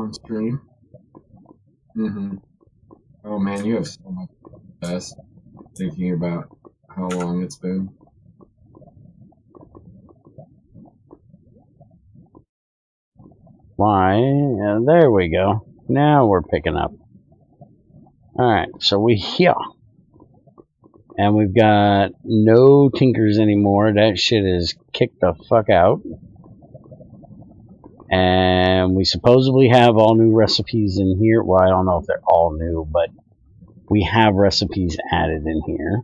on stream. Oh man, you have so much best thinking about how long it's been. Why? There we go. Now we're picking up. Alright, so we here. And we've got no tinkers anymore. That shit is kicked the fuck out. And we supposedly have all new recipes in here. Well, I don't know if they're all new, but we have recipes added in here.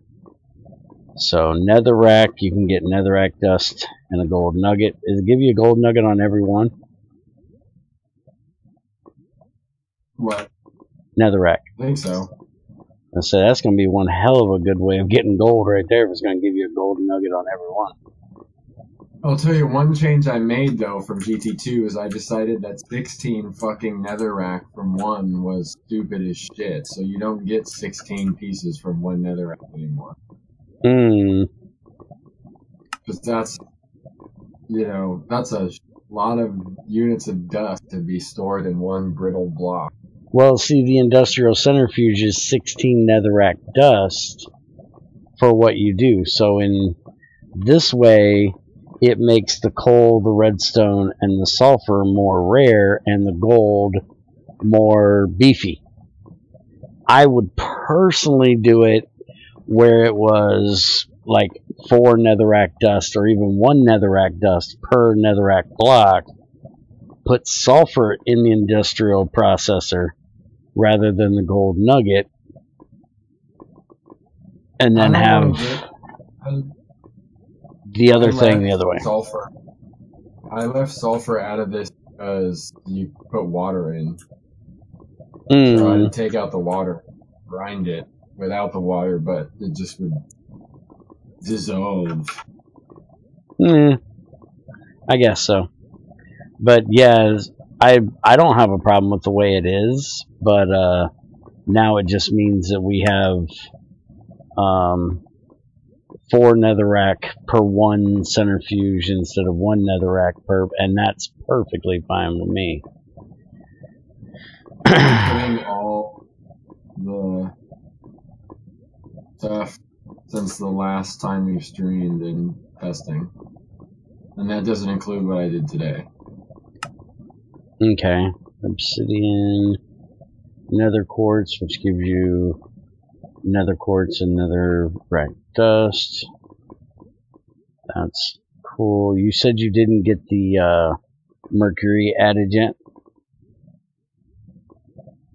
So netherrack, you can get netherrack dust and a gold nugget. Does it give you a gold nugget on every one? What? Netherrack. I think so. And so that's going to be one hell of a good way of getting gold right there if it's going to give you a gold nugget on every one. I'll tell you one change I made though from GT2 is I decided that 16 fucking netherrack from one was stupid as shit. So you don't get 16 pieces from one netherrack anymore. Because that's, you know, that's a lot of units of dust to be stored in one brittle block. Well, see, the industrial centrifuge is 16 netherrack dust for what you do. So in this way, it makes the coal, the redstone, and the sulfur more rare and the gold more beefy. I would personally do it where it was like 4 netherrack dust or even 1 netherrack dust per netherrack block. Put sulfur in the industrial processor rather than the gold nugget, and then have the other thing the other way. Sulfur. I left sulfur out of this because you put water in. So I'd take out the water, grind it without the water, but it just would dissolve. I guess so. But yeah, I don't have a problem with the way it is, but now it just means that we have 4 netherrack per 1 centrifuge instead of 1 netherrack per, and that's perfectly fine with me. Putting all the stuff since the last time we streamed in testing, and that doesn't include what I did today. Okay, obsidian, nether quartz, which gives you nether quartz and netherrack dust. That's cool. You said you didn't get the mercury added yet?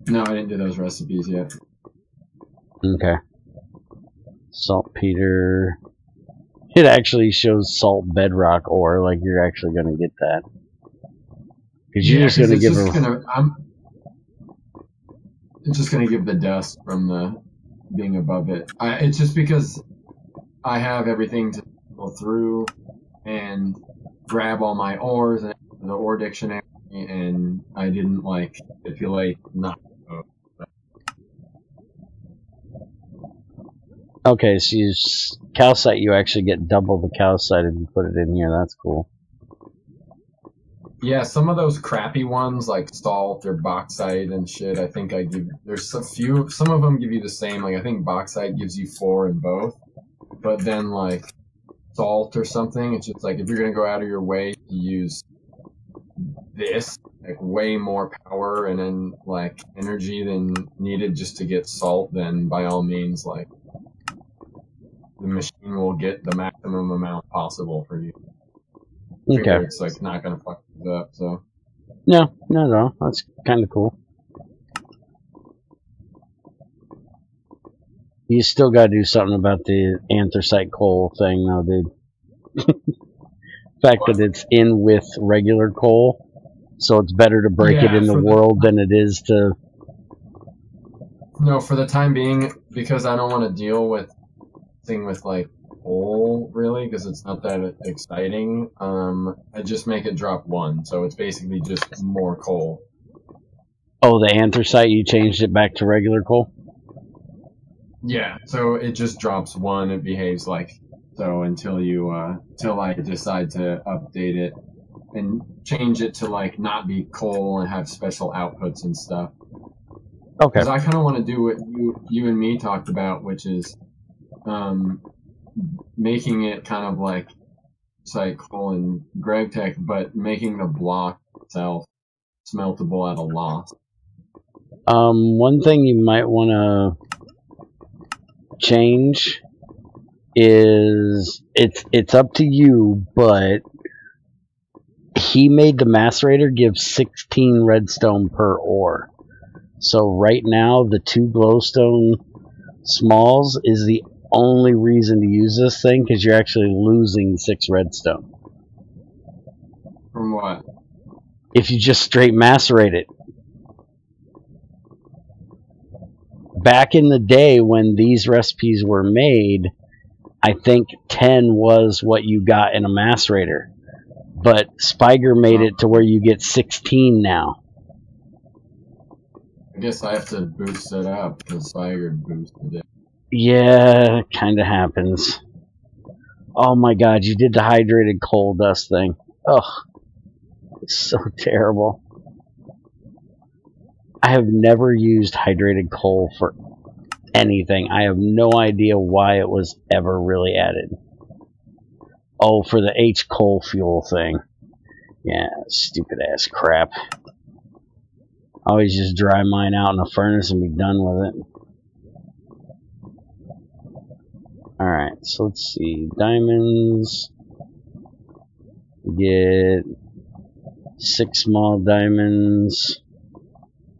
No, I didn't do those recipes yet. Okay. Saltpeter. It actually shows salt bedrock ore, like you're actually going to get that. Because you're just going to give her... It's just going to give the dust from the being above it. It's just because I have everything to go through and grab all my ores and the ore dictionary, and I didn't like stipulate not. Okay, so you calcite, you actually get double the calcite if you put it in here. That's cool. Yeah, some of those crappy ones like salt or bauxite and shit, I think there's a few, some of them give you the same, like I think bauxite gives you 4 in both, but then like salt or something, it's just like if you're going to go out of your way to use this, like way more power and then like energy than needed just to get salt, then by all means like the machine will get the maximum amount possible for you. Okay. It's like not gonna fuck it up, so. No, that's kind of cool. You still gotta do something about the anthracite coal thing, though, dude. The fact that it's in with regular coal, so it's better to break it in the world than it is to. No, for the time being, because I don't want to deal with thing with like coal really, because it's not that exciting. I just make it drop 1, so it's basically just more coal. Oh, the anthracite, you changed it back to regular coal? Yeah, so it just drops 1. It behaves like so until you till I decide to update it and change it to like not be coal and have special outputs and stuff. Okay. Because I kind of want to do what you and me talked about, which is making it kind of like coal and GregTech, but making the block itself smeltable at a loss. One thing you might want to change is it's up to you, but he made the macerator give 16 redstone per ore. So right now the 2 glowstone smalls is the only reason to use this thing, because you're actually losing 6 redstone. From what? If you just straight macerate it. Back in the day when these recipes were made, I think 10 was what you got in a macerator. But Spiger made it to where you get 16 now. I guess I have to boost it up because Spiger boosted it. Yeah, kind of happens. Oh my god, you did the hydrated coal dust thing. Ugh. It's so terrible. I have never used hydrated coal for anything. I have no idea why it was ever really added. Oh, for the H coal fuel thing. Yeah, stupid ass crap. I always just dry mine out in a furnace and be done with it. Alright, so let's see. Diamonds. We get 6 small diamonds.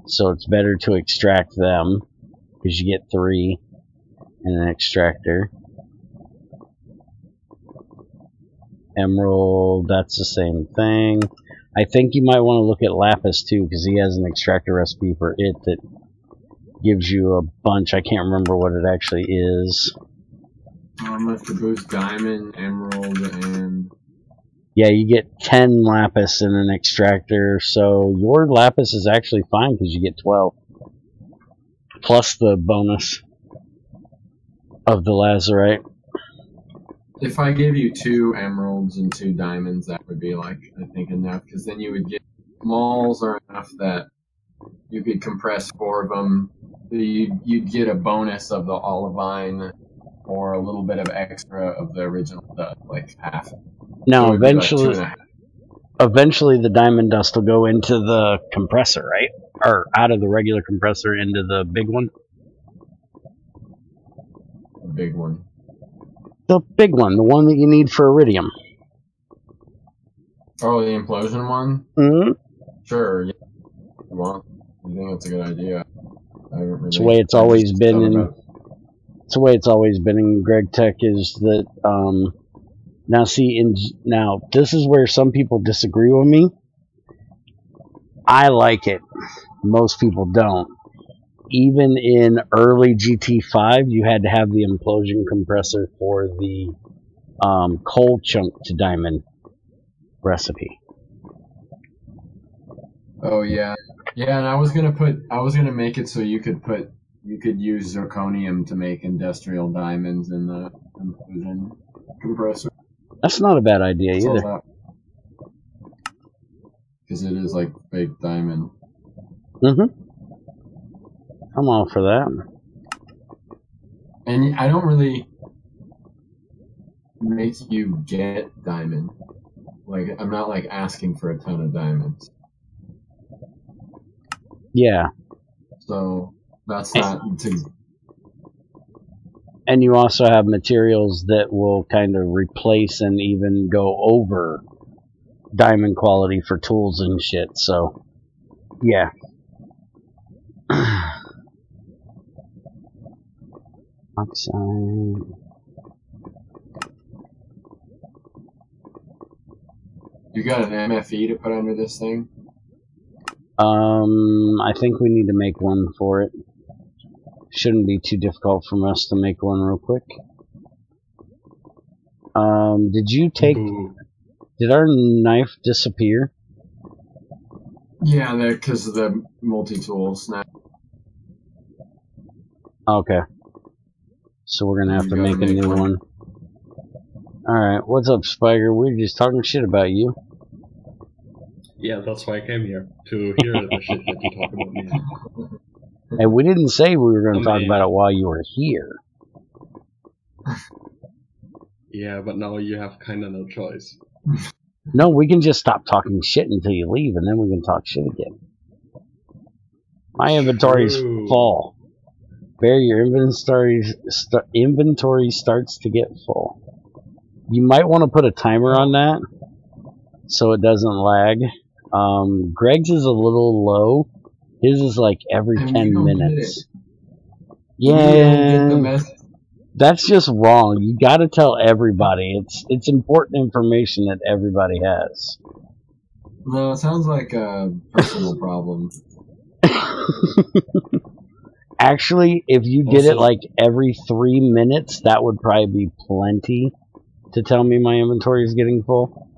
So it's better to extract them, because you get 3 in an extractor. Emerald, that's the same thing. I think you might want to look at lapis too, because he has an extractor recipe for it that gives you a bunch. I can't remember what it actually is. I'm going to boost diamond, emerald, and... Yeah, you get 10 lapis in an extractor, so your lapis is actually fine because you get 12. Plus the bonus of the lazurite. If I gave you 2 emeralds and 2 diamonds, that would be like, I think, enough, because then you would get... Smalls are enough that you could compress 4 of them. You'd get a bonus of the olivine, or a little bit of extra of the original dust, like half. Now, So eventually, like eventually the diamond dust will go into the compressor, right? Or out of the regular compressor into the big one? The big one. The big one, the one that you need for iridium. Oh, the implosion one? Mm-hmm. Sure, yeah. Well, I think that's a good idea. I haven't really... It's the way it's always been in... It's the way it's always been in GregTech, is that, now see, now this is where some people disagree with me. I like it. Most people don't. Even in early GT5, you had to have the implosion compressor for the coal chunk to diamond recipe. Oh yeah, yeah. And I was gonna make it so you could use zirconium to make industrial diamonds in the implosion compressor. That's not a bad idea either. Because it is like fake diamond. Mm-hmm. I'm all for that. And I don't really make you get diamond. Like, I'm not like asking for a ton of diamonds. Yeah. So that's not to... And you also have materials that will kind of replace and even go over diamond quality for tools and shit, so yeah. Oxide. You got an MFE to put under this thing? I think we need to make one for it. Shouldn't be too difficult for us to make one real quick. Did you take... Did our knife disappear? Yeah, because of the multi-tool snap. Okay. So we're gonna have to make a new one. Alright, what's up, Spiker? We were just talking shit about you. Yeah, that's why I came here, to hear the shit that you talk about me. And we didn't say we were going to talk Man. about it while you were here. Yeah, but now you have kinda no choice. No, we can just stop talking shit until you leave, and then we can talk shit again. My inventory's True. full. Bear, your inventory starts to get full. You might want to put a timer on that so it doesn't lag. Greg's is a little low. His is like every And 10 we don't minutes. We don't get the Yeah, message. that's just wrong. You got to tell everybody. It's important information that everybody has. No, it sounds like a personal problem. Actually, if you did it Also- like every 3 minutes, that would probably be plenty to tell me my inventory is getting full.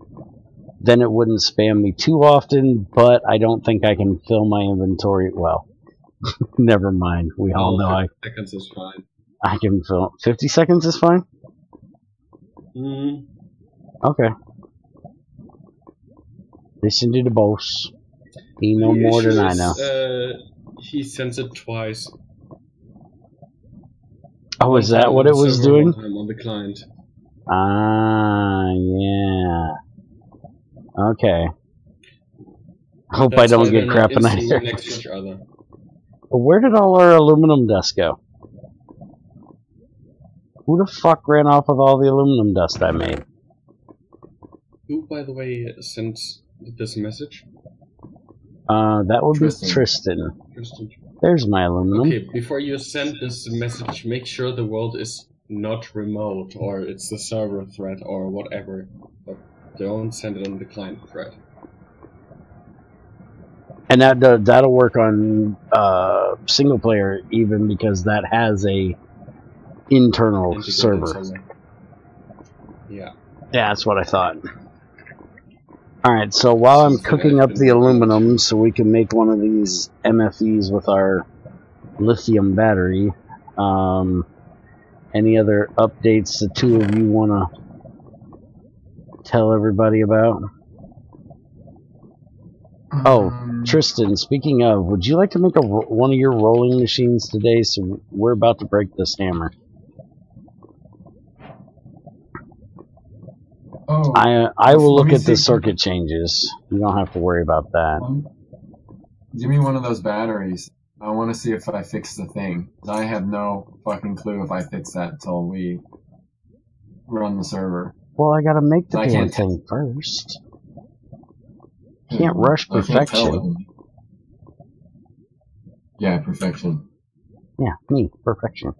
Then it wouldn't spam me too often, but I don't think I can fill my inventory. Well, never mind. We all know 50 seconds is fine. I can fill. 50 seconds is fine? Mm. Okay. Listen to the boss. He know The more issue than I is, know. he sends it twice. Oh, is that what it was doing? One time on the client. Ah, yeah. Okay. Hope That's I don't why get they're crap not in instantly either. next to each other. Where did all our aluminum dust go? Who the fuck ran off with all the aluminum dust I made? Who, by the way, sent this message? That would Tristan. be Tristan. Tristan. There's my aluminum. Okay, before you send this message, make sure the world is not remote, or it's the server thread, or whatever. But don't send it on the client thread. And that'll work on single player even because that has a internal Integrated server. Yeah. Yeah, that's what I thought. Alright, so while I'm cooking up the aluminum so we can make one of these MFEs with our lithium battery, any other updates the two of you want to tell everybody about? Oh, Tristan, speaking of, would you like to make one of your rolling machines today? So we're about to break this hammer. Oh, I will look let me at the see. circuit changes. You don't have to worry about that. Give me one of those batteries. I want to see if I fix the thing. I have no fucking clue if I fix that until we run the server. Well, I gotta make the I damn can't thing first. Can't rush I can't perfection. tell it. Yeah, perfection. Yeah, me, perfection.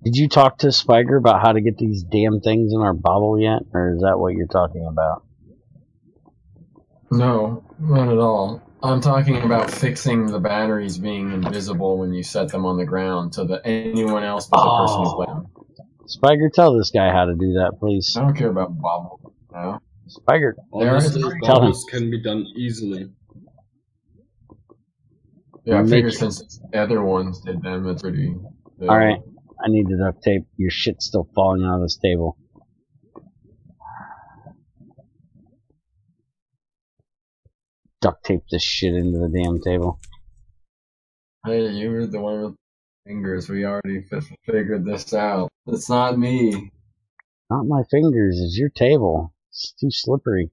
Did you talk to Spiker about how to get these damn things in our bottle yet? Or is that what you're talking about? No, not at all. I'm talking about fixing the batteries being invisible when you set them on the ground so that anyone else but the person who played them. Spiker, tell this guy how to do that, please. I don't care about bobble. No. Spiker, Honestly, tell him. bubbles can be done easily. Yeah, I Make figured it. since the other ones did them, it's pretty. Alright, I need the duct tape. Your shit's still falling out of this table. Duct tape this shit into the damn table. Hey, you were the one with fingers. We already figured this out. It's not me. Not my fingers, it's your table. It's too slippery.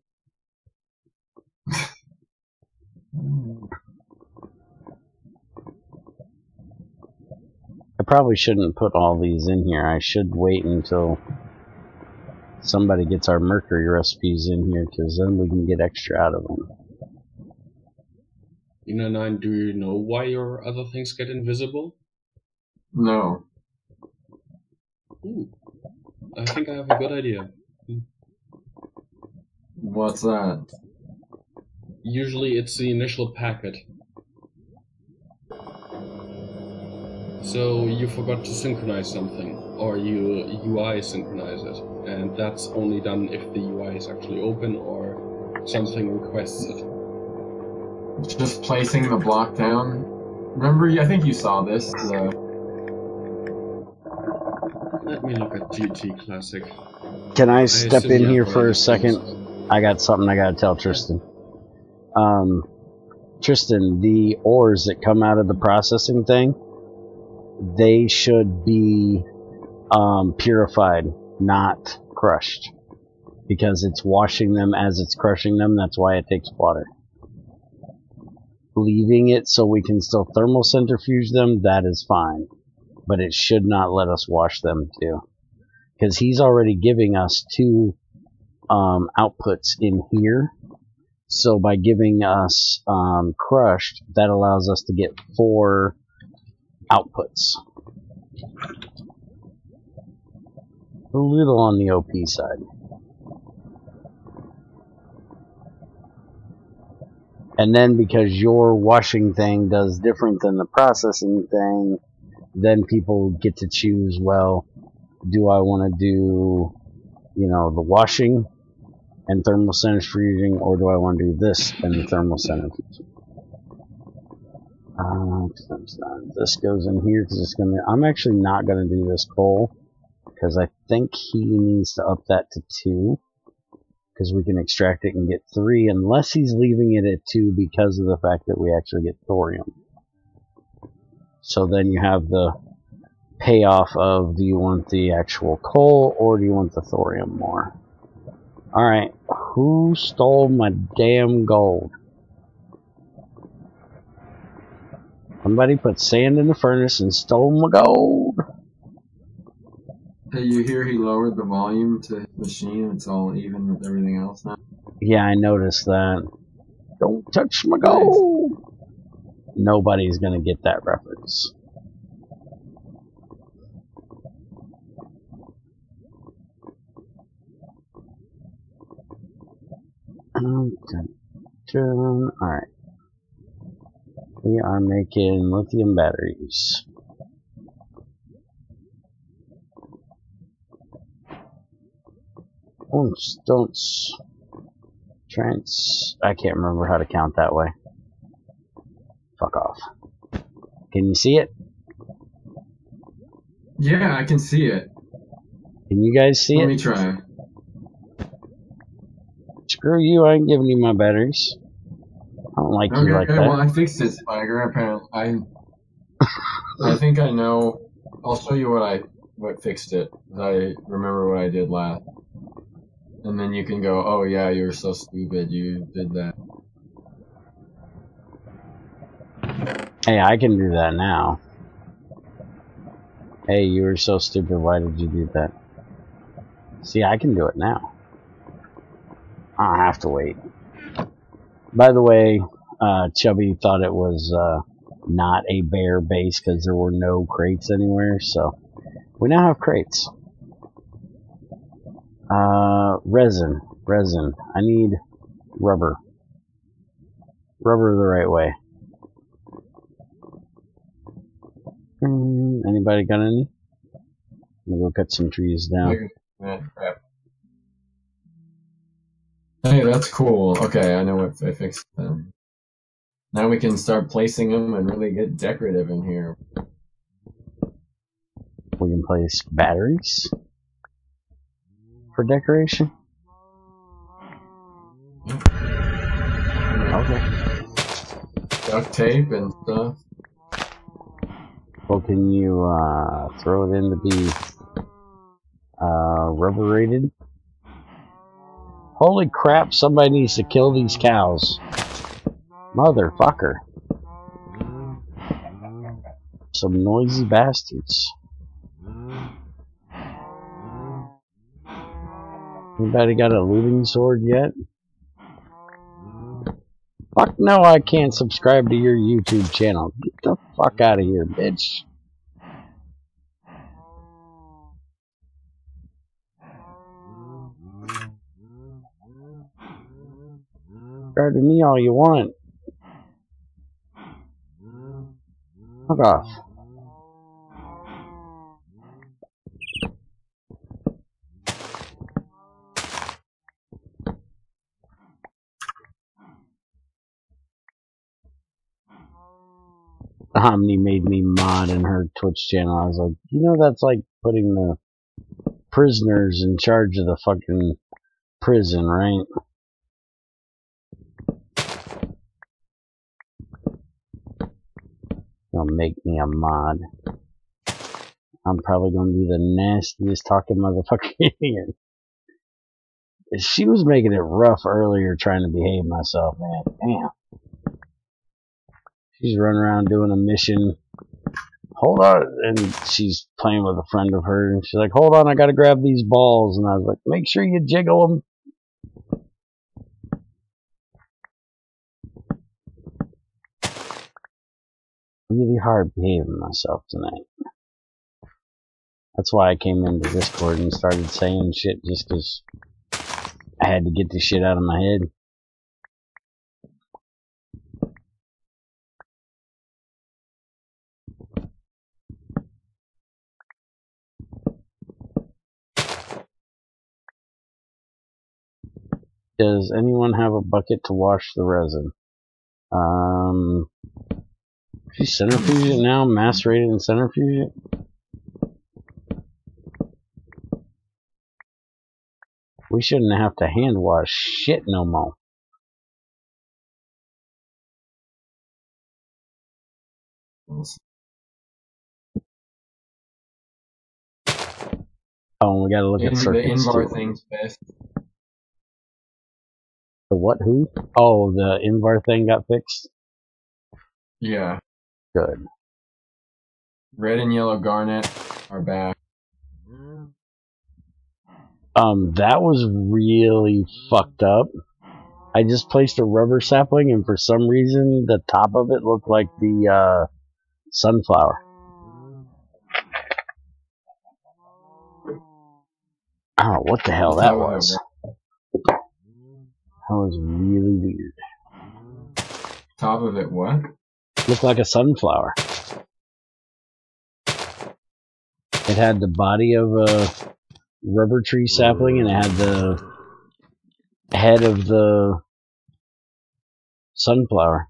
I probably shouldn't put all these in here. I should wait until somebody gets our mercury recipes in here, because then we can get extra out of them. Ina9, do you know why your other things get invisible? No. Ooh, I think I have a good idea. What's that? Usually it's the initial packet. So you forgot to synchronize something, or you UI synchronize it, and that's only done if the UI is actually open or something requests it. Just placing the block down. Remember, I think you saw this. Let me look at GT Classic. Can I step assume in you here have for a already second? seen I got something I gotta tell Tristan. Tristan, the ores that come out of the processing thing, they should be purified, not crushed. Because it's washing them as it's crushing them, that's why it takes water. Leaving it so we can still thermal centrifuge them, that is fine. But it should not let us wash them too. Because he's already giving us 2 outputs in here. So by giving us crushed, that allows us to get 4 outputs. A little on the OP side. And then because your washing thing does different than the processing thing, then people get to choose, well, do I want to do, you know, the washing and thermal centrifuging, or do I want to do this and the thermal centrifuging? This goes in here because it's gonna. I'm actually not gonna do this coal because I think he needs to up that to 2 because we can extract it and get 3, unless he's leaving it at 2 because of the fact that we actually get thorium. So then you have the payoff of, do you want the actual coal or do you want the thorium more? Alright, who stole my damn gold? Somebody put sand in the furnace and stole my gold. Hey, you hear he lowered the volume to his machine? It's all even with everything else now. Yeah, I noticed that. Don't touch my gold. Nice. Nobody's gonna get that reference. Alright. We are making lithium batteries. Stonts. I can't remember how to count that way. Fuck off. Can you see it? Yeah, I can see it. Can you guys see it? Let me try. Screw you, I ain't giving you my batteries. I don't like you like that. Well, I fixed it, Spiker. Apparently, I think I know. I'll show you what fixed it. I remember what I did last. And then you can go, oh yeah, you were so stupid, you did that. Hey, I can do that now. Hey, you were so stupid, why did you do that? See, I can do it now. I don't have to wait. By the way, Chubby thought it was not a bear base because there were no crates anywhere, so we now have crates. Resin. I need rubber. Rubber the right way. Anybody got any? I'm gonna go cut some trees down. Hey, that's cool. Okay, I know what I fixed them. Now we can start placing them and really get decorative in here. We can place batteries for decoration. Okay. Duct tape and stuff. Well, can you throw it in to be rubberated? Holy crap, somebody needs to kill these cows. Motherfucker. Some noisy bastards. Anybody got a looting sword yet? Fuck no, I can't subscribe to your YouTube channel. Get the fuck out of here, bitch. Subscribe to me all you want. Fuck off. Omni made me mod in her Twitch channel. I was like, you know, that's like putting the prisoners in charge of the fucking prison, right? gonna make me a mod. I'm probably gonna be the nastiest talking motherfucker here. She was making it rough earlier trying to behave myself, man. Damn. She's running around doing a mission. Hold on. And she's playing with a friend of hers. And she's like, hold on, I gotta grab these balls. And I was like, make sure you jiggle them. Really hard behaving myself tonight. That's why I came into Discord and started saying shit just because I had to get the shit out of my head. Does anyone have a bucket to wash the resin? She's centrifuge it now, macerated and centrifuge it. We shouldn't have to hand wash shit no more. Oh, we gotta look at circuits the Invar too. thing's best. The what? Who? Oh, the Invar thing got fixed? Yeah. Good. Red and yellow garnet are back. That was really fucked up. I just placed a rubber sapling and for some reason the top of it looked like the sunflower. I don't know what the hell that was. That was really weird. Top of it, what? Looked like a sunflower. It had the body of a rubber tree sapling and it had the head of the sunflower.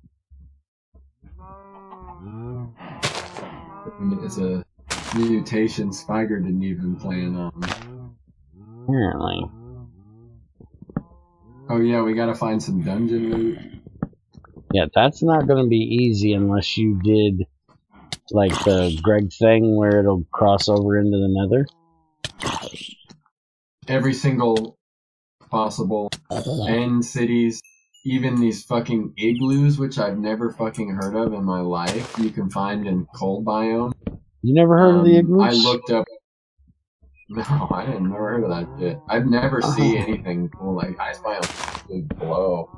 It's a mutation Spiger didn't even plan on. Apparently. Oh yeah, we gotta find some dungeon loot. Yeah, that's not gonna be easy unless you did like the Greg thing where it'll cross over into the nether. Every single possible end cities, even these fucking igloos, which I've never fucking heard of in my life, you can find in cold biome. You never heard of the igloos? I looked up. No, I didn't never heard of that shit. I've never seen anything cool like ice biome below.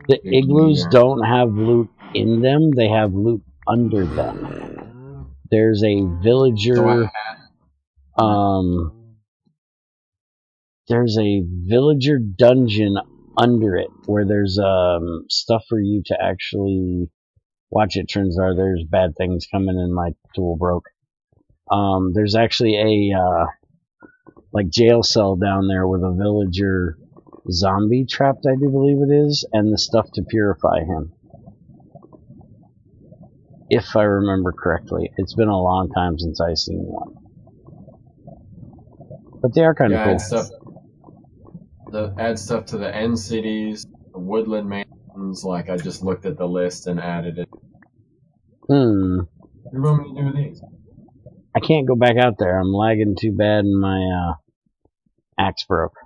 The igloos don't have loot in them, they have loot under them. There's a villager there's a villager dungeon under it where there's stuff for you to actually watch it. Turns out there's bad things coming and my tool broke. There's actually a like jail cell down there with a villager zombie trapped, I do believe it is, and the stuff to purify him. If I remember correctly. It's been a long time since I've seen one. But they are kind of cool. Add stuff to the end cities, the woodland mansions, like I just looked at the list and added it. What do you want me to do with these? I can't go back out there. I'm lagging too bad and my axe broke.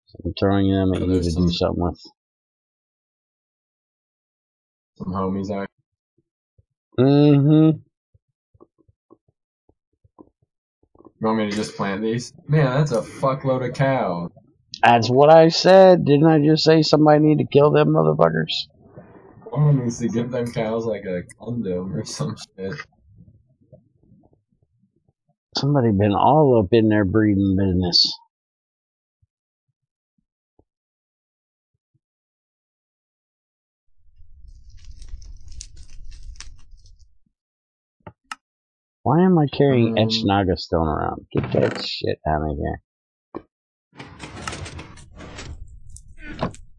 So I'm throwing them at you to do something with. Some homies out. Mm-hmm. You want me to just plant these? Man, that's a fuckload of cows. That's what I said. Didn't I just say somebody need to kill them motherfuckers? Someone needs to give them cows like a condom or some shit. Somebody been all up in their breeding business. Why am I carrying etched Naga stone around? Get that shit out of here.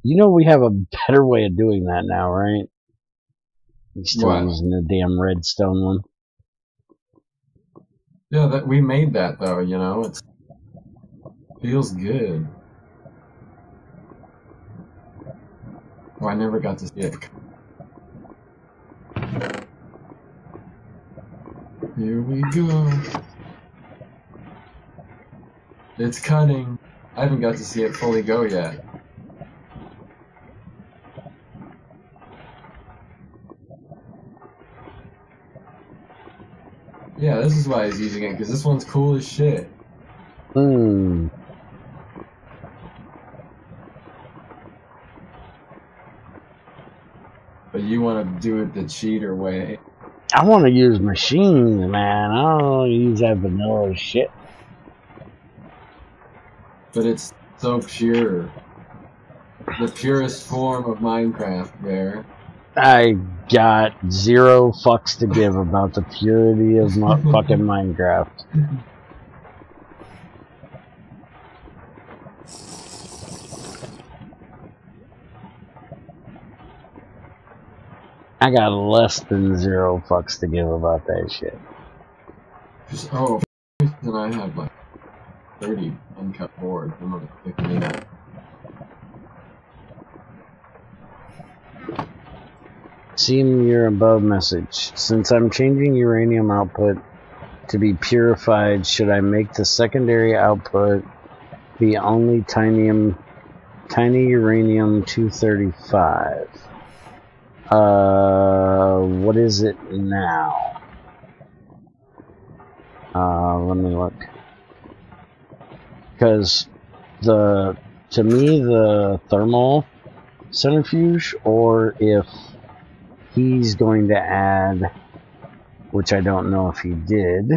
You know we have a better way of doing that now, right? You're still using the damn redstone one. Yeah, that we made that though, you know, it feels good. Oh, I never got to see it. Here we go. It's cutting. I haven't got to see it fully go yet. Yeah, this is why he's using it, because this one's cool as shit. Hmm. But you want to do it the cheater way. I want to use machines, man. I don't want to use that vanilla shit. But it's so pure. The purest form of Minecraft, Bear. I got 0 fucks to give about the purity of fucking Minecraft. I got less than 0 fucks to give about that shit. Oh, then I have like 30 uncut boards. I'm gonna pick me up. Seeing your above message. Since I'm changing uranium output to be purified, should I make the secondary output be only tiny uranium 235? What is it now? Let me look. Because to me, the thermal centrifuge, or if he's going to add, which I don't know if he did,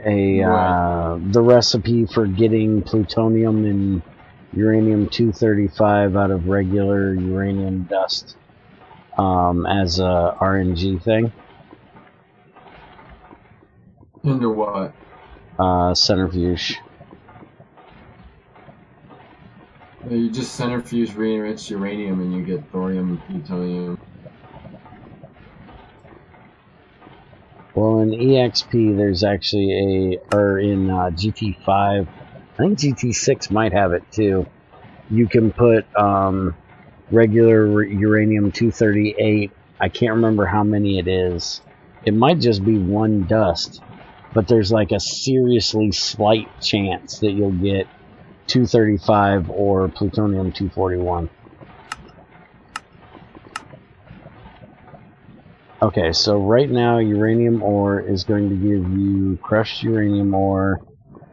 the recipe for getting plutonium and uranium-235 out of regular uranium dust as a RNG thing. Into what? Centrifuge. You just centrifuge re-enriched uranium and you get thorium and plutonium. Well, in EXP, there's actually or in GT5, I think GT6 might have it too. You can put regular uranium-238. I can't remember how many it is. It might just be 1 dust, but there's like a seriously slight chance that you'll get 235 or plutonium-241. Okay, so right now uranium ore is going to give you crushed uranium ore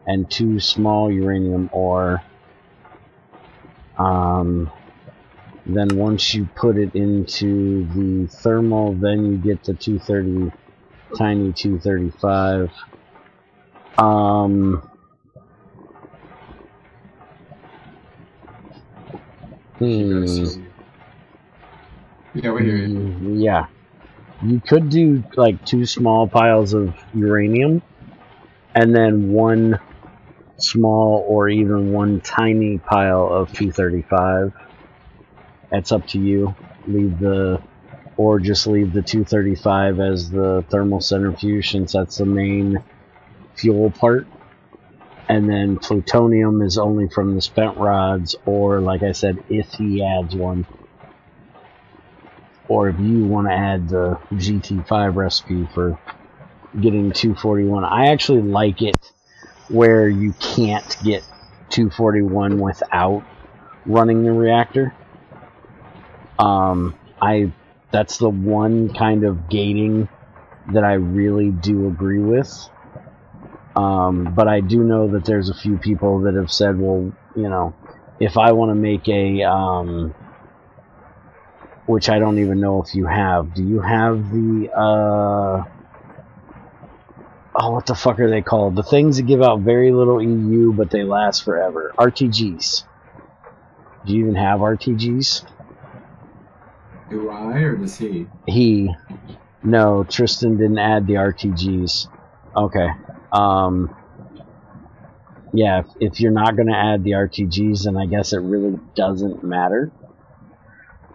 and 2 small uranium ore. Then once you put it into the thermal, then you get the 230, tiny 235. Yeah, we hear you. Yeah. You could do like 2 small piles of uranium and then 1 small or even 1 tiny pile of 235. It's up to you. Or just leave the 235 as the thermal centrifuge, since that's the main fuel part. And then plutonium is only from the spent rods, or like I said, if he adds one. Or if you want to add the GT5 recipe for getting 241. I actually like it where you can't get 241 without running the reactor. That's the one kind of gating that I really do agree with. But I do know that there's a few people that have said, well, you know, if I want to make a, which I don't even know if you have. Do you have the, oh, what the fuck are they called? The things that give out very little EU, but they last forever. RTGs. Do you even have RTGs? Do I, or does he? He. No, Tristan didn't add the RTGs. Okay. Yeah, if you're not going to add the RTGs, then I guess it really doesn't matter.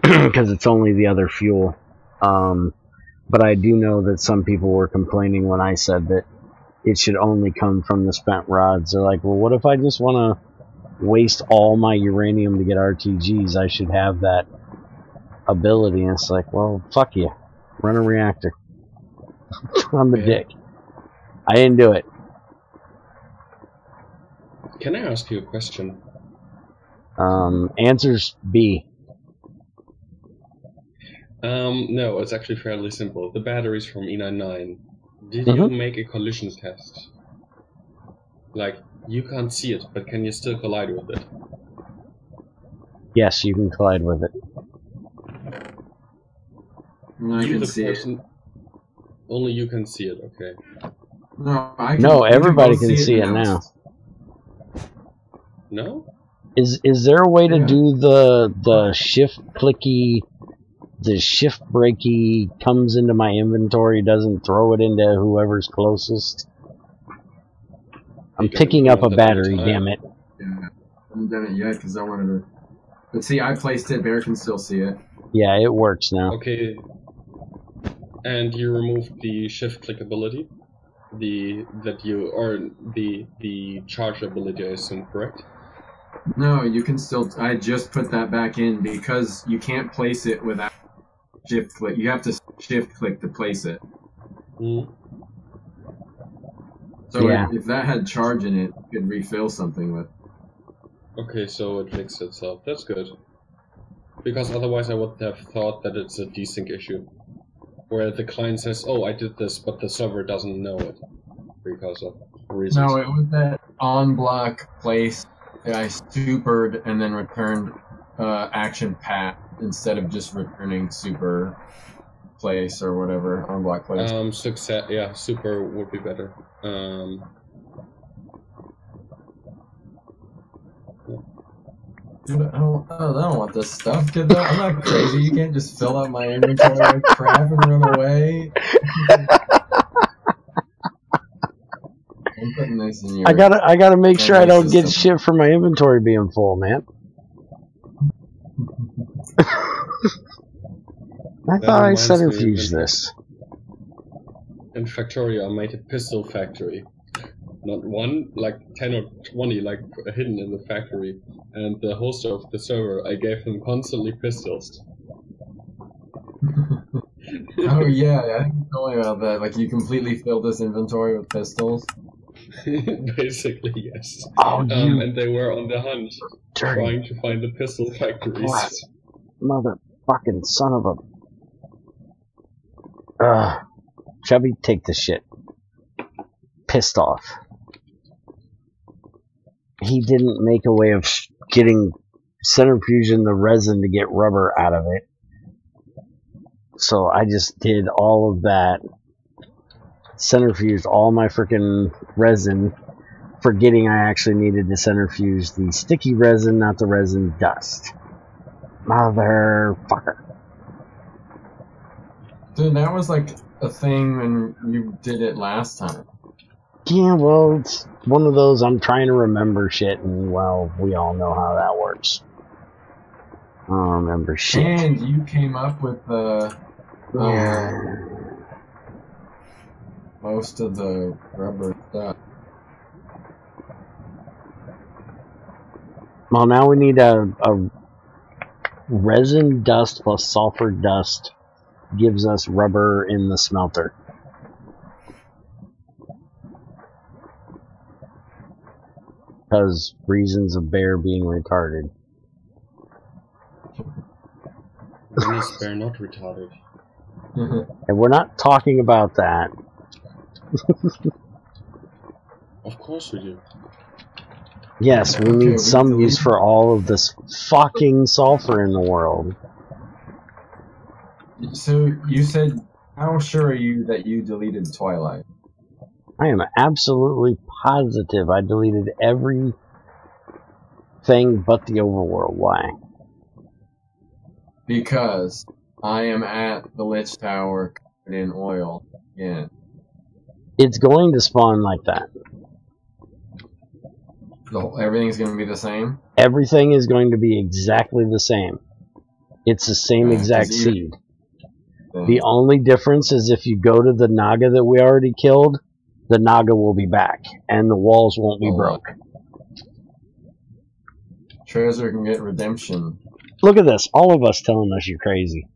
Because it's only the other fuel. But I do know that some people were complaining when I said that it should only come from the spent rods. They're like, well, what if I just want to waste all my uranium to get RTGs? I should have that ability. And it's like, well, fuck you. Run a reactor. I'm a dick. I didn't do it. Can I ask you a question? Answer's B. No, it's actually fairly simple. The batteries from E99. Did you make a collision test? Like, you can't see it, but can you still collide with it? Yes, you can collide with it. I can see it. Only you can see it, okay. No, I can, no, everybody can see it now. No? Is there a way to do the shift clicky, the shift breaky comes into my inventory, doesn't throw it into whoever's closest? I'm picking up a battery, damn it. Yeah, I haven't done it yet because I wanted to. But see, I placed it. Bear can still see it. Yeah, it works now. Okay. And you removed the shift click ability, the charge ability, I assume, correct? No, you can still. I just put that back in because you can't place it without shift click. You have to shift click to place it. So if that had charge in it, you could refill something with. Okay, so it fixed itself. That's good. Because otherwise I would have thought that it's a desync issue. Where the client says, oh, I did this, but the server doesn't know it. Because of reasons. No, it was that on block place that I supered and then returned action path instead of just returning super place or whatever, on block place. Success, yeah, super would be better. Dude, I don't want this stuff, kid. I'm not crazy. You can't just fill up my inventory with crap and run away. I'm putting this in your... I gotta make sure I don't get shit from my inventory being full, man. I thought I centrifuged this. In Factorio, I made a pistol factory. Not one, like 10 or 20, like hidden in the factory. And the host of the server, I gave him constantly pistols. Oh yeah, I think you told me about that. Like you completely filled this inventory with pistols. Basically, yes. Oh, and they were on the hunt, trying to find the pistol factories. Motherfucking son of a... Chubby, take the shit. Pissed off. He didn't make a way of getting centrifuging the resin to get rubber out of it. So I just did all of that. Centrifuged all my freaking resin, forgetting I actually needed to centrifuge the sticky resin, not the resin dust. Motherfucker. Dude, that was like a thing when you did it last time. Yeah, well, it's one of those I'm trying to remember shit, and well, we all know how that works. I don't remember shit. And you came up with most of the rubber stuff. Well, now we need a resin dust plus sulfur dust gives us rubber in the smelter. Because reasons of Bear being retarded. When is Bear not retarded? And we're not talking about that. Of course we do. Yes, we need some use for all of this fucking sulfur in the world. So you said, how sure are you that you deleted Twilight? I am absolutely positive I deleted everything but the overworld. Why? Because I am at the Lich Tower covered in oil again. It's going to spawn like that. Everything's going to be the same? Everything is going to be exactly the same. It's the same exact seed. The only difference is if you go to the Naga that we already killed, the Naga will be back, and the walls won't be broke. Treasure can get redemption. Look at this. All of us telling us you're crazy.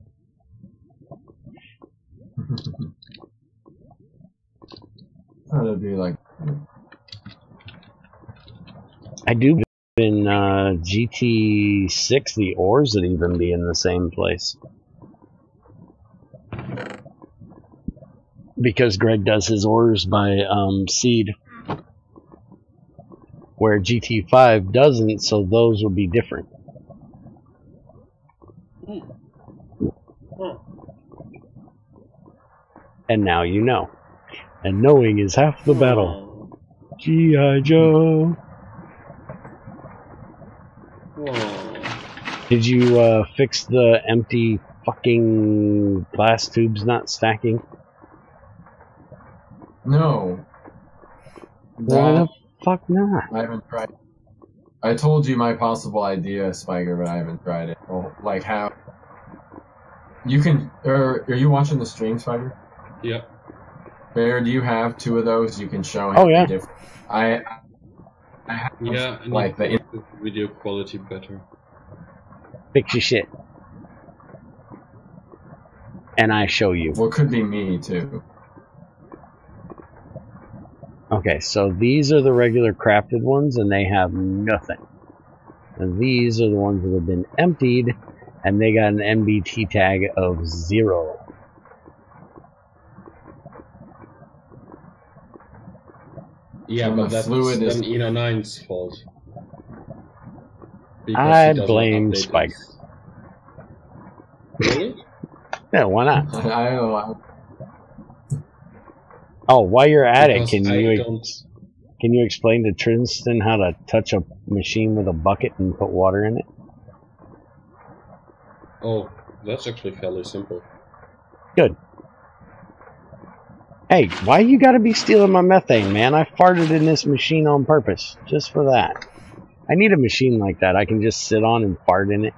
That'd be like. I do in GT6 the ores would even be in the same place. Because Greg does his ores by seed. Where GT5 doesn't, so those would be different. And now you know. And knowing is half the battle. G.I. Joe. Did you fix the empty fucking glass tubes not stacking? No. Why the fuck not? I haven't tried. I told you my possible idea, Spiker, but I haven't tried it. Well, like how you can. Are you watching the stream, Spiker? Yep. Bear, do you have two of those? You can show. Oh yeah. I have, Yeah. I like need the video quality better. Fix your shit. And I show you. Well, it could be me too. Okay, so these are the regular crafted ones, and they have nothing. And these are the ones that have been emptied, and they got an MBT tag of 0. Yeah, So but the that's fluid then is- Eno9's fault. Because I he doesn't blame update Spiker. his- Really? Yeah, why not? I don't know. Oh, while you're at it, Because can I you don't. can you explain to Tristan how to touch a machine with a bucket and put water in it? Oh, that's actually fairly simple. Good. Hey, why you gotta be stealing my methane, man? I farted in this machine on purpose, just for that. I need a machine like that. I can just sit on and fart in it.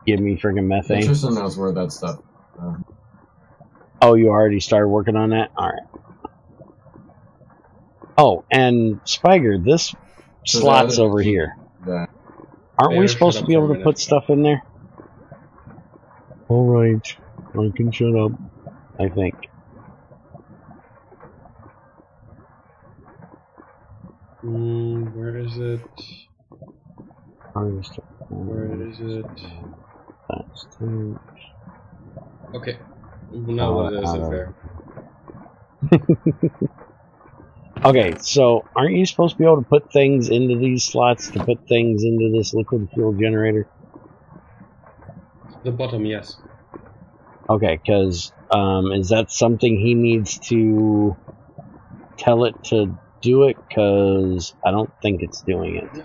Give me friggin' methane. Tristan knows where that stuff. Oh, you already started working on that? Alright. Oh, and Spiker, this So slot's that is- over here. That. Aren't we Bear, supposed shut to up be for a able to minute. put stuff in there? Alright, I can shut up, I think. Where is it? Harvest. Where is it? That's two. Okay. Now there's it there. Okay, so aren't you supposed to be able to put things into these slots to put things into this liquid fuel generator? The bottom, yes. Okay, because is that something he needs to tell it to do it? Because I don't think it's doing it.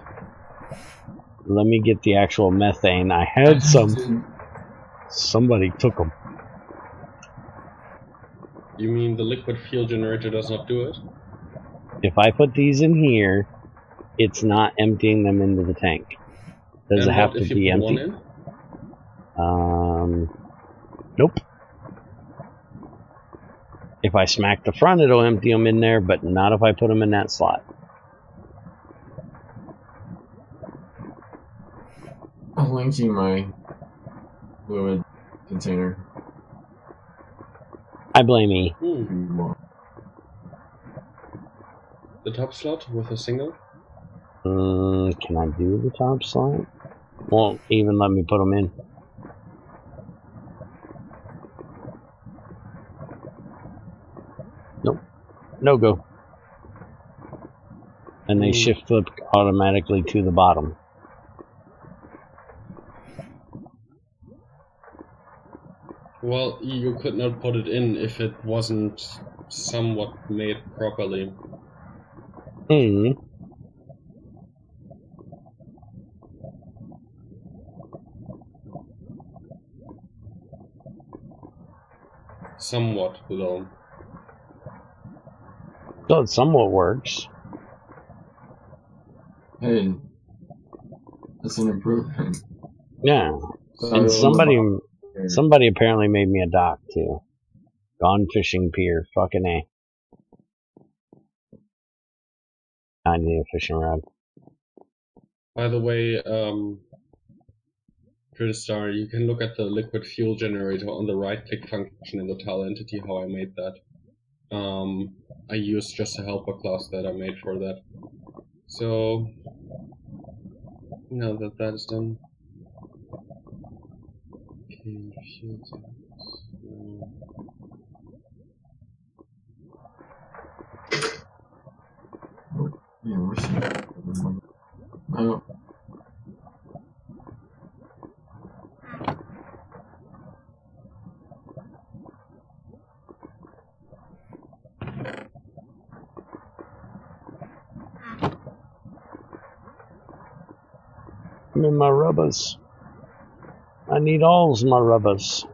Let me get the actual methane. I had some. Somebody took them. You mean the liquid fuel generator does not do it? If I put these in here, it's not emptying them into the tank. Does And it have what to if you be put one empty? in? Nope. If I smack the front, it'll empty them in there, but not if I put them in that slot. I'll link you my fluid container. I blame E. If you want. The top slot with a single? Can I do the top slot? Won't even let me put them in. Nope. No go. And they shift flip automatically to the bottom. Well, you could not put it in if it wasn't somewhat made properly. Hmm. Somewhat below. So it somewhat works. Hey, it's an improvement. Yeah. So And here. somebody apparently made me a dock too. Gone fishing pier. Fucking A. I need a fishing rod. By the way, Star, you can look at the liquid fuel generator on the right-click function in the tile entity, how I made that. I used just a helper class that I made for that. So now that that is done. Okay, Yeah, where's she? Oh. I'm in my rubbers. I need alls my rubbers.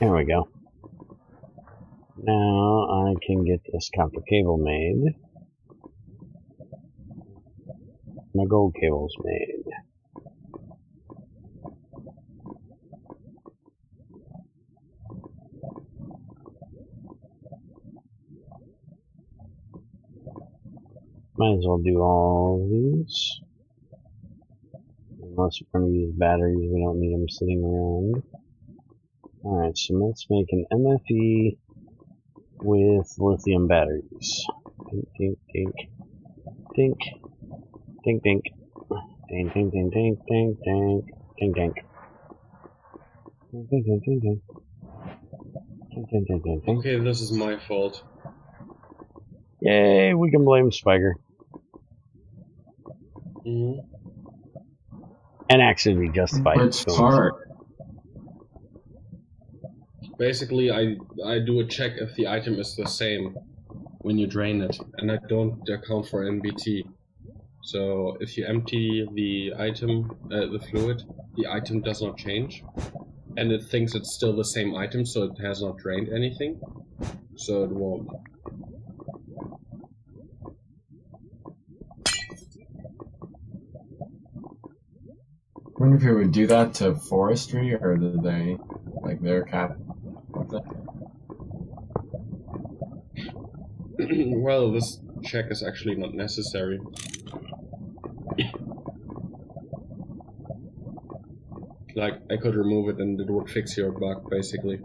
There we go. Now I can get this copper cable made. My gold cable's made. Might as well do all these. Unless we're going to use batteries, we don't need them sitting around. Alright, so let's make an MFE with lithium batteries. Dink, dink, dink. Dink. Dink, dink. Dink, dink, dink, dink, dink, dink. Dink, dink. Dink, dink, dink, dink, dink. Dink, dink, dink, dink, dink. okay, this is my fault. Yay, we can blame Spiker. Mm-hmm. And actually be justified. Which part? Basically, I do a check if the item is the same when you drain it, and I don't account for NBT. So if you empty the item, the fluid, the item does not change, and it thinks it's still the same item, so it has not drained anything, so it won't. I wonder if it would do that to forestry, or did they, like, their cap? Well, this check is actually not necessary. Like, I could remove it and it would fix your bug, basically.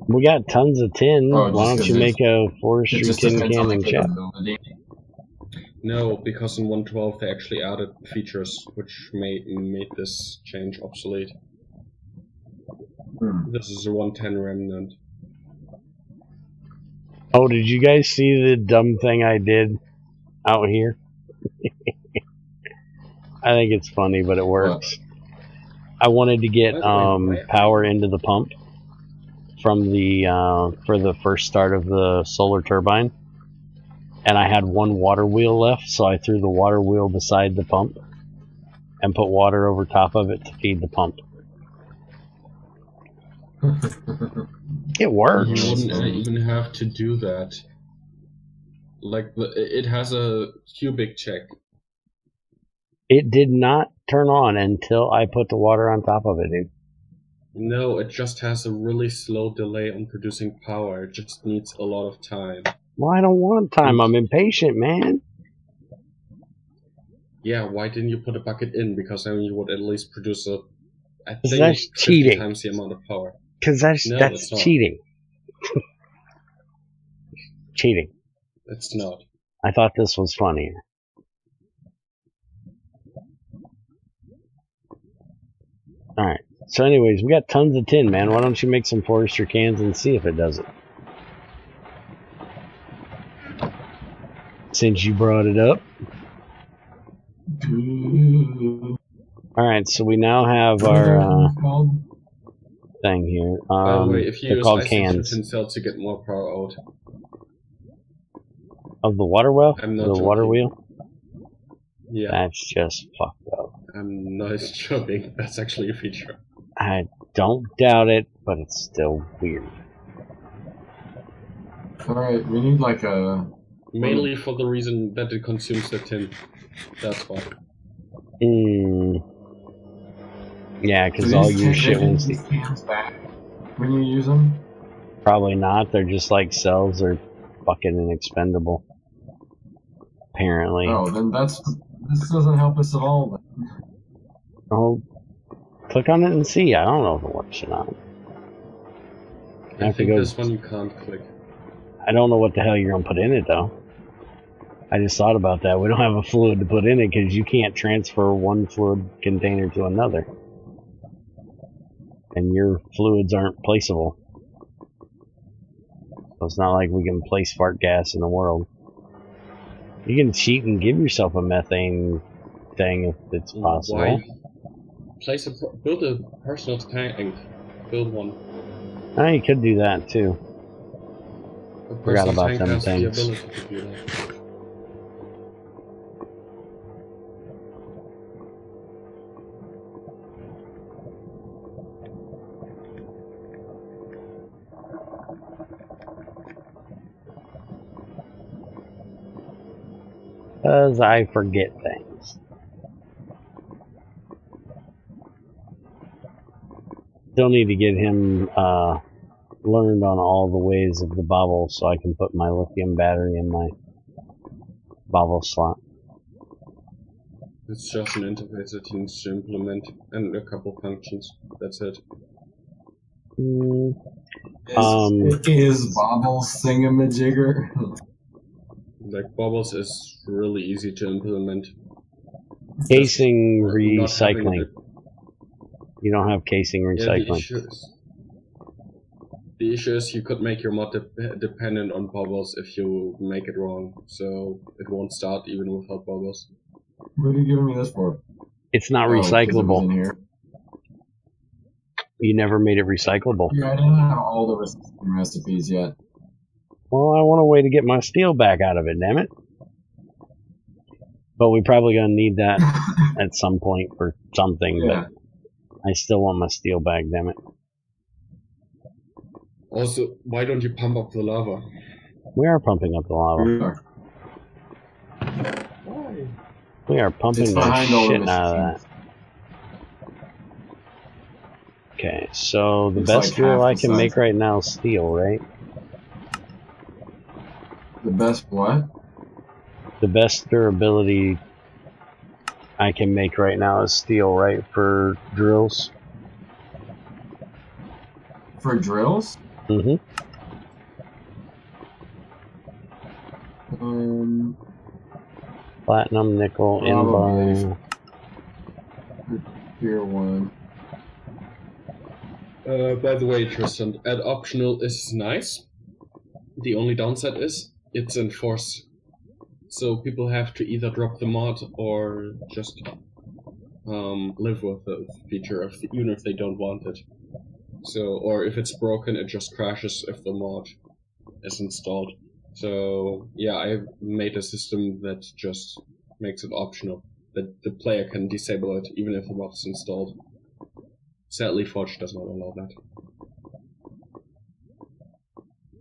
We got tons of tin. Oh, Why don't you make a forestry It just tin depends on can the and chat? capability. No, because in 1.12 they actually added features which made this change obsolete. This is a 1.10 remnant. Oh, did you guys see the dumb thing I did out here? I think it's funny, but it works. I wanted to get power into the pump from the for the first start of the solar turbine, and I had one water wheel left, so I threw the water wheel beside the pump and put water over top of it to feed the pump. It works. You wouldn't even have to do that. Like, it has a cubic check. It did not turn on until I put the water on top of it, dude. No, it just has a really slow delay on producing power. It just needs a lot of time. Well, I don't want time. I'm impatient, man. Yeah, why didn't you put a bucket in? Because then you would at least produce I think, that's 50 cheating. times the amount of power. Because that's cheating. Cheating. It's not. I thought this was funnier. Alright. So anyways, we got tons of tin, man. Why don't you make some forester cans and see if it does it? Since you brought it up. Alright, so we now have our thing here. By the way, if you they're use called cans. tin cells to get more power out. Of the water well? I'm not the joking. water wheel? Yeah. That's just fucked up. I'm not joking. That's actually a feature. I don't doubt it, but it's still weird. Alright, we need like a... Mainly for the reason that it consumes the tin. That's why. Yeah, because all your shit wants to... cans back when you use them? Probably not. They're just like cells. They're fucking inexpendable. Apparently. Oh, then this doesn't help us at all. Then. Oh, click on it and see. I don't know if it works or not. I think this one you can't click. I don't know what the hell you're gonna put in it though. I just thought about that. We don't have a fluid to put in it because you can't transfer one fluid container to another. And your fluids aren't placeable. So it's not like we can place fart gas in the world. You can cheat and give yourself a methane thing if it's possible. Why? Build a personal tank. Build one. Oh, you could do that too. A Forgot personal about tank them has the things. ability to do that. Because I forget things. Still need to get him learned on all the ways of the bobble so I can put my lithium battery in my bobble slot. It's just an interface that needs to implement and a couple functions. That's it. Is Bobble Singamajigger? Like Bubbles is really easy to implement. Casing Just not having recycling. You don't have casing Yeah, recycling. the issue is you could make your mod dependent on bubbles if you make it wrong, so it won't start even without bubbles. What are you giving me this for? It's not 'Cause it was recyclable. in here. You never made it recyclable. Yeah, I didn't have all the recipes yet. Well, I want a way to get my steel back out of it, damn it. But we're probably going to need that at some point for something, Yeah. but I still want my steel back, damn it. Also, why don't you pump up the lava? We are pumping up the lava. We are. Why? We are pumping It's the behind all the shit out of that. Okay, so the It's best like drill half I the can size. make right now is steel, right? The best what? The best durability I can make right now is steel, right, for drills? For drills? Mm-hmm. Platinum, nickel, Probably. invar. Tier 1. By the way, Tristan, add optional is nice. The only downside is it's enforced. So people have to either drop the mod or just live with the feature, even if they don't want it. So, or if it's broken, it just crashes if the mod is installed. So, yeah, I made a system that just makes it optional. That the player can disable it even if the mod is installed. Sadly, Forge does not allow that.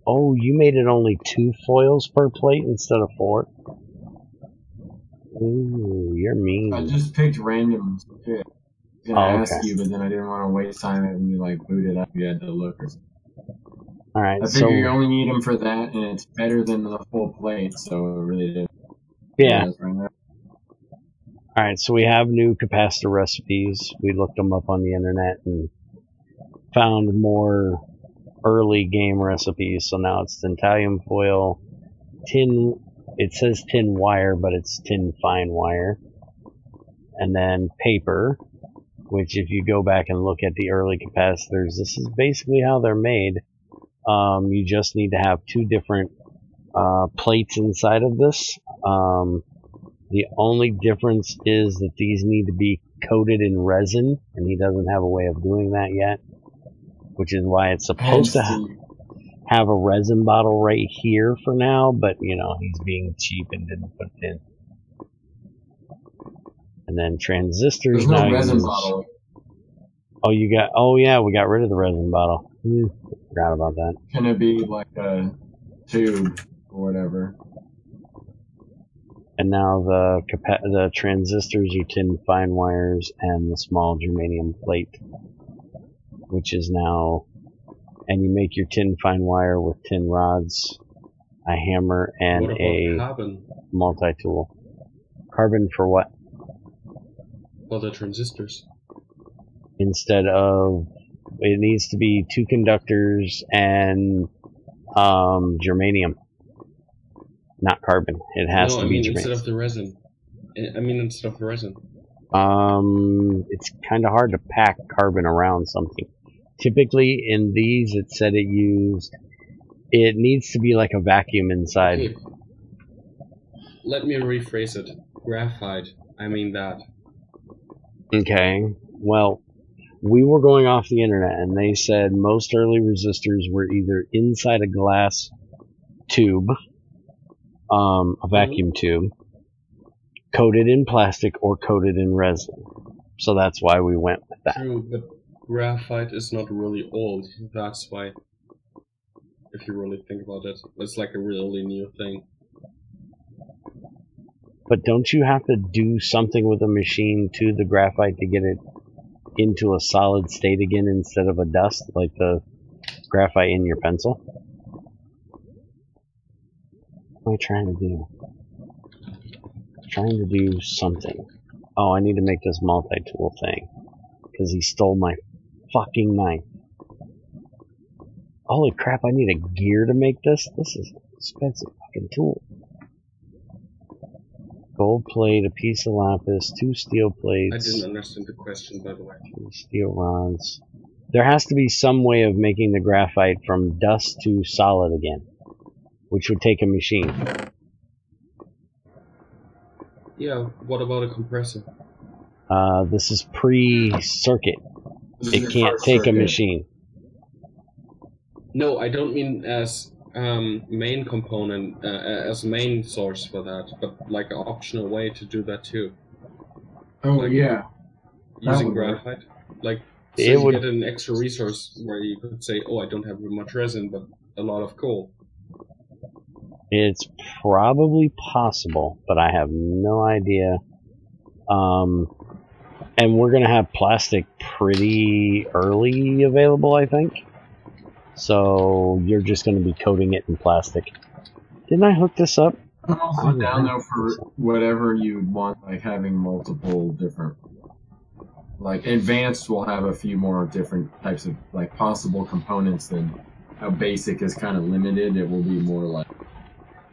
Oh, you made it only 2 foils per plate instead of 4? Ooh, you're mean. I just picked random shit. I was gonna ask okay. you, but then I didn't want to waste time having you like boot it up. You had to look or something. Alright, I so... figure you only need them for that, and it's better than the full plate, so it really did. Yeah. Right. Alright, so we have new capacitor recipes. We looked them up on the internet and found more early game recipes. So now it's tantalum foil, tin, it says tin wire, but it's tin fine wire. And then paper, which if you go back and look at the early capacitors, this is basically how they're made. You just need to have 2 different plates inside of this. The only difference is that these need to be coated in resin, and he doesn't have a way of doing that yet, which is why it's supposed to have a resin bottle right here for now, but, you know, he's being cheap and didn't put it in. And then transistors. There's no resin bottle. Oh, you got, oh yeah, we got rid of the resin bottle. Forgot about that. Can it be like a tube or whatever? And now the transistors are tin fine wires and the small germanium plate, which is now, and you make your tin fine wire with tin rods, a hammer, and what about a carbon? multi-tool. Carbon for what? For the transistors. Instead of It needs to be 2 conductors and germanium, not carbon. It has No, to I be mean germanium. instead of the resin. Instead of the resin. It's kind of hard to pack carbon around something. Typically in these, it said it needs to be like a vacuum inside. Okay. Let me rephrase it. Graphite. I mean that. Okay, well, we were going off the internet and they said most early resistors were either inside a glass tube, a vacuum tube, coated in plastic or coated in resin. So that's why we went with that. True, but graphite is not really old. That's why. If you really think about it, it's like a really new thing. But don't you have to do something with a machine to the graphite to get it into a solid state again instead of a dust, like the graphite in your pencil? What am I trying to do? Trying to do something. Oh, I need to make this multi-tool thing. Because he stole my fucking knife. Holy crap, I need a gear to make this? This is an expensive fucking tool. Gold plate, a piece of lapis, 2 steel plates. I didn't understand the question, by the way. 2 steel rods. There has to be some way of making the graphite from dust to solid again, which would take a machine. Yeah, what about a compressor? This is pre-circuit. It can't take a machine. No, I don't mean as main component, as main source for that, but like an optional way to do that too. Oh, like, yeah. Using graphite. Like, so you get an extra resource where you could say, oh, I don't have much resin, but a lot of coal. It's probably possible, but I have no idea. And we're going to have plastic pretty early available, I think. So you're just going to be coating it in plastic. Didn't I hook this up? I'm also down though for whatever you want, like having multiple different. Like advanced will have a few more different types of like possible components than how basic is kind of limited. It will be more like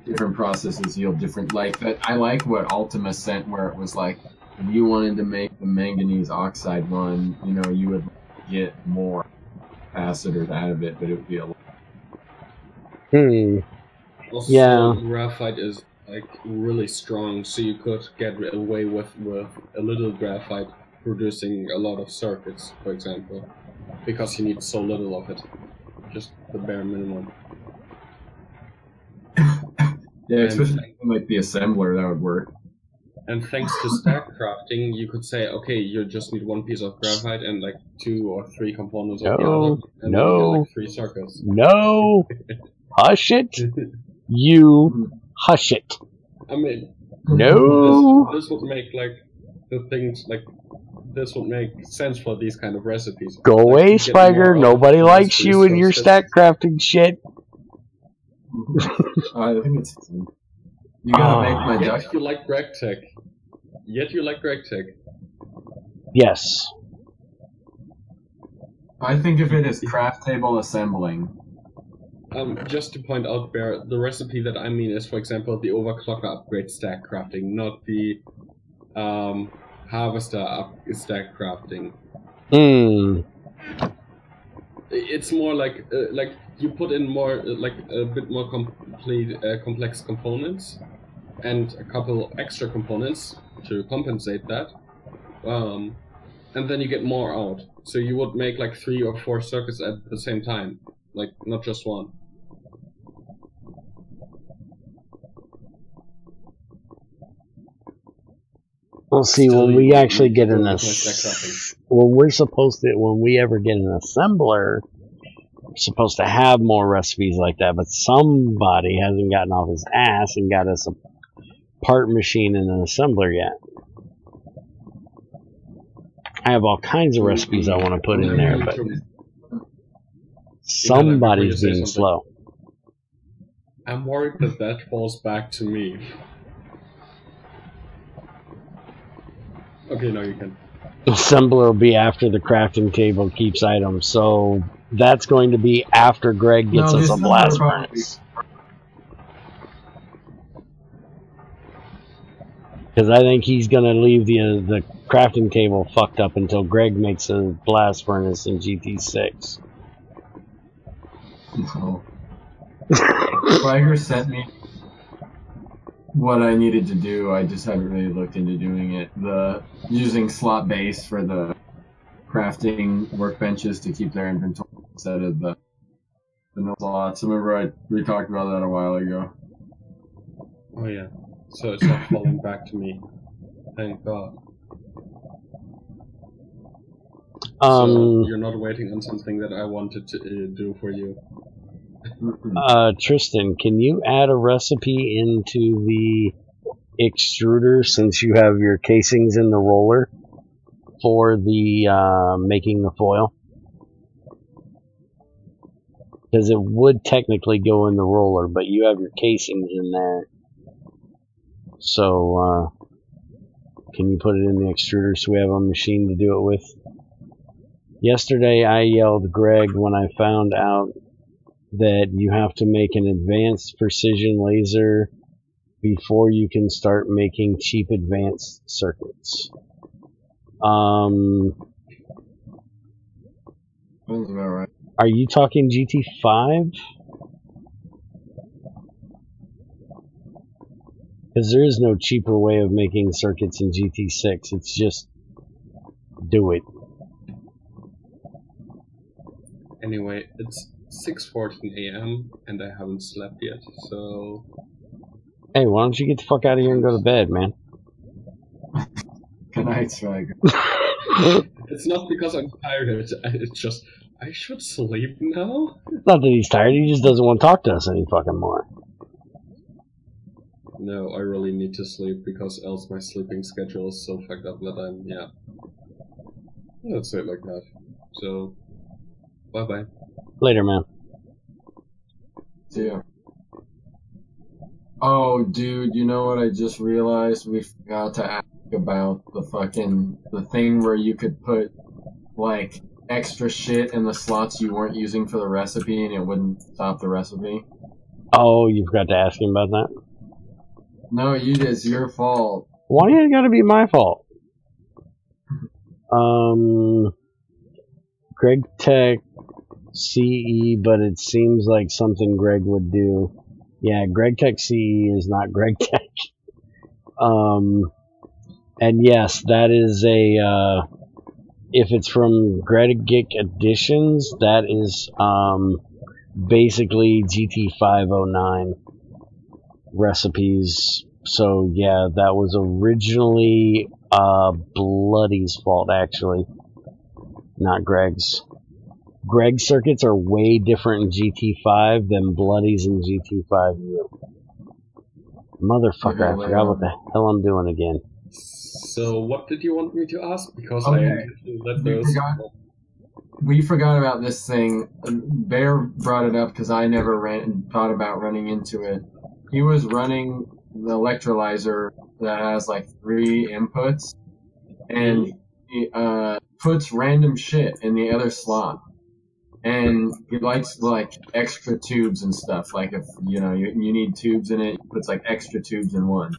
different processes yield different. Like that, I like what Ultima sent, where it was like if you wanted to make the manganese oxide one, you know, you would get more capacitors out of it, but it would be a lot. Also, yeah. Graphite is like really strong, so you could get away with a little graphite producing a lot of circuits, for example, because you need so little of it, just the bare minimum. Yeah, especially like the assembler, that would work. And thanks to stack crafting, you could say, okay, you just need 1 piece of graphite and like 2 or 3 components of the other, and then you get like 3 circuits. No! Hush it! You hush it! I mean, no! This would make like the things like this would make sense for these kind of recipes. Go away, Spiker! Nobody likes you and your stack crafting shit. I think it's. You gotta make my duck. Yet you like GregTech. Yes. I think of it as craft table assembling. Just to point out, Bear, the recipe that I mean is, for example, the overclocker upgrade stack crafting, not the harvester stack crafting. It's more like you put in more like a bit more complex components and a couple extra components to compensate that, and then you get more out. So you would make like 3 or 4 circuits at the same time, like not just one. We'll see when we actually get an when we ever get an assembler, we're supposed to have more recipes like that, but somebody hasn't gotten off his ass and got us a part machine and an assembler yet. I have all kinds of recipes I want to put in there, but somebody's being slow. I'm worried that falls back to me. Okay, now you can. Assembler will be after the crafting table keeps items, so that's going to be after Greg gets No, us the a blast assembler probably. furnace. Because I think he's going to leave the crafting table fucked up until Greg makes a blast furnace in GT6. No. Spiker sent me what I needed to do. I just haven't really looked into doing it. Using slot base for the crafting workbenches to keep their inventory instead of the no slots. Remember we talked about that a while ago. Oh yeah. So it's not falling back to me. Thank God. So you're not waiting on something that I wanted to do for you. Tristan, can you add a recipe into the extruder since you have your casings in the roller for the making the foil? Because it would technically go in the roller, but you have your casings in there. So, can you put it in the extruder so we have a machine to do it with? Yesterday I yelled Greg when I found out that you have to make an advanced precision laser before you can start making cheap advanced circuits. Sounds about right. Are you talking GT5? Because there is no cheaper way of making circuits in GT6. It's just do it. Anyway, it's 6:14 a.m. and I haven't slept yet, so... Hey, why don't you get the fuck out of here and go to bed, man? Good night, Swagger. It's not because I'm tired, it's just... I should sleep now? Not that he's tired, he just doesn't want to talk to us any fucking more. No, I really need to sleep because else my sleeping schedule is so fucked up that I'm... yeah. Let's say it like that. So... bye-bye. Later, man. See ya. Oh, dude, you know what I just realized? We forgot to ask about the thing where you could put, like, extra shit in the slots you weren't using for the recipe and it wouldn't stop the recipe. Oh, you forgot to ask him about that? No, it's your fault. Why it gotta be my fault? GregTech CE, but it seems like something Greg would do. Yeah, GregTech CE is not GregTech. And yes, that is if it's from GregTech Editions, that is, basically GT509 recipes. So yeah, that was originally, Bloody's fault, actually. Not Greg's. Greg's circuits are way different in GT5 than Bloody's in GT5U. Motherfucker, I forgot what the hell I'm doing again. So, what did you want me to ask? Because we forgot about this thing. Bear brought it up because I never thought about running into it. He was running the electrolyzer that has like 3 inputs, and he puts random shit in the other slot. And he likes like extra tubes and stuff. Like if you need tubes in it, he puts like extra tubes in one.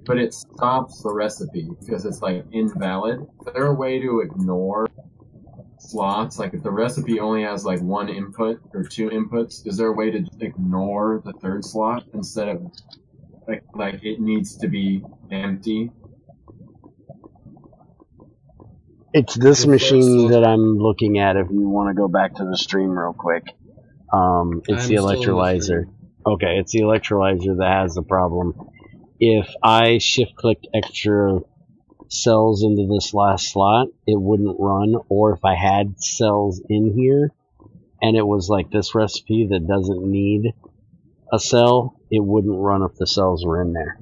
But it stops the recipe because it's like invalid. Is there a way to ignore slots? Like if the recipe only has like 1 input or 2 inputs, is there a way to ignore the 3rd slot instead of like it needs to be empty? It's this machine that I'm looking at if you want to go back to the stream real quick. It's the electrolyzer. Okay, it's the electrolyzer that has the problem. If I shift-clicked extra cells into this last slot, it wouldn't run. Or if I had cells in here, and it was like this recipe that doesn't need a cell, it wouldn't run if the cells were in there.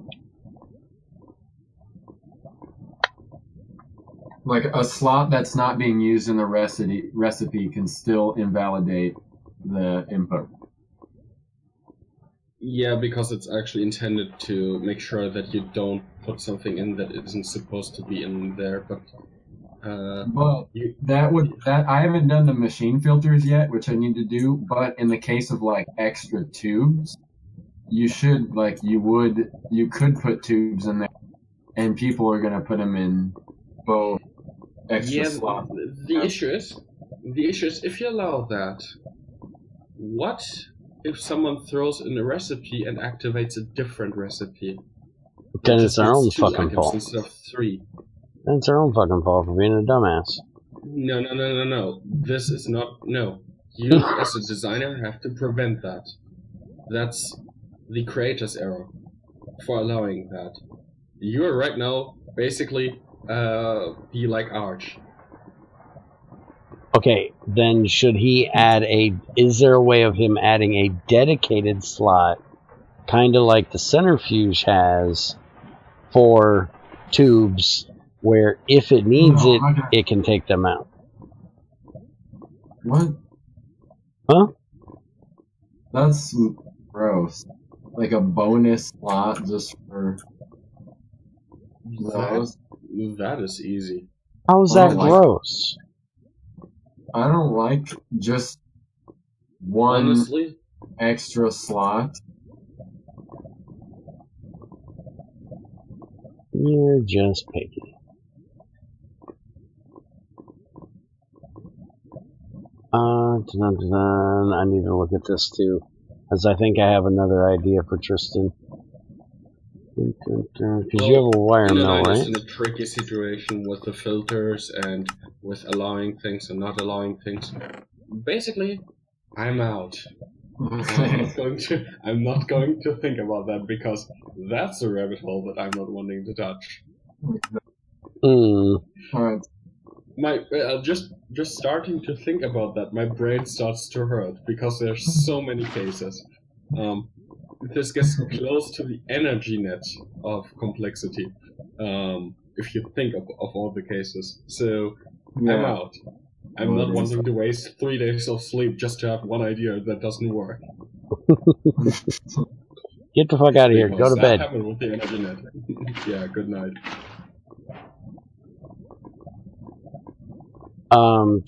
Like a slot that's not being used in the recipe can still invalidate the input. Yeah, because it's actually intended to make sure that you don't put something in that isn't supposed to be in there, but But You, that I haven't done the machine filters yet, which I need to do. But in the case of like extra tubes, you should you could put tubes in there, and people are gonna put them in both extra yeah, slots. the issue is if you allow that, what if someone throws in a recipe and activates a different recipe? Then That it's just their needs own 2 fucking items fault. instead of 3. Then it's their own fucking fault for being a dumbass. No. This is not. No. You, as a designer, have to prevent that. That's the creator's error for allowing that. You are right now basically be like Arch. Okay, then should he add is there a way of him adding a dedicated slot, kind of like the centrifuge has, for tubes, where if it needs No, it, okay. it can take them out? What? Huh? That's gross. Like a bonus slot just for those. That is easy. How is I that don't like- gross? I don't like just one Honestly, extra slot. You're just picky. I need to look at this too, because I think I have another idea for Tristan. Because you have a wire mill, I'm just right? in a tricky situation with the filters and with allowing things and not allowing things. Basically, I'm out. I'm not going to think about that because that's a rabbit hole that I'm not wanting to touch. Alright. My just starting to think about that, my brain starts to hurt because there's so many cases. This gets close to the energy net of complexity. If you think of all the cases, so I'm Yeah. out. I'm not wanting to waste 3 days of sleep just to have one idea that doesn't work. Get the fuck out of here. Go Because to that bed. happened with the energy net. Yeah, good night.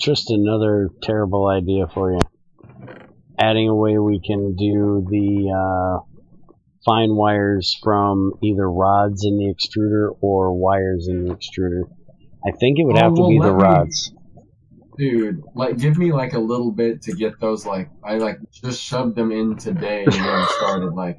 Tristan, another terrible idea for you. Adding a way we can do the fine wires from either rods in the extruder or wires in the extruder. I think it would have to be the rods. Dude, like, give me like a little bit to get those. Like, I like just shoved them in today and then started. Like,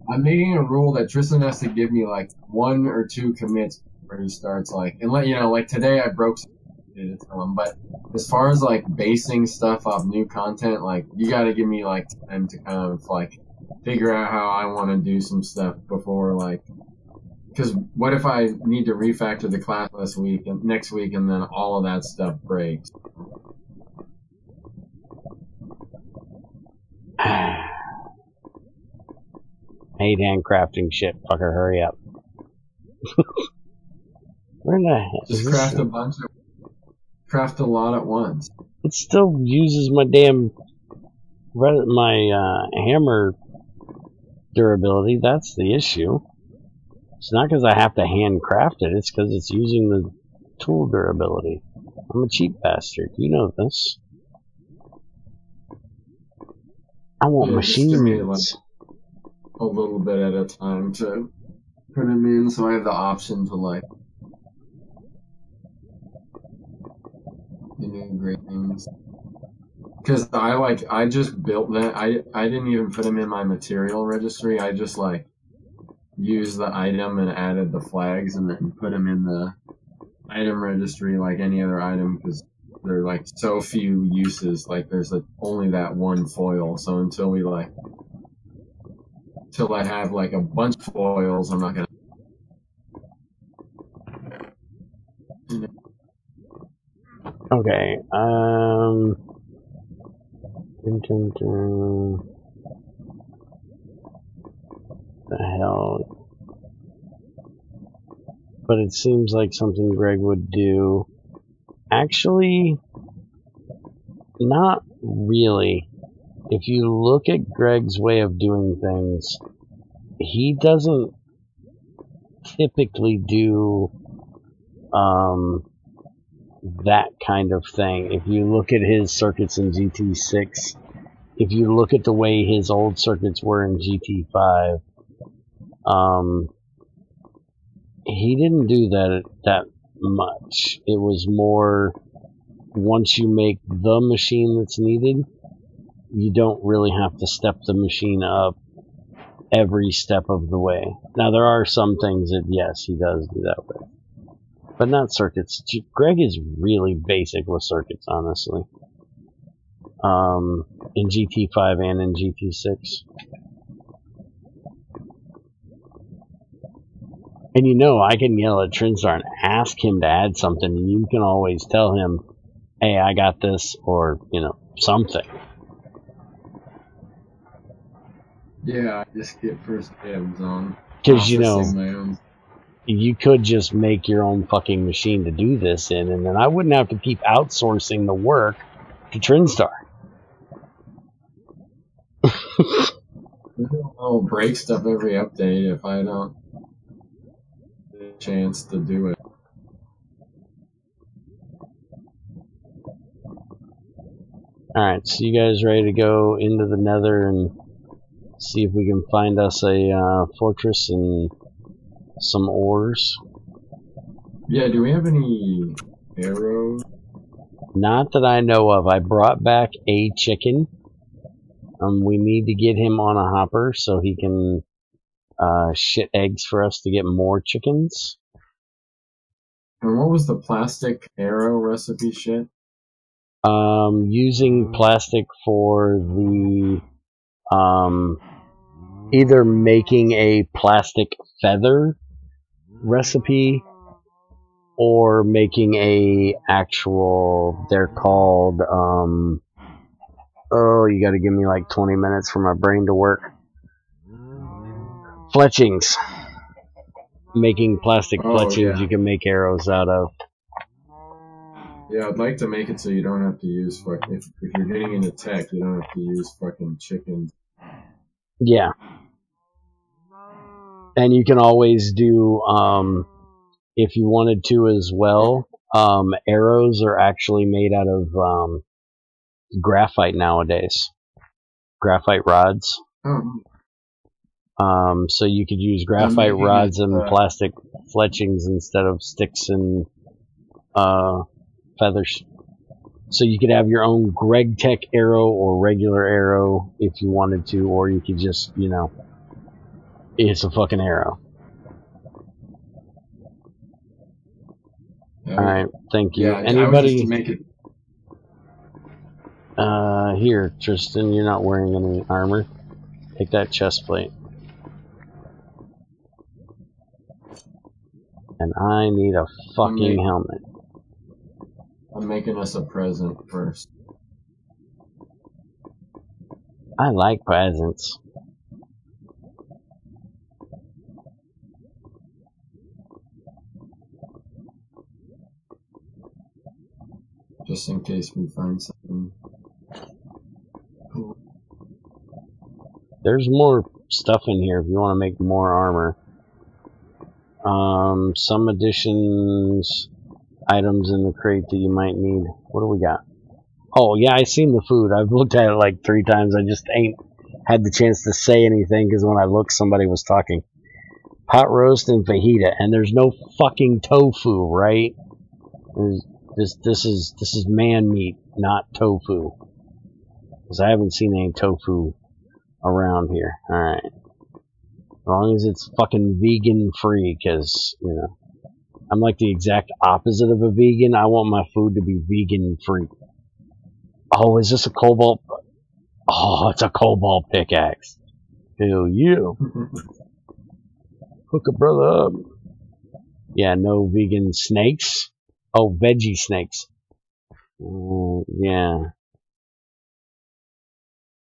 I'm making a rule that Tristan has to give me like 1 or 2 commits where he starts. Like, and let you know, like today I broke some to tell him. But as far as like basing stuff off new content, like you got to give me like time to kind of like figure out how I want to do some stuff before like. Because what if I need to refactor the class next week, and then all of that stuff breaks? I hate handcrafting shit. Fucker, hurry up. Where the heck is Just this? Craft a lot at once. It still uses my damn hammer durability. That's the issue. It's not because I have to handcraft it. It's because it's using the tool durability. I'm a cheap bastard. You know this. I want Just give me, machines. a little bit at a time to put them in, so I have the option to like do great things. Because I just built that. I didn't even put them in my material registry. I just like used the item and added the flags and then put them in the item registry like any other item because there are like so few uses. Like there's only that one foil. So until I have like a bunch of foils, I'm not gonna. Okay, the hell? But it seems like something Greg would do. Actually, not really. If you look at Greg's way of doing things, he doesn't typically do that kind of thing. If you look at his circuits in GT6, if you look at the way his old circuits were in GT5, he didn't do that much. It was more, once you make the machine that's needed, you don't really have to step the machine up every step of the way. Now, there are some things that, yes, he does do that with, but not circuits. Greg is really basic with circuits, honestly. In GT5 and in GT6. And you know, I can yell at Trinstar and ask him to add something, and you can always tell him, hey, I got this, or, you know, something. Yeah, I just get first dibs on. Because, you know, my own. you could just make your own fucking machine to do this in, and then I wouldn't have to keep outsourcing the work to Trinstar. I'll break stuff every update if I don't get a chance to do it. Alright, so you guys ready to go into the nether and see if we can find us a fortress and some ores? Yeah, do we have any arrows? Not that I know of. I brought back a chicken. We need to get him on a hopper so he can shit eggs for us to get more chickens. And what was the plastic arrow recipe shit? Using plastic for the either making a plastic feather recipe or making a actual, they're called oh, you gotta give me like 20 minutes for my brain to work. Fletchings. Making plastic fletchings you can make arrows out of. Yeah, I'd like to make it so you don't have to use fucking, if you're getting into tech, you don't have to use fucking chickens. Yeah. And you can always do, if you wanted to as well, arrows are actually made out of graphite nowadays. Graphite rods. Oh. So you could use graphite rods and plastic fletchings instead of sticks and feathers. So you could have your own GregTech arrow or regular arrow if you wanted to, or you could just, you know, it's a fucking arrow. Alright, thank you. Yeah, anybody? Just make it... Here, Tristan, you're not wearing any armor. Take that chest plate. And I need a fucking helmet. I'm making us a present first. I like presents. Just in case we find something cool. There's more stuff in here if you want to make more armor. Some additions, items in the crate that you might need. What do we got? Oh, yeah, I seen the food. I've looked at it like 3 times. I just ain't had the chance to say anything because when I looked, somebody was talking. Pot roast and fajita, and there's no fucking tofu, right? This is man meat, not tofu. Because I haven't seen any tofu around here. Alright. As long as it's fucking vegan free, because, you know, I'm like the exact opposite of a vegan. I want my food to be vegan free. Oh, is this a cobalt? Oh, it's a cobalt pickaxe. Hell yeah. Hook a brother up. Yeah, no vegan snakes. Oh, veggie snakes. Yeah.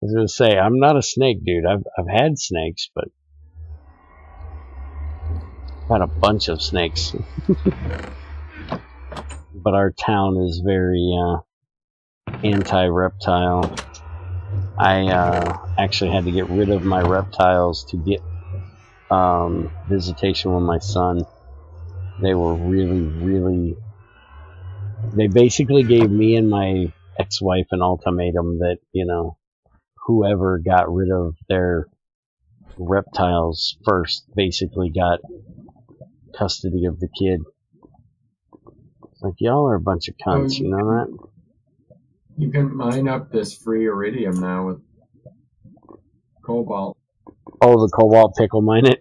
I was gonna say, I'm not a snake dude. I've had snakes, but I've had a bunch of snakes. But our town is very anti-reptile. I actually had to get rid of my reptiles to get visitation with my son. They were really, really They basically gave me and my ex-wife an ultimatum that, you know, whoever got rid of their reptiles first basically got custody of the kid. It's like, y'all are a bunch of cunts, you know that? You can mine up this free iridium now with cobalt. Oh, the cobalt pickle mine it?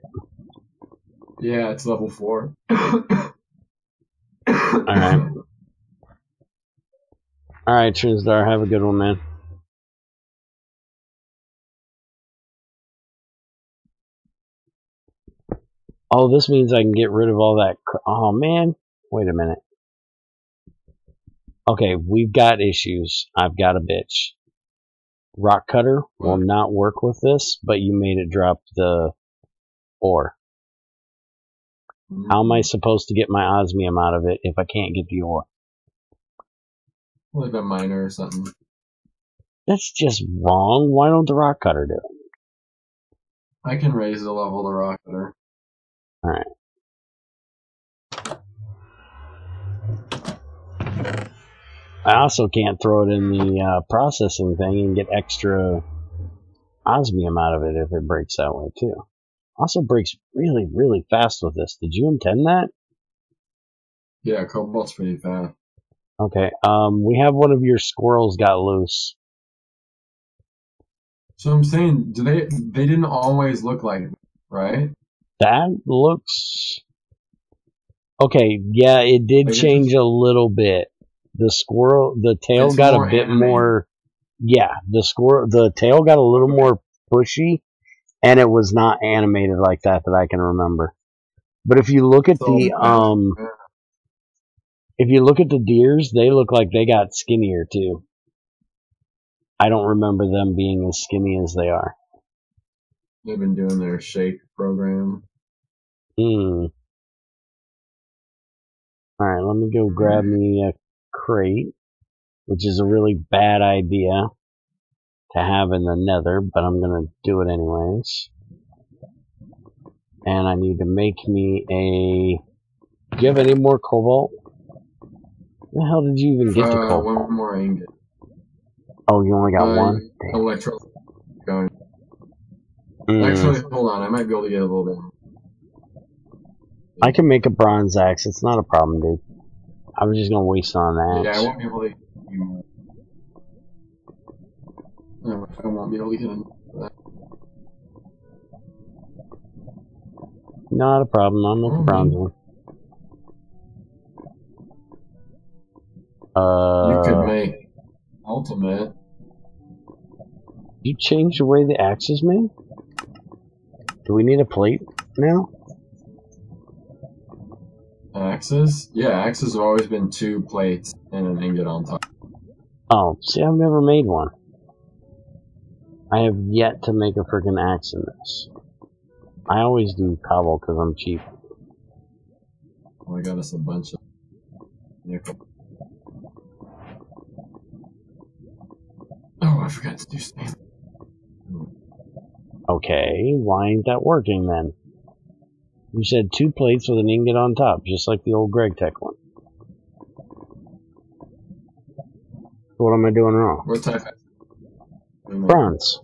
Yeah, it's level 4. Alright. Alright, Trinsdar, have a good one, man. Oh, this means I can get rid of all that. Oh, man. Wait a minute. Okay, we've got issues. I've got a bitch. Rock cutter will not work with this, but you made it drop the ore. How am I supposed to get my osmium out of it if I can't get the ore? Like a miner or something. That's just wrong. Why don't the rock cutter do it? I can raise the level of the rock cutter. Alright. I also can't throw it in the processing thing and get extra osmium out of it if it breaks that way too. Also breaks really, really fast with this. Did you intend that? Yeah, cobalt's pretty fast. Okay, we have one of your squirrels got loose. So I'm saying, they didn't always look like it, right? That looks... Okay, yeah, it did change a little bit. The squirrel, the tail got a bit more... Yeah, the tail got a little more bushy, and it was not animated like that I can remember. But if you look at if you look at the deers, they look like they got skinnier too. I don't remember them being as skinny as they are. They've been doing their shake program. Alright, let me go grab me a crate, which is a really bad idea to have in the nether, but I'm gonna do it anyways. And I need to make me a... Do you have any more cobalt? Where the hell did you even get the cobalt? One more ingot. Oh, you only got one? Electro going. Actually, hold on. I might be able to get a little bit. I can make a bronze axe. It's not a problem, dude. I was just gonna waste on that. Yeah, I won't be able to. I won't be able to get into that. Not a problem. I'll make a bronze one. You could make ultimate. You changed the way the axe is made? Do we need a plate now? Axes? Yeah, axes have always been 2 plates and an ingot on top. Oh, see, I've never made one. I have yet to make a freaking axe in this. I always do cobble because I'm cheap. Well, I got us a bunch of nickel. Oh, I forgot to do stamina. Okay, why ain't that working then? You said 2 plates with an ingot on top, just like the old GregTech one. What am I doing wrong? What type? Bronze.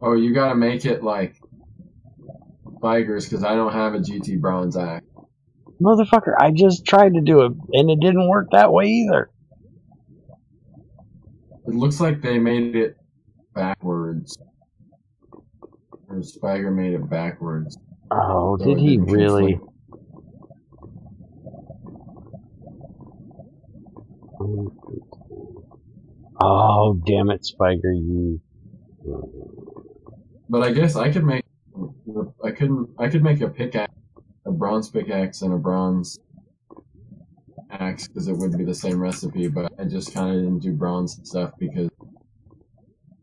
Oh, you gotta make it like Tigers because I don't have a GT bronze axe. Motherfucker, I just tried to do it, and it didn't work that way either. It looks like they made it backwards. Or Spiger made it backwards. Oh, so did he really? Oh, damn it, Spiger, you... But I guess I could make... I could make a pickaxe, a bronze pickaxe and a bronze axe, because it would be the same recipe, but I just kind of didn't do bronze stuff because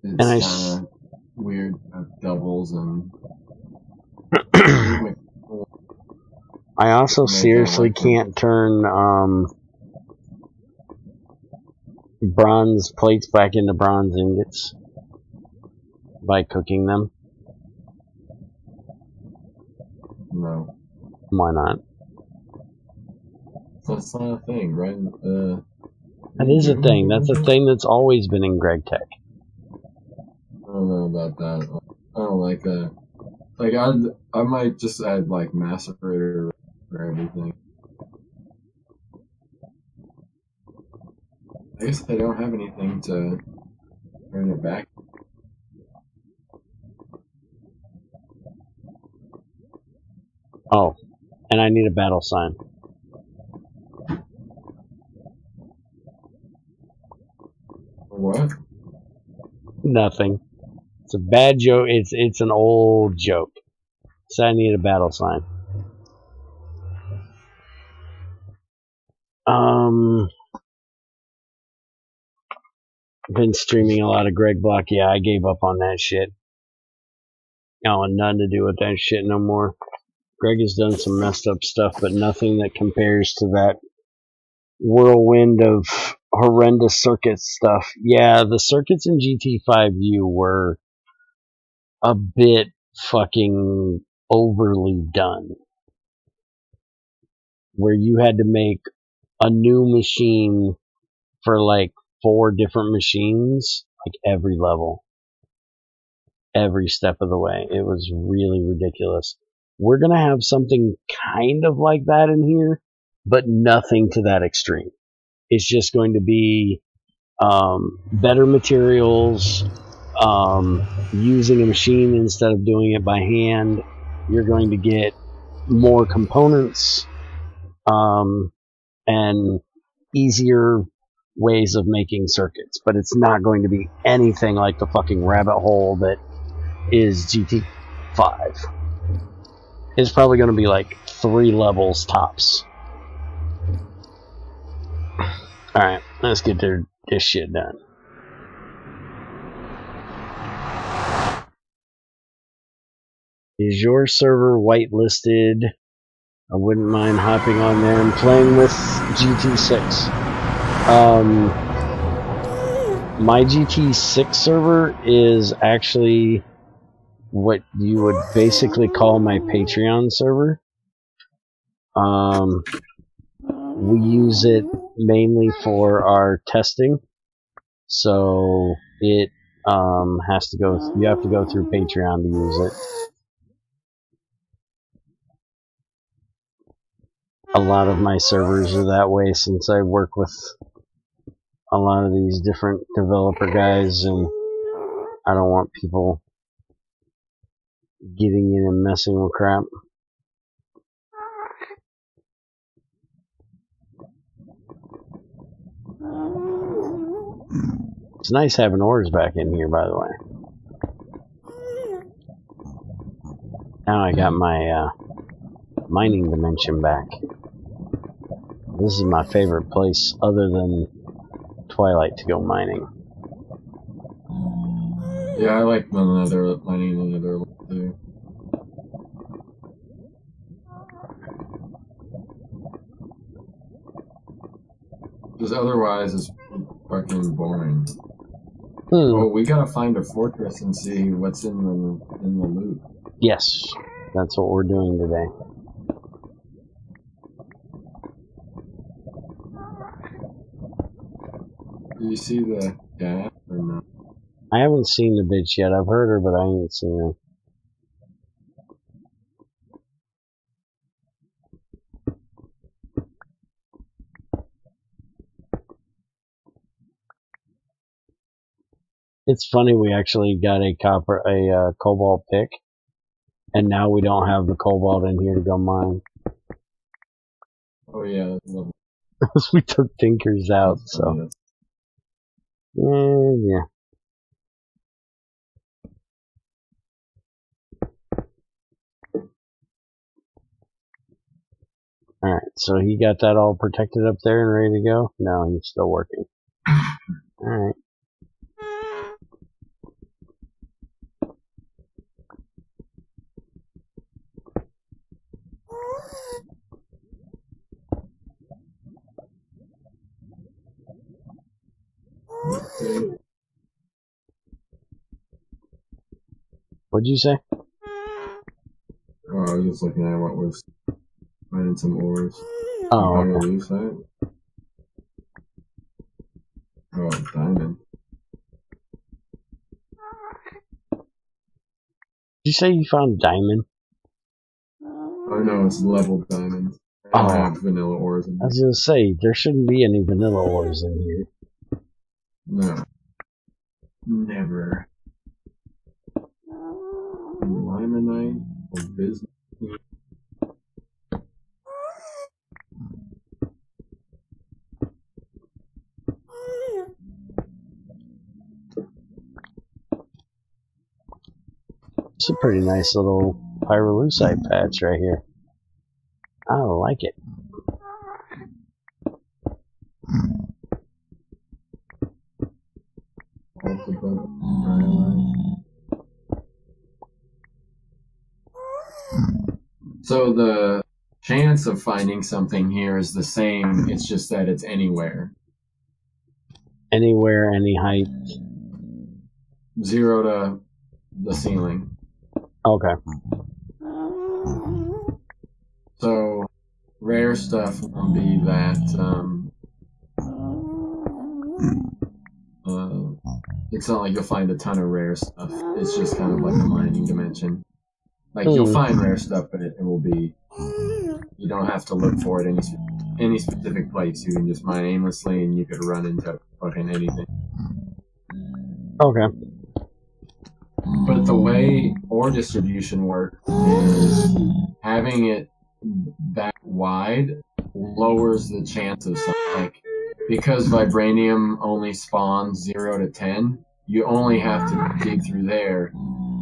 it's kind of weird doubles and... I also seriously can't turn bronze plates back into bronze ingots by cooking them. No. Why not? That's not a thing, right? That is a thing. That's a thing that's always been in GregTech. I don't know about that. I don't like that. Like, I might just add, like, Massacrator for everything. I guess they don't have anything to turn it back. Oh, and I need a battle sign. What? Nothing. It's a bad joke. It's an old joke. So I need a battle sign. Been streaming a lot of Greg Block. Yeah, I gave up on that shit. I want nothing to do with that shit no more. Greg has done some messed up stuff, but nothing that compares to that whirlwind of horrendous circuit stuff. Yeah, the circuits in GT5U were a bit fucking overly done. Where you had to make a new machine for like 4 different machines, like every level, every step of the way. It was really ridiculous. We're going to have something kind of like that in here, but nothing to that extreme. It's just going to be better materials, using a machine instead of doing it by hand. You're going to get more components, and easier ways of making circuits, but it's not going to be anything like the fucking rabbit hole that is GT5. It's probably going to be like 3 levels tops. Alright, let's get this shit done. Is your server whitelisted? I wouldn't mind hopping on there and playing with GT6. My GT6 server is actually what you would basically call my Patreon server. We use it mainly for our testing, so it has to go. You have to go through Patreon to use it. A lot of my servers are that way since I work with a lot of these different developer guys, and I don't want people getting in and messing with crap. It's nice having ores back in here, by the way. Now I got my mining dimension back. This is my favorite place other than Twilight to go mining. Yeah, I like the nether, mining the nether too. Because otherwise it's fucking boring. Well, we gotta find a fortress and see what's in the loot. Yes, that's what we're doing today. Do you see the gas or not? I haven't seen the bitch yet. I've heard her, but I ain't seen her. It's funny, we actually got a cobalt pick, and now we don't have the cobalt in here to go mine. Oh yeah, We took Tinkers out, so. Yeah. Alright, so he got that all protected up there and ready to go? No, he's still working. Alright. What'd you say? Oh, I was just looking at what was finding some ores. Oh, Fire okay. lucite. Oh, diamond. Did you say you found diamond? Oh no, it's leveled diamond. I don't have vanilla ores in I here. was gonna say, there shouldn't be any vanilla ores in here. No. Never. Limonite or business. It's a pretty nice little pyrolusite patch right here. I like it. So the chance of finding something here is the same, it's just that it's anywhere. Anywhere, any height. 0 to the ceiling. Okay. So rare stuff will be that it's not like you'll find a ton of rare stuff. It's just kind of like a mining dimension. Like you'll find rare stuff, but it will be, you don't have to look for it any specific place. You can just mine aimlessly and you could run into fucking anything. Okay. But the way ore distribution works is having it that wide lowers the chance of something. Like, because vibranium only spawns 0 to 10, you only have to dig through there,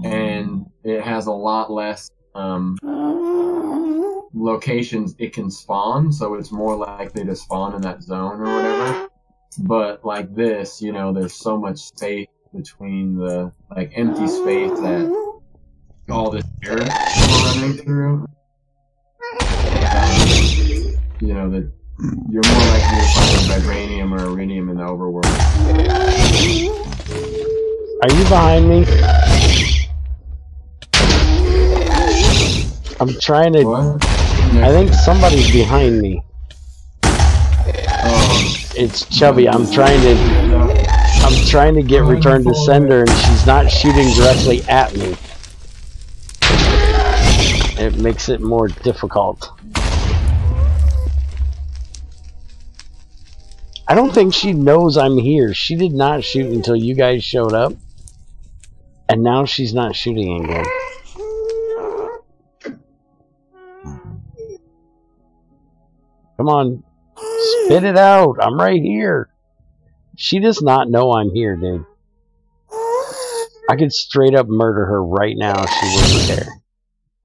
and it has a lot less locations it can spawn, so it's more likely to spawn in that zone or whatever. But like this, you know, there's so much space between the like empty space that all this air is running through. You know, that you're more likely to find vibranium or iridium in the overworld. Are you behind me? I'm trying to... What? I think somebody's behind me. Oh, It's Chubby. I'm trying to get return to sender, and she's not shooting directly at me. It makes it more difficult. I don't think she knows I'm here. She did not shoot until you guys showed up. And now she's not shooting again. Come on. Spit it out. I'm right here. She does not know I'm here, dude. I could straight up murder her right now if she wasn't there.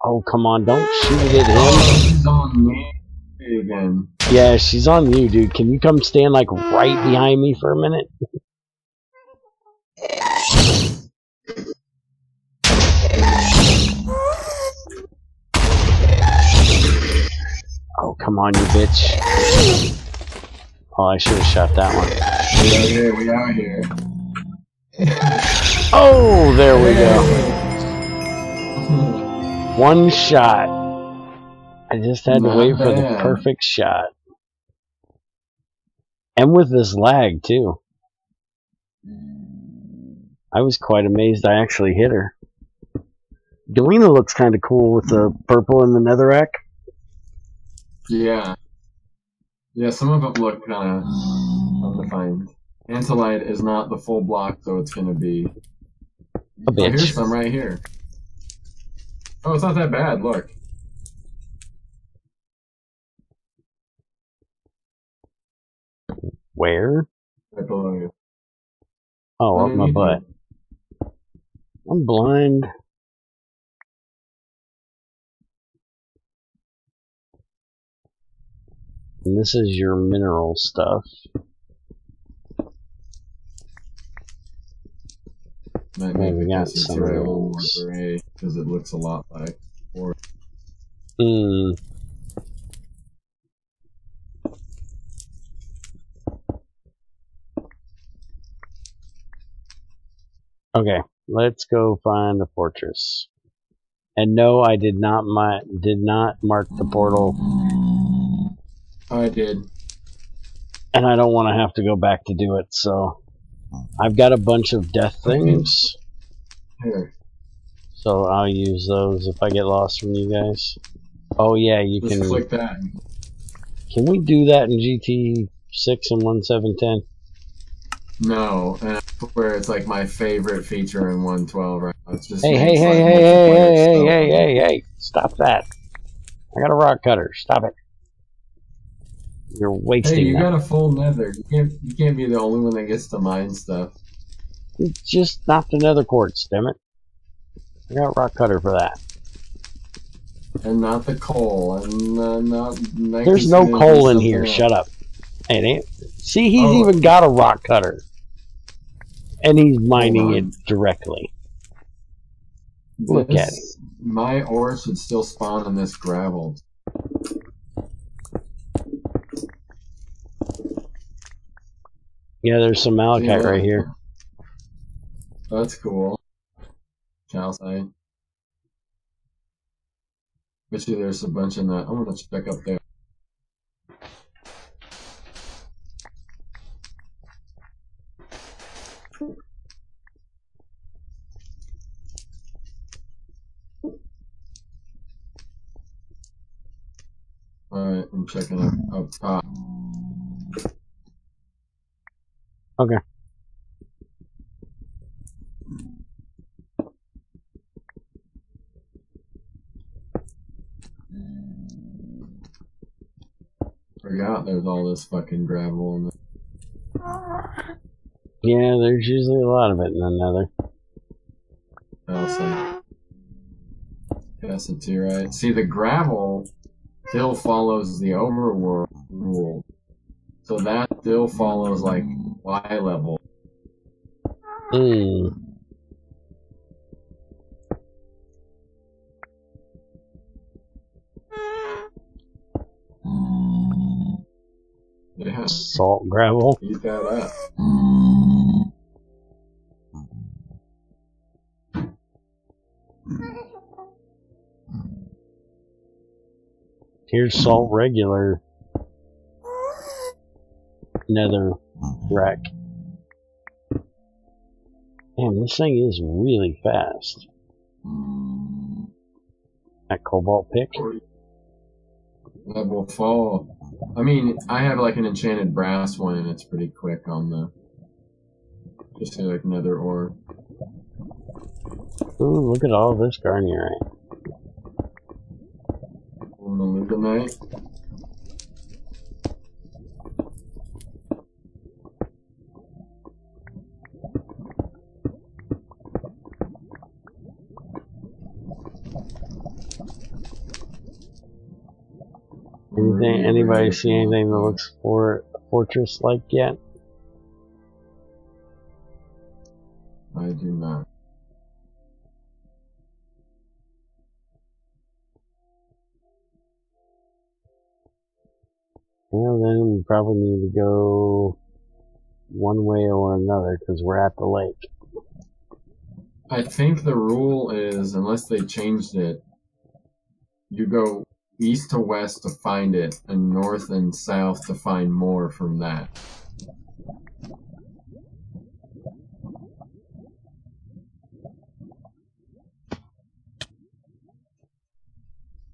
Oh, come on. Don't shoot it at him. she's on me again. Yeah, she's on you, dude. Can you come stand, like, right behind me for a minute? Oh, come on, you bitch. Oh, I should have shot that one. We out here. Oh, there we go. One shot. I just had to wait for the perfect shot. And with this lag, too. I was quite amazed I actually hit her. Galena looks kind of cool with the purple and the netherrack. Yeah. Yeah, some of them look kind of undefined. Antolite is not the full block, so it's going to be... A Oh, bitch. here's some right here. Oh, it's not that bad, look. Where? Right below you. Oh, up my butt. I'm blind. And this is your mineral stuff. Might Yeah, make we the got custom some material of a little more those. gray, because it looks a lot like ore. Okay, let's go find the fortress. And no, I did not mark the portal. I did. And I don't want to have to go back to do it, so I've got a bunch of death things. Here. So I'll use those if I get lost from you guys. Oh yeah, you Just can click that. Can we do that in GT 6 and 1710? No, and I swear it's like my favorite feature in 112 right now. It's just Hey, makes hey, hey, like hey, hey, multiplayer hey, so hey, fun. hey, hey, stop that. I got a rock cutter. Stop it. You're Hey, wasting you that. got a full nether. You can't be the only one that gets to mine stuff. It's just not the nether quartz, damn it. I got a rock cutter for that. And not the coal, and not. There's no coal in here. Shut up. Hey, it ain't. See, he's even got a rock cutter. And he's mining it directly. Look at him. My ore should still spawn in this gravel. Yeah, there's some malachite right here. That's cool. Calcite. Bet you there's a bunch in that. I'm gonna check up there. Alright, I'm checking up top. Okay. Forgot there's all this fucking gravel in there. Yeah, there's usually a lot of it in the nether. Calcite. Cassiterite. See, the gravel still follows the overworld rule. So that still follows like Y level. Yeah. Salt gravel. Eat that up. Here's salt regular nether rack. Damn, this thing is really fast. That cobalt pick. That will fall. I mean, I have like an enchanted brass one, and it's pretty quick on the. Just like nether ore. Ooh, look at all this garnierite. On the lutenite. Anybody see anything that looks for a fortress like yet? I do not. Well, then we probably need to go one way or another because we're at the lake. I think the rule is, unless they changed it, you go east to west to find it, and north and south to find more from that.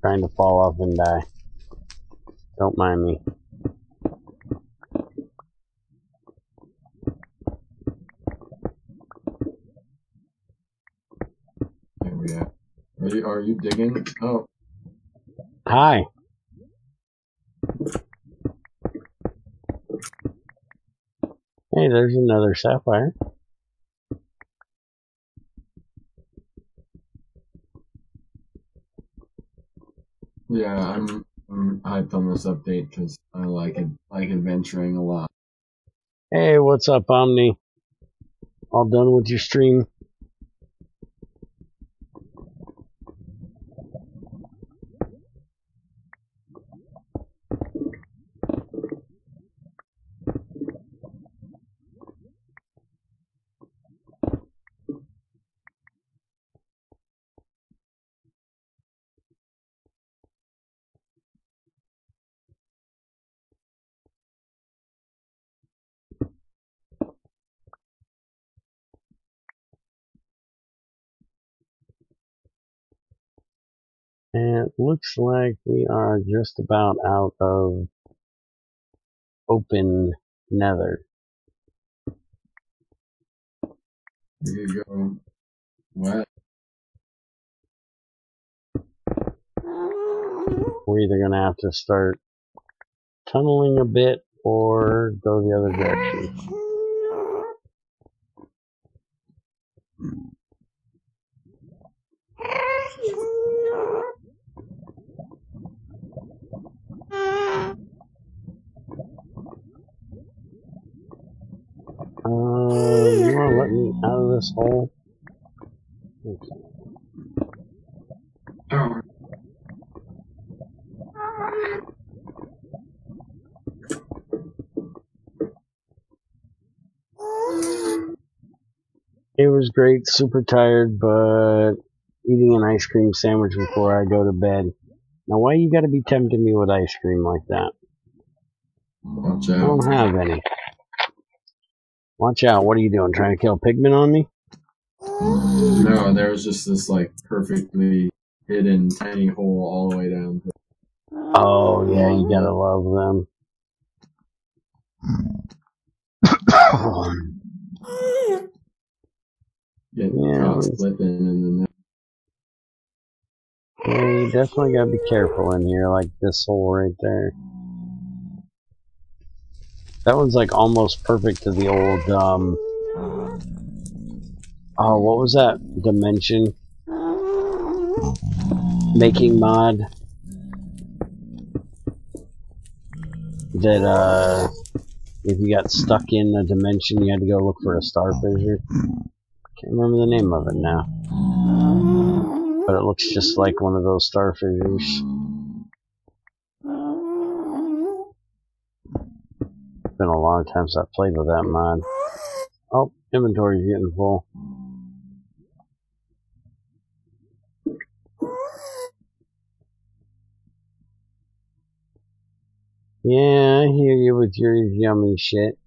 Trying to fall off and die. Don't mind me. Here we are. Are you digging? Oh. Hi. Hey, there's another sapphire. Yeah, I'm hyped on this update because I like adventuring a lot. Hey, what's up, Omni? All done with your stream? And it looks like we are just about out of open nether. Here you go. What? We're either going to have to start tunneling a bit or go the other direction. You want to let me out of this hole? Okay. Oh. It was great, super tired, but eating an ice cream sandwich before I go to bed. Now, why you gotta be tempting me with ice cream like that? Watch I don't out. have any. Watch out, what are you doing? Trying to kill pigmen on me? No, there was just this like perfectly hidden tiny hole all the way down. Oh, yeah, you gotta love them. Getting caught slipping in the Yeah, you definitely gotta be careful in here, like this hole right there. That one's like almost perfect to the old, oh, what was that dimension making mod? That, if you got stuck in a dimension, you had to go look for a star fissure. Can't remember the name of it now. But it looks just like one of those star fissures. It's been a long time since I played with that mod. Oh, inventory's getting full. Yeah, I hear you with your yummy shit.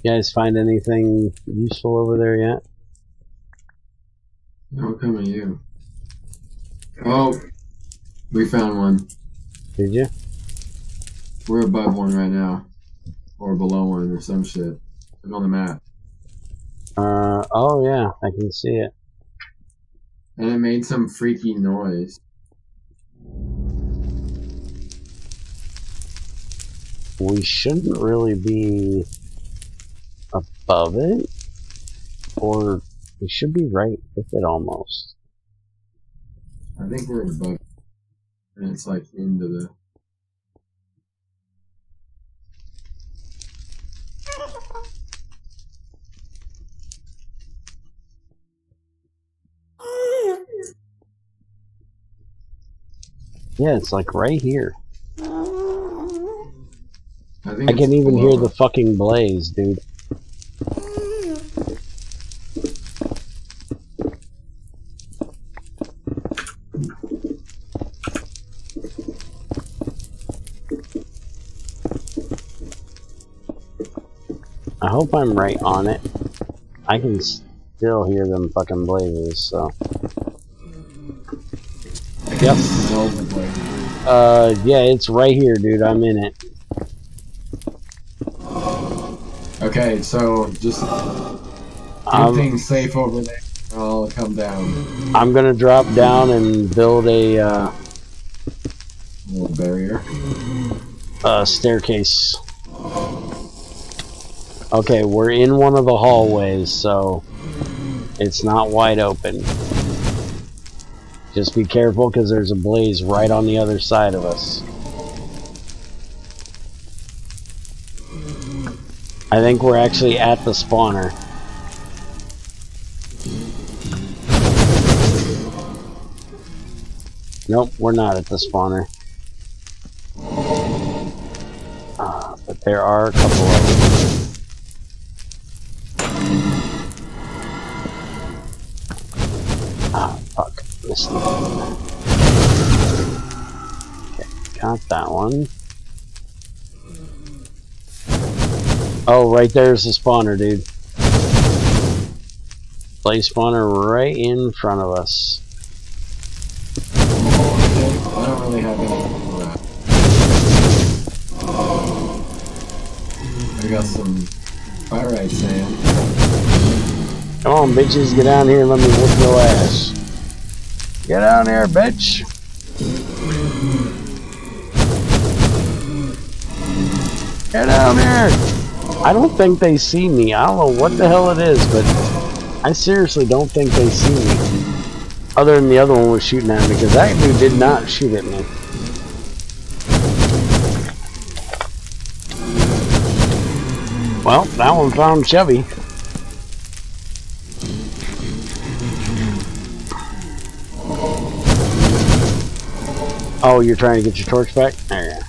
You guys find anything useful over there yet? How come at you? Oh, we found one. Did you? We're above one right now, or below one, or some shit. It's on the map, Oh yeah, I can see it. and it made some freaky noise. We shouldn't really be above it, or we should be right with it almost. I think we're above, and it's like into the. Yeah, it's like right here. I can even hear the fucking blaze, dude. I hope I'm right on it. I can still hear them fucking blazes, so. Yep. Yeah, it's right here, dude. I'm in it. Okay, so just keep things safe over there. I'll come down. I'm gonna drop down and build a little barrier. Staircase. Okay, we're in one of the hallways, so it's not wide open. Just be careful, because there's a blaze right on the other side of us. I think we're actually at the spawner. Nope, we're not at the spawner. But there are a couple of them. Ah, fuck. missed it. Okay, got that one. Oh, right there's the spawner, dude. Play spawner right in front of us. I don't really have anything for that. I got some pyrite sand. Come on, bitches, get down here and let me whoop your ass. Get down here, bitch. Get down here. I don't think they see me. I don't know what the hell it is, but I seriously don't think they see me. Other than the other one was shooting at me, because that dude did not shoot at me. Well, that one found Chubby. Oh, you're trying to get your torch back? There you go.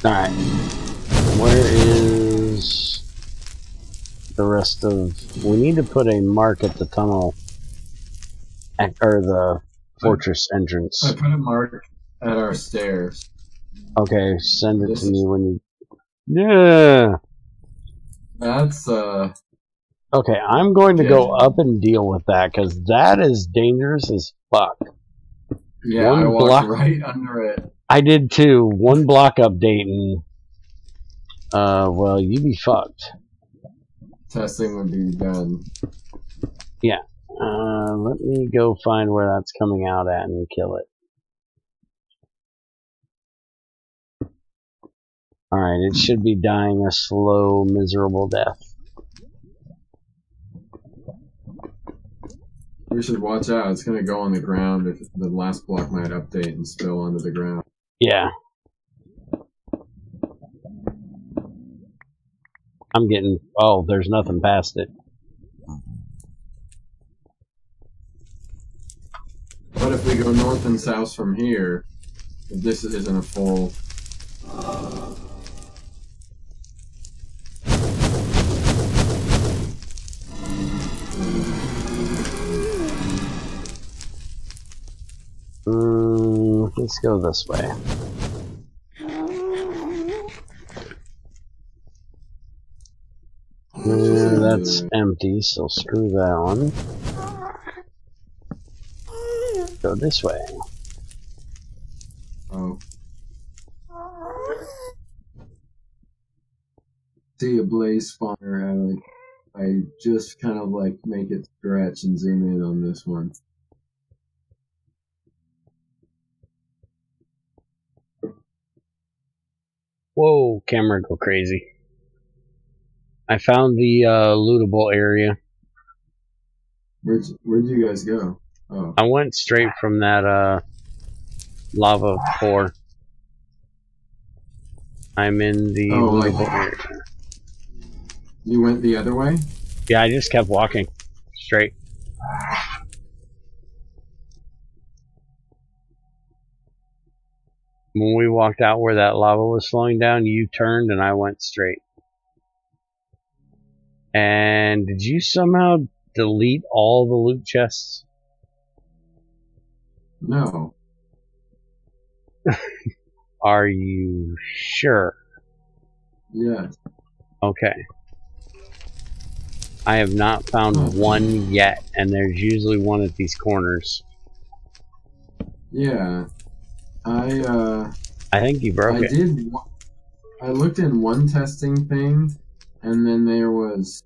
Alright. Where is the rest of... We need to put a mark at the tunnel. Or the fortress entrance. I put a mark at our stairs. Okay, send it to me when you... Yeah! That's, Okay, I'm going to go up and deal with that, because that is dangerous as fuck. Yeah, I walked right under it. I did too. One block update and... well, you be fucked. Testing would be done. Yeah. Let me go find where that's coming out at and kill it. Alright, it should be dying a slow, miserable death. We should watch out. It's going to go on the ground. If the last block might update and spill onto the ground. Yeah. I'm getting... Oh, there's nothing past it. But if we go north and south from here, if this isn't a full... Let's go this way. That's empty, so screw that one. Go this way. Oh. See a blaze spawner. I just kind of like make it stretch and zoom in on this one. Whoa, camera go crazy. I found the lootable area. Where'd you guys go? Oh. I went straight from that lava core. I'm in the lootable area. You went the other way? Yeah, I just kept walking straight. When we walked out where that lava was flowing down, you turned and I went straight. And did you somehow delete all the loot chests? No. Are you sure? Yes. Okay. I have not found one yet, and there's usually one at these corners. Yeah. I think you broke it. I looked in one testing thing, and then there was,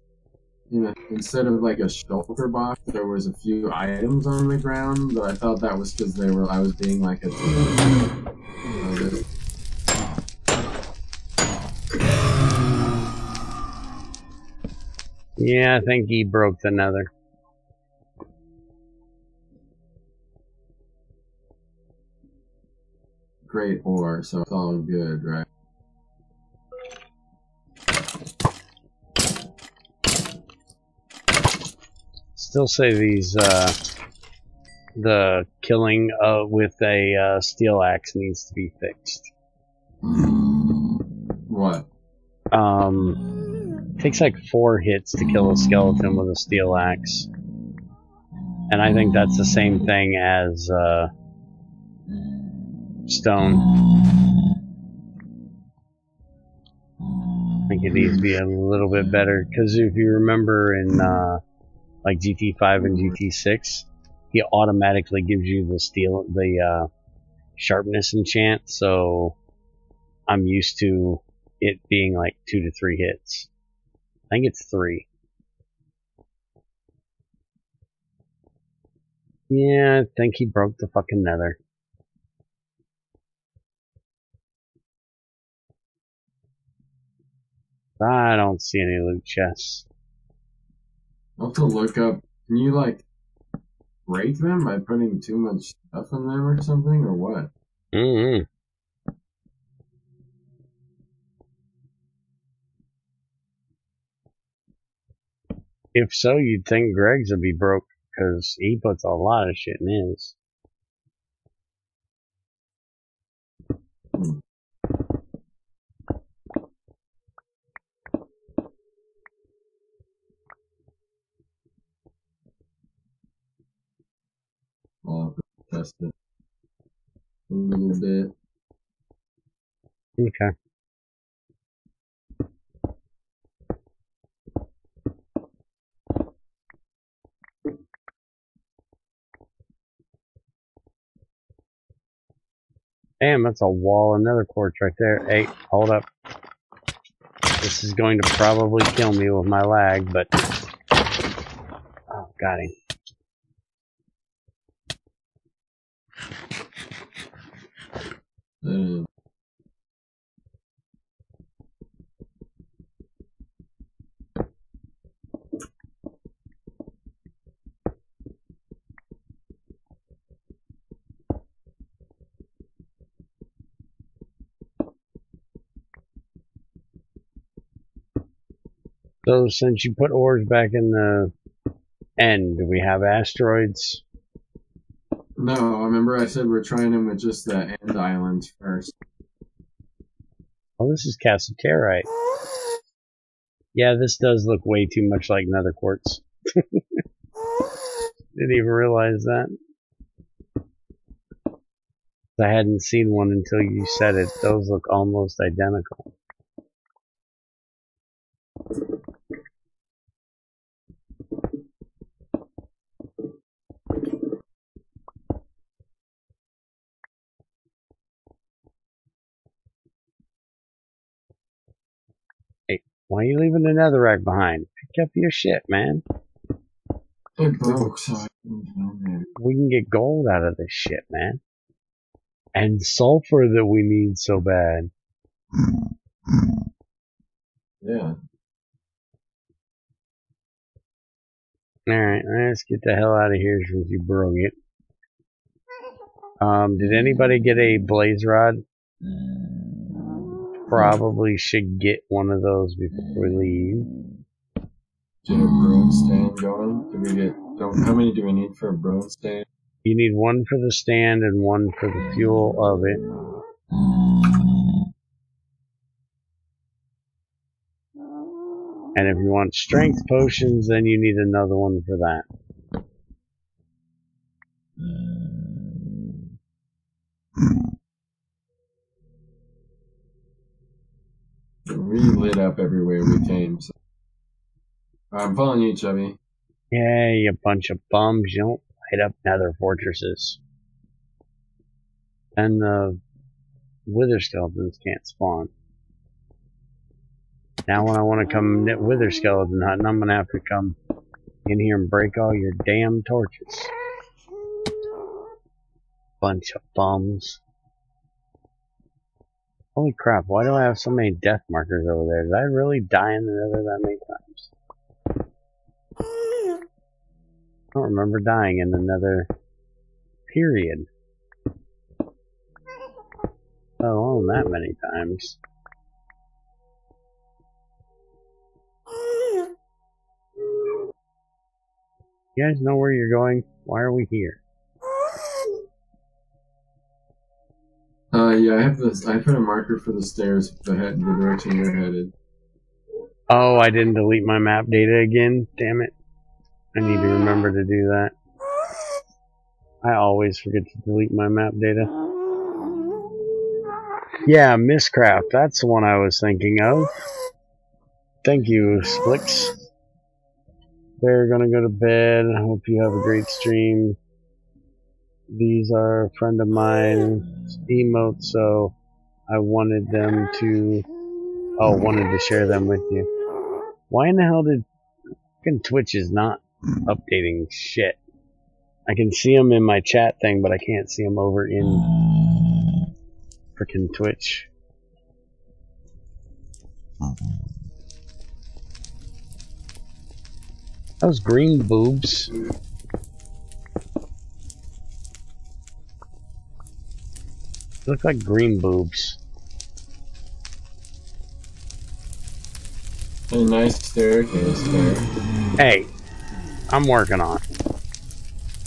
you know, instead of like a shulker box, there was a few items on the ground, but I thought that was because I was being like a... Yeah, I think he broke the nether. great ore, so it's all good, right? Still say these, the killing with a steel axe needs to be fixed. What? It takes like 4 hits to kill a skeleton with a steel axe. And I think that's the same thing as stone. I think it needs to be a little bit better, because if you remember in like GT5 and GT6, he automatically gives you the sharpness enchant, so I'm used to it being like 2 to 3 hits. I think it's 3. Yeah, I think he broke the fucking nether. I don't see any loot chests. I'll have to look up. Can you, like, break them by putting too much stuff in them or something, or what? Mm-hmm. If so, you'd think Greg's would be broke, because he puts a lot of shit in his. I'll have to test it a little bit. Okay. Damn, that's a wall of nether quartz right there. Hey, hold up. This is going to probably kill me with my lag, but... Oh, got him. So, since you put ores back in the end, do we have asteroids? No, remember I said we're trying them with just the end islands first. Oh, this is cassiterite. Yeah, this does look way too much like nether quartz. Didn't even realize that. I hadn't seen one until you said it. Those look almost identical. Hey, why are you leaving the netherrack behind? Pick up your shit, man. It broke, so I couldn't find it. We can get gold out of this shit, man. And sulfur that we need so bad. Yeah. Alright, let's get the hell out of here since you broke it. Did anybody get a blaze rod? Probably should get one of those before we leave. Get a broom stand going? How many do we need for a broom stand? You need one for the stand and one for the fuel of it. And if you want strength potions, then you need another one for that. We lit up everywhere we came. So. I'm following you, Chubby. Yeah, you bunch of bums. You don't light up nether fortresses. And the wither skeletons can't spawn. Now when I want to come wither skeleton hunting, I'm going to have to come in here and break all your damn torches. Bunch of bums. Holy crap, why do I have so many death markers over there? Did I really die in the nether that many times? I don't remember dying in the nether, period. fallen that many times. You guys know where you're going? Why are we here? Yeah, I have this. I put a marker for the stairs, the direction you're headed. Oh, I didn't delete my map data again. Damn it! I need to remember to do that. I always forget to delete my map data. Yeah, Mistcraft. That's the one I was thinking of. Thank you, Splix. They're gonna go to bed. I hope you have a great stream. These are a friend of mine's emotes, so I wanted them to... Oh, wanted to share them with you. Why in the hell did... Fucking Twitch is not updating shit. I can see them in my chat thing, but I can't see them over in frickin' Twitch. Those green boobs. Look like green boobs. A nice staircase there. Hey, I'm working on it.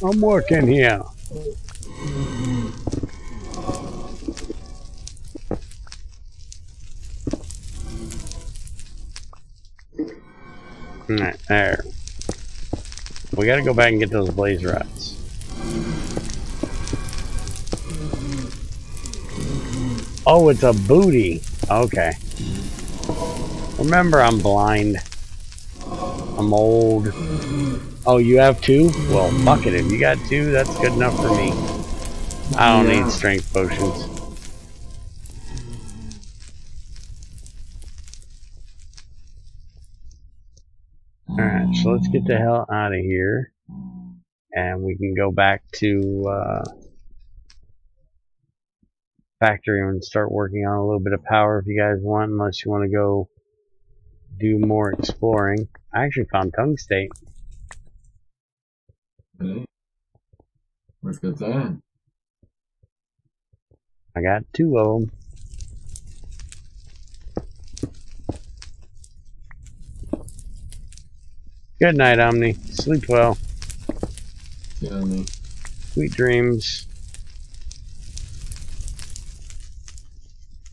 I'm working here. Alright, there. We gotta go back and get those blaze rods. Oh, it's a booty. Okay. Remember, I'm blind. I'm old. Oh, you have two? Well, fuck it. If you got two, that's good enough for me. I don't need strength potions. Alright, so let's get the hell out of here. And we can go back to factory and start working on a little bit of power if you guys want, unless you want to go do more exploring. I actually found tungstate. Okay. Look at that. I got two of them. Good night, Omni. Sleep well. Yeah, me. Sweet dreams.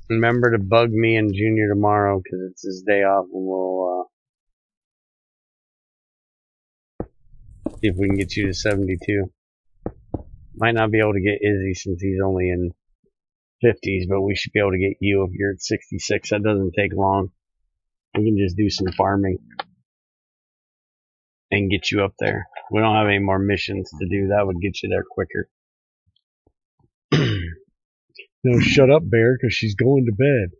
Remember to bug me and Junior tomorrow, because it's his day off, and we'll see if we can get you to 72. Might not be able to get Izzy since he's only in 50s, but we should be able to get you if you're at 66. That doesn't take long. We can just do some farming and get you up there. We don't have any more missions to do. That would get you there quicker. No, shut up, Bear, because she's going to bed.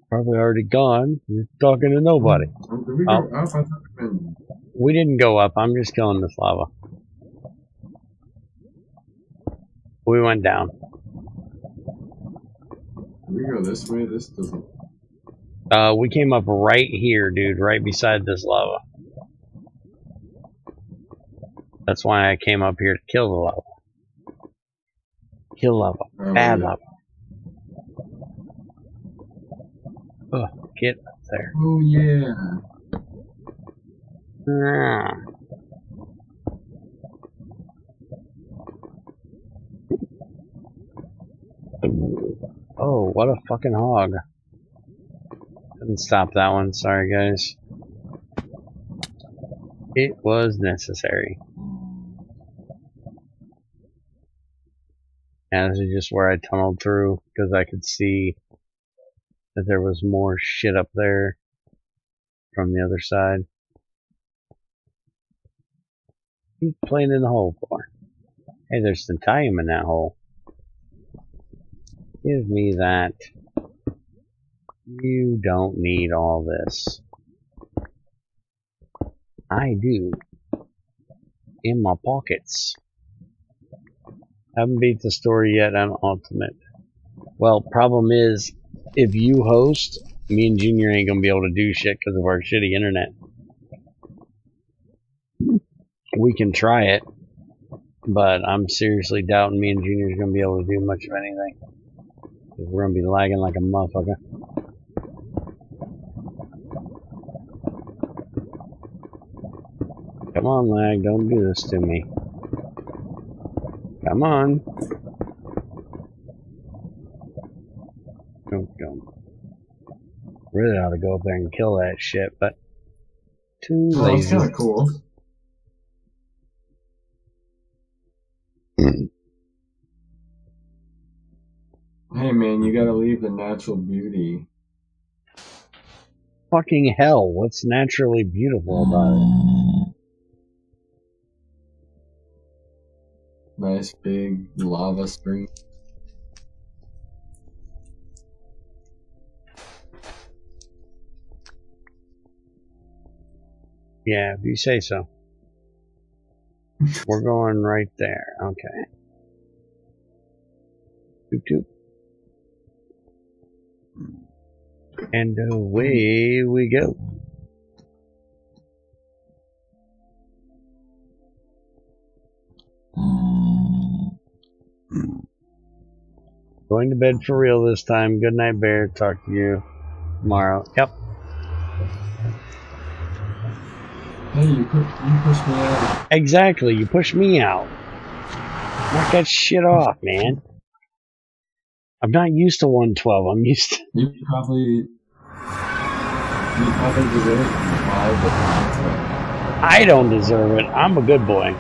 Probably already gone. You're talking to nobody. Did we go up? I thought We didn't go up. I'm just killing this lava. We went down. we go this way. This doesn't. We came up right here, dude, right beside this lava. That's why I came up here to kill the lava. Kill lava. Bad lava. Oh, get up there. Oh yeah. Ah. Oh, what a fucking hog. Couldn't stop that one, sorry guys. It was necessary. And this is just where I tunneled through, because I could see that there was more shit up there from the other side. He's playing in the hole for. Hey, there's titanium in that hole. Give me that. You don't need all this. I do. In my pockets. Haven't beat the story yet on Ultimate. Well, problem is, if you host, me and Junior ain't gonna be able to do shit because of our shitty internet. We can try it. But I'm seriously doubting me and Junior's gonna be able to do much of anything. Because we're gonna be lagging like a motherfucker. Come on, lag, don't do this to me. Come on. Don't. Really ought to go up there and kill that shit, but too Oh, that's lazy. kind of cool. Hey man, you gotta leave the natural beauty. Fucking hell, what's naturally beautiful about it? Nice big lava spring. Yeah, if you say so. We're going right there. Okay. Toot toot. And away we go. Going to bed for real this time. Good night, Bear. Talk to you tomorrow. Yep. Hey, you pushed me out. Exactly. You pushed me out. Knock that shit off, man. I'm not used to 112. I'm used to... You probably deserve it. I don't deserve it. I'm a good boy.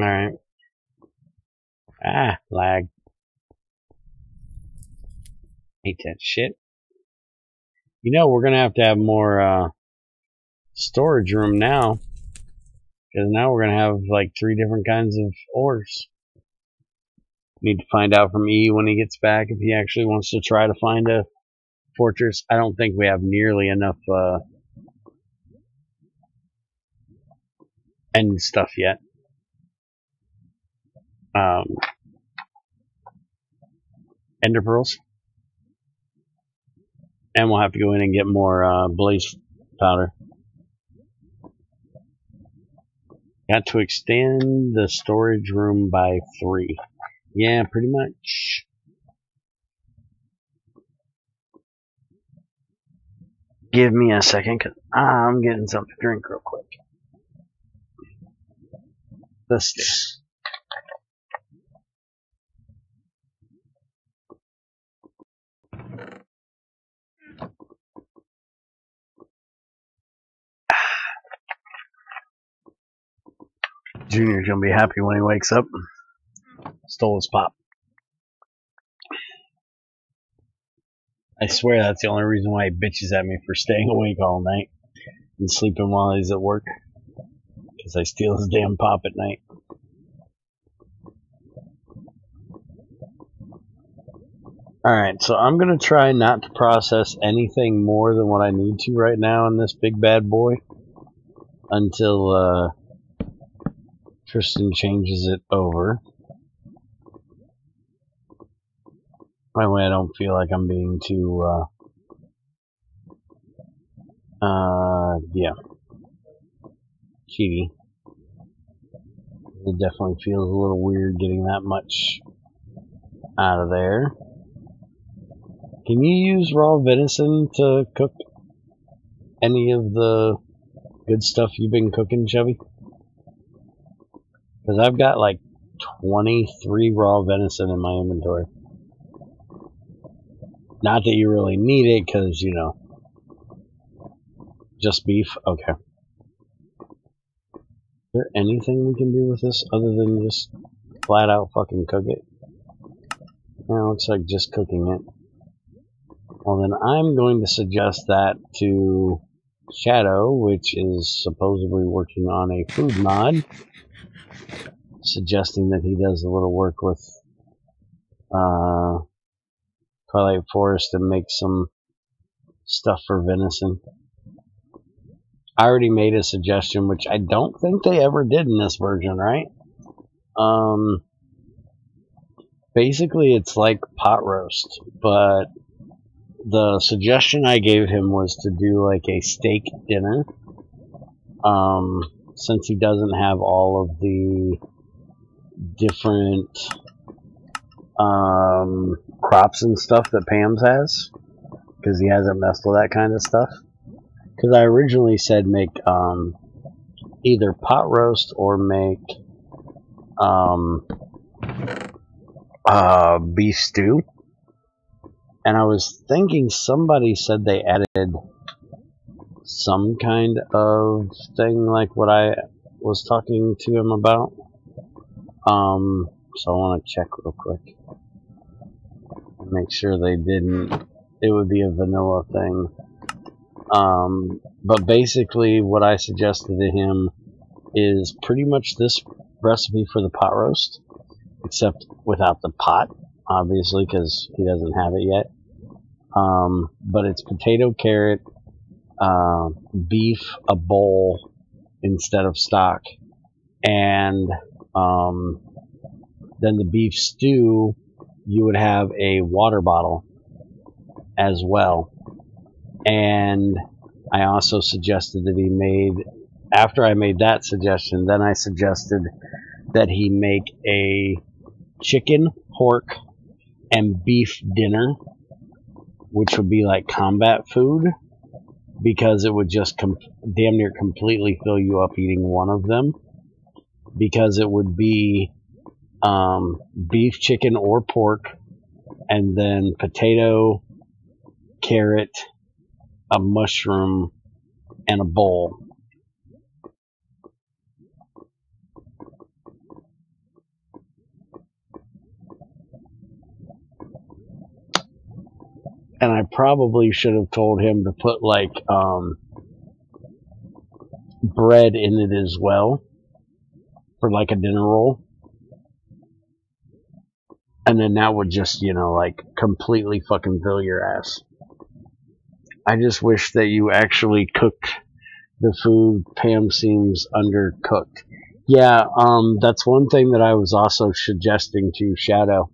Alright. Ah, lag. Hate that shit. You know, we're gonna have more storage room now. Because now we're gonna have like 3 different kinds of ores. Need to find out from E when he gets back if he actually wants to try to find a fortress. I don't think we have nearly enough end stuff yet. Ender pearls. And we'll have to go in and get more blaze powder. Got to extend the storage room by 3. Yeah, pretty much. Give me a second, cause I'm getting something to drink real quick. This. Junior's gonna be happy when he wakes up. Stole his pop. I swear that's the only reason why he bitches at me for staying awake all night and sleeping while he's at work. Because I steal his damn pop at night. Alright, so I'm gonna try not to process anything more than what I need to right now in this big bad boy. Until Tristan changes it over. That way I don't feel like I'm being too, yeah. Cheaty. It definitely feels a little weird getting that much out of there. Can you use raw venison to cook any of the good stuff you've been cooking, Chevy? Because I've got like 23 raw venison in my inventory. Not that you really need it, because, you know, just beef? Okay. Is there anything we can do with this other than just flat out fucking cook it? Yeah, looks like just cooking it. Well, then I'm going to suggest that to Shadow, which is supposedly working on a food mod, suggesting that he does a little work with Twilight Forest and make some stuff for venison. I already made a suggestion, which I don't think they ever did in this version, right? Basically it's like pot roast, but the suggestion I gave him was to do like a steak dinner. Since he doesn't have all of the different crops and stuff that Pam's has, because he hasn't messed with that kind of stuff. Because I originally said make either pot roast or make beef stew. And I was thinking somebody said they added some kind of thing like what I was talking to him about. So I want to check real quick. Make sure they didn't. It would be a vanilla thing. But basically what I suggested to him is pretty much this recipe for the pot roast, except without the pot, obviously, because he doesn't have it yet. But it's potato, carrot, beef, a bowl instead of stock, and then the beef stew, you would have a water bottle as well. And I also suggested that he made, after I made that suggestion, then I suggested that he make a chicken, pork, and beef dinner, which would be like combat food, because it would just damn near completely fill you up eating one of them, because it would be beef, chicken, or pork, and then potato, carrot, a mushroom, and a bowl. And I probably should have told him to put like bread in it as well for like a dinner roll. And then that would just, you know, like completely fucking fill your ass. I just wish that you actually cooked the food. Pam seems undercooked. Yeah, that's one thing that I was also suggesting to Shadow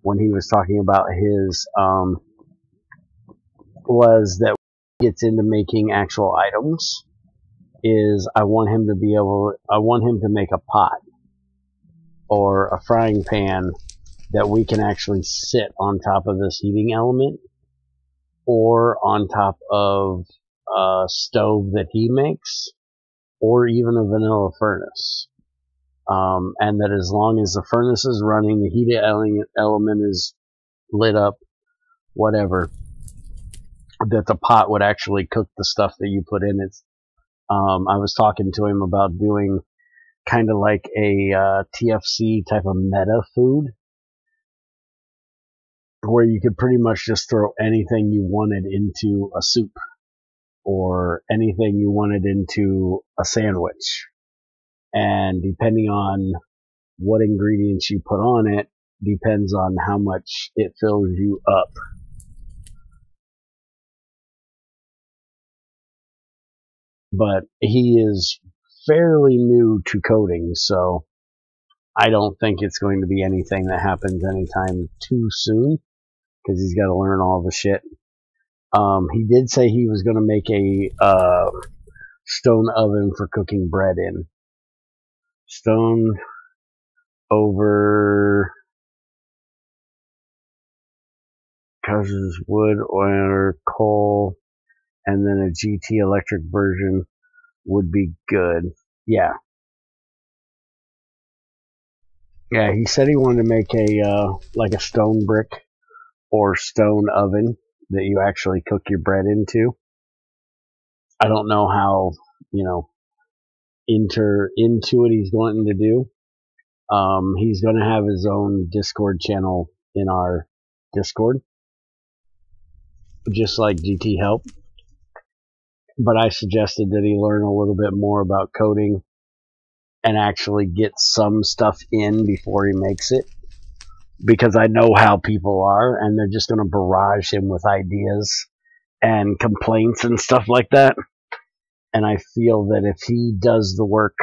when he was talking about his, was that when he gets into making actual items, is I want him to make a pot or a frying pan that we can actually sit on top of this heating element, or on top of a stove that he makes, or even a vanilla furnace. And that as long as the furnace is running, the heated element is lit up, whatever, that the pot would actually cook the stuff that you put in it. I was talking to him about doing kind of like a TFC type of meta food, where you could pretty much just throw anything you wanted into a soup, or anything you wanted into a sandwich. And depending on what ingredients you put on it, depends on how much it fills you up. But he is fairly new to coding, so I don't think it's going to be anything that happens anytime too soon, because he's got to learn all the shit. He did say he was going to make a stone oven for cooking bread in. Stone over causes wood or coal, and then a GT electric version would be good. Yeah. Yeah, he said he wanted to make a like a stone brick or stone oven that you actually cook your bread into. I don't know how, you know, into it he's going to do. He's going to have his own Discord channel in our Discord, just like GT Help. But I suggested that he learn a little bit more about coding and actually get some stuff in before he makes it, because I know how people are, and they're just going to barrage him with ideas and complaints and stuff like that. And I feel that if he does the work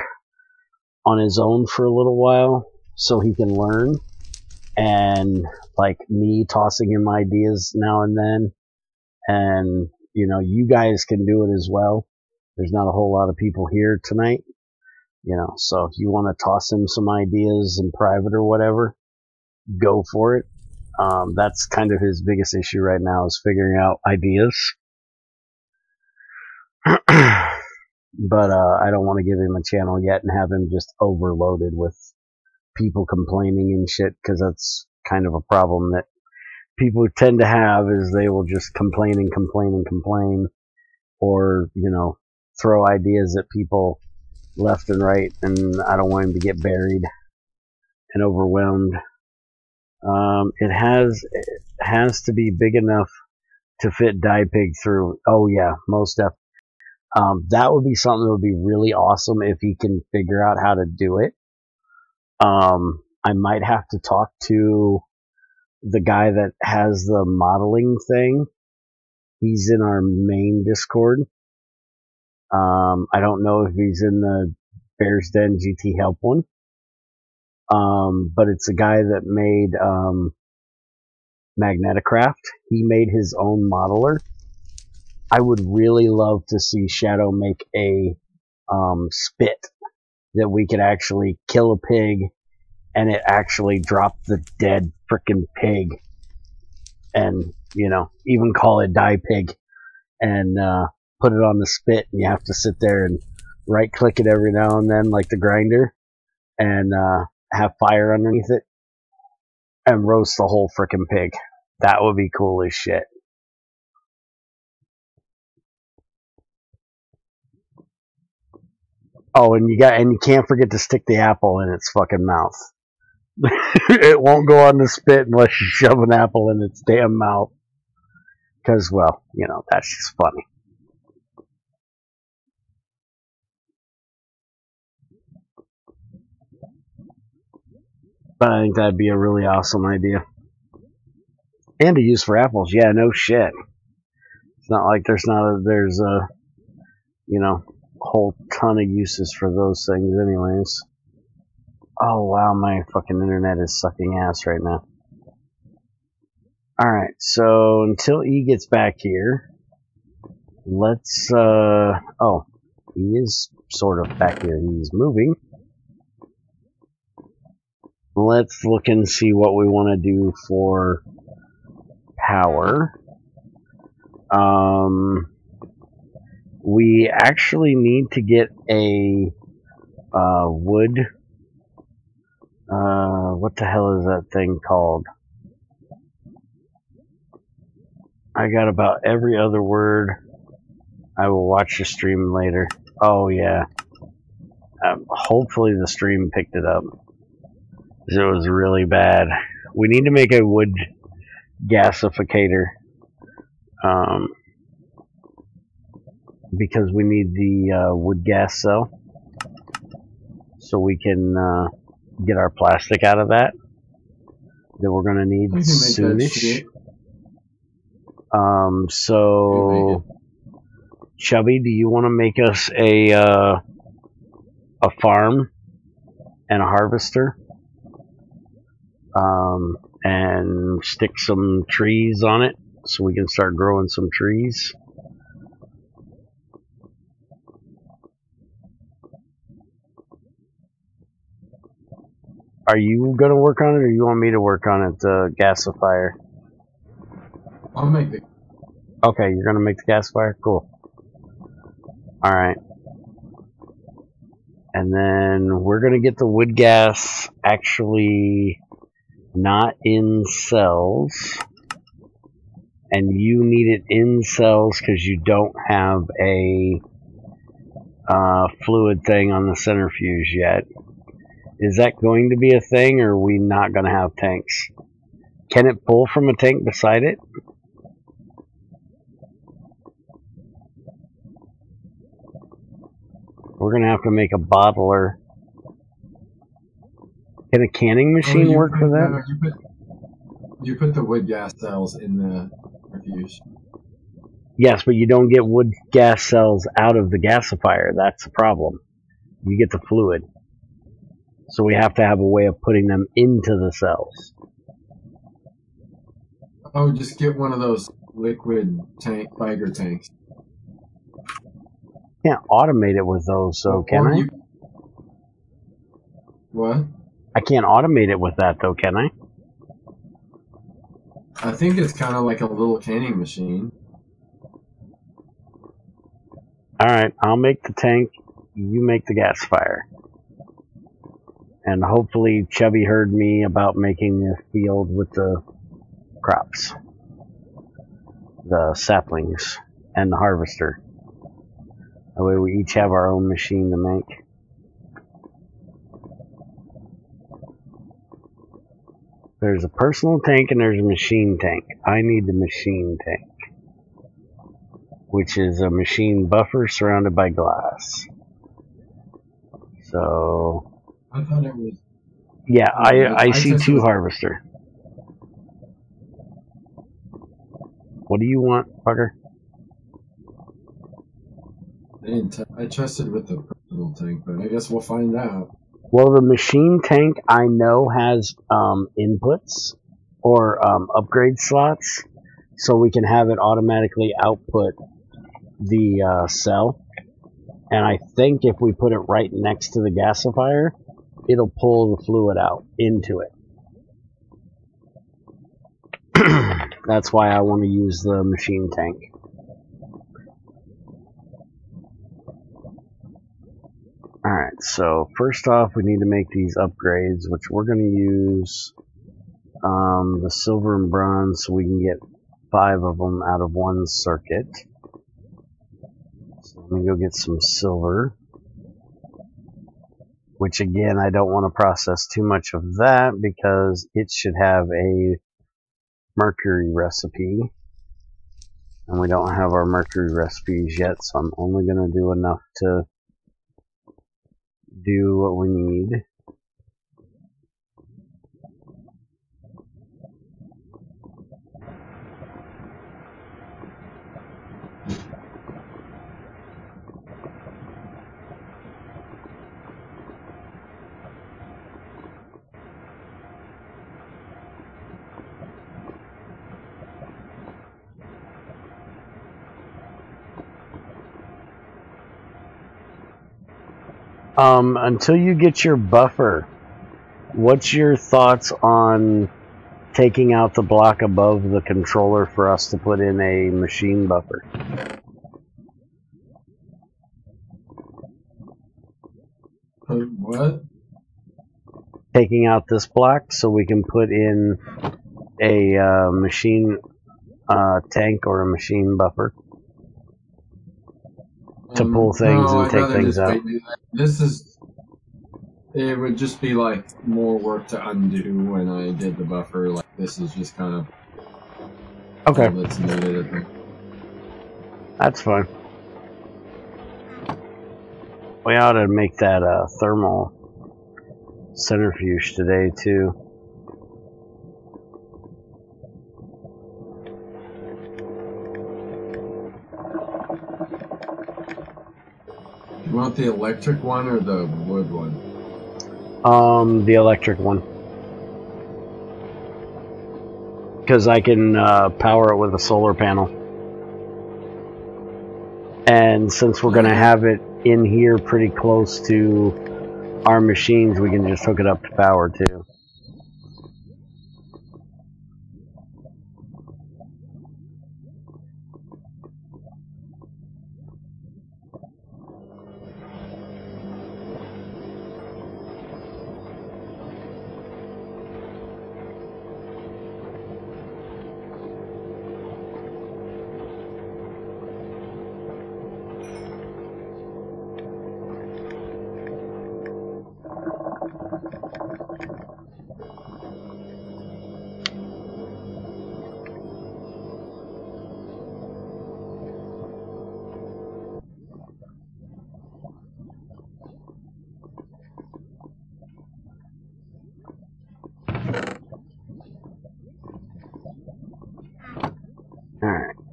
on his own for a little while so he can learn, and like me tossing him ideas now and then, and you know, you guys can do it as well. There's not a whole lot of people here tonight, you know, so if you want to toss him some ideas in private or whatever, go for it. That's kind of his biggest issue right now, is figuring out ideas. But I don't want to give him a channel yet and have him just overloaded with people complaining and shit, because that's kind of a problem that people tend to have, is they will just complain and complain and complain, or, you know, throw ideas at people left and right, and I don't want him to get buried and overwhelmed. It has to be big enough to fit Die Pig through. Oh yeah, most definitely. That would be something that would be really awesome if he can figure out how to do it. I might have to talk to the guy that has the modeling thing. He's in our main Discord. I don't know if he's in the Bears Den GT Help one. But it's a guy that made Magneticraft. He made his own modeler. I would really love to see Shadow make a spit that we could actually kill a pig and it actually drop the dead frickin' pig, and, you know, even call it Die Pig, and put it on the spit, and you have to sit there and right click it every now and then like the grinder, and have fire underneath it and roast the whole frickin' pig. That would be cool as shit. Oh, and you can't forget to stick the apple in its fucking mouth. It won't go on the spit unless you shove an apple in its damn mouth. Because, well, you know, that's just funny. But I think that'd be a really awesome idea. And to use for apples. Yeah, no shit. It's not like there's a you know, whole ton of uses for those things anyways. Oh wow, my fucking internet is sucking ass right now. Alright, so until E gets back here, let's oh, he is sort of back here. He's moving. Let's look and see what we want to do for power. We actually need to get a wood. What the hell is that thing called? I got about every other word. I will watch the stream later. Oh yeah. Hopefully the stream picked it up. It was really bad. We need to make a wood gasificator. Because we need the wood gas cell. So we can get our plastic out of that. That we're going to need soonish. So, Chubby, do you want to make us a farm and a harvester? And stick some trees on it so we can start growing some trees. Are you going to work on it, or you want me to work on it, the gasifier? I'll make the... Okay, you're going to make the gasifier? Cool. Alright. And then we're going to get the wood gas actually not in cells. And you need it in cells because you don't have a fluid thing on the centrifuge yet. Is that going to be a thing, or are we not going to have tanks? Can it pull from a tank beside it? We're going to have to make a bottler. Can a canning machine work for that? You put the wood gas cells in the refuge. Yes, but you don't get wood gas cells out of the gasifier. That's the problem. You get the fluid. So we have to have a way of putting them into the cells. Oh, just get one of those liquid tank Tiger tanks. Can't automate it with those, so can I? What? I can't automate it with that, though, can I? I think it's kind of like a little canning machine. Alright, I'll make the tank, you make the gasifier. And hopefully Chubby heard me about making the field with the crops. The saplings and the harvester. That way we each have our own machine to make. There's a personal tank and there's a machine tank. I need the machine tank, which is a machine buffer surrounded by glass. So, I thought it was... yeah, I see two harvester. What do you want, fucker? I tested with the personal tank, but I guess we'll find out. Well, the machine tank I know has inputs or upgrade slots, so we can have it automatically output the cell. And I think if we put it right next to the gasifier, it'll pull the fluid out into it. That's why I want to use the machine tank. Alright, so first off we need to make these upgrades, which we're going to use the silver and bronze so we can get 5 of them out of one circuit. So let me go get some silver, which again I don't want to process too much of that because it should have a mercury recipe, and we don't have our mercury recipes yet, so I'm only going to do enough to do what we need. Until you get your buffer, what's your thoughts on taking out the block above the controller for us to put in a machine buffer? What? Taking out this block so we can put in a machine tank or a machine buffer to pull things and take things out. It would just be like more work to undo when I did the buffer. Like this is just kind of okay. All that's needed, I think. That's fine. We ought to make that thermal centrifuge today too. You want the electric one or the wood one? The electric one. Because I can power it with a solar panel. And since we're going to have it in here pretty close to our machines, we can just hook it up to power too.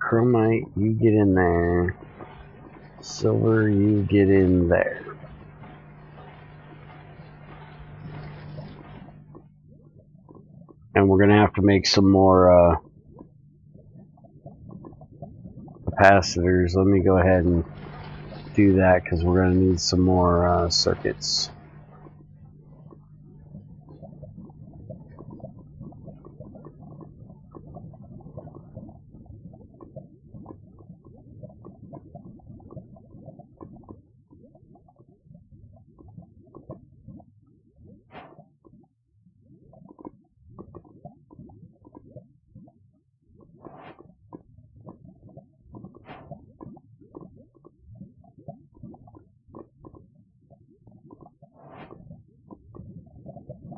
Chromite, you get in there. Silver, you get in there. And we're going to have to make some more capacitors. Let me go ahead and do that because we're going to need some more circuits.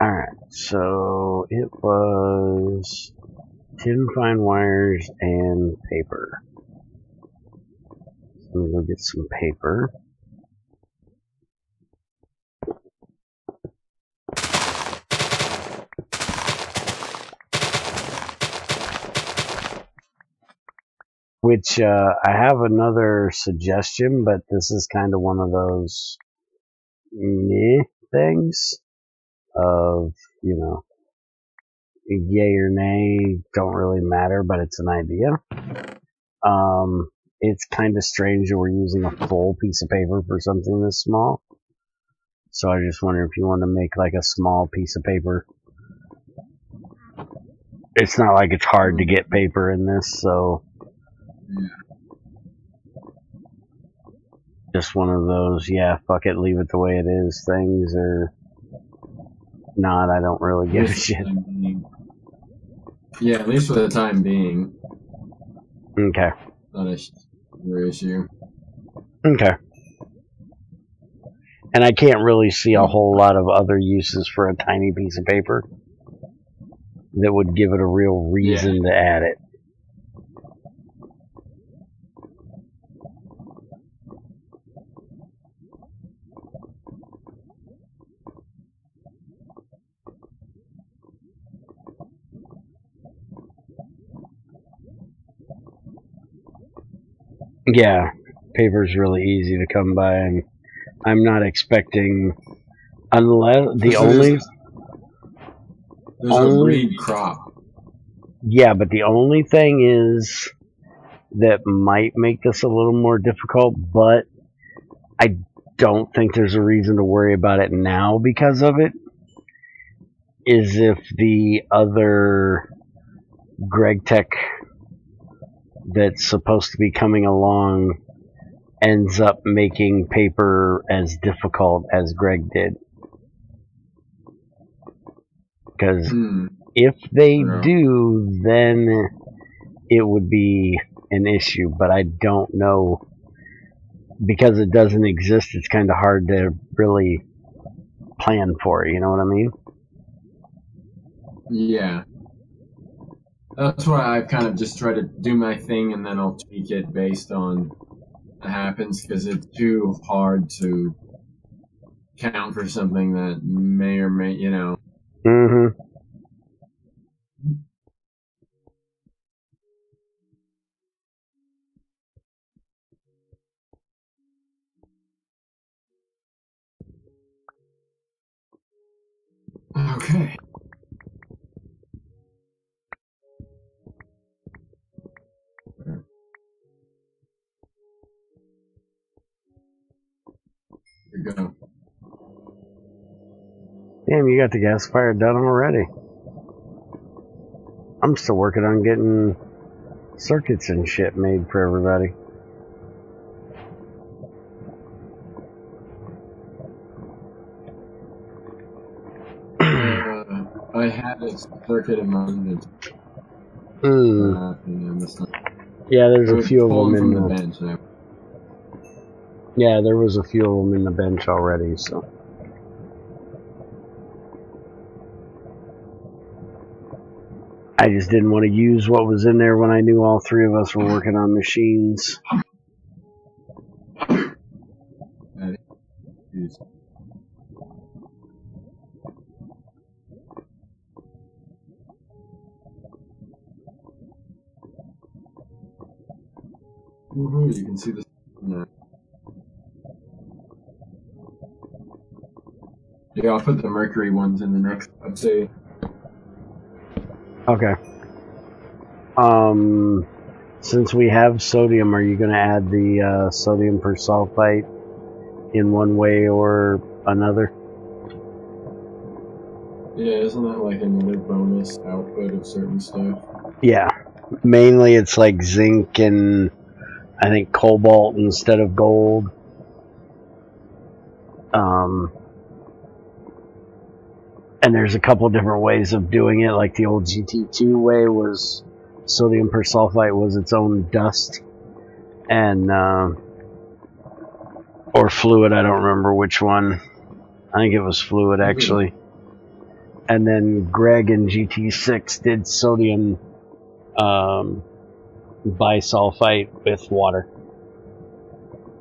Alright, so it was tin fine wires and paper. Let me go get some paper. Which, I have another suggestion, but this is kind of one of those meh things of, you know, yay or nay, don't really matter, but it's an idea. It's kind of strange that we're using a full piece of paper for something this small. So I just wonder if you want to make like a small piece of paper. It's not like it's hard to get paper in this, so just one of those, yeah, fuck it, leave it the way it is things, or not, I don't really give a shit. Yeah, at least for the time being. Okay. Not a issue. Okay. And I can't really see a whole lot of other uses for a tiny piece of paper that would give it a real reason to add it. Yeah, paper's really easy to come by, and I'm not expecting, unless the only there's a breed crop. Yeah, but the only thing is that might make this a little more difficult, but I don't think there's a reason to worry about it now because of it, is if the other GregTech that's supposed to be coming along ends up making paper as difficult as Greg did. Because if they do, then it would be an issue, but I don't know. Because it doesn't exist, it's kind of hard to really plan for it, you know what I mean? Yeah. That's why I kind of just try to do my thing and then I'll tweak it based on what happens, because it's too hard to count for something that may or may, you know. Mm-hmm. Okay. Here we go. Damn, you got the gasifier done already. I'm still working on getting circuits and shit made for everybody. I had a circuit in mind. Yeah, there's a few of them in the bench. Yeah, there was a few of them in the bench already, so. I just didn't want to use what was in there when I knew all three of us were working on machines. Woohoo, you can see the now. Yeah, I'll put the mercury ones in the next update. Okay. Since we have sodium, are you going to add the sodium persulfite in one way or another? Yeah, isn't that like another bonus output of certain stuff? Yeah. Mainly it's like zinc and I think cobalt instead of gold. And there's a couple different ways of doing it. Like the old GT2 way was sodium persulfite was its own dust. And, or fluid, I don't remember which one. I think it was fluid actually. And then Greg in GT6 did sodium bisulfite with water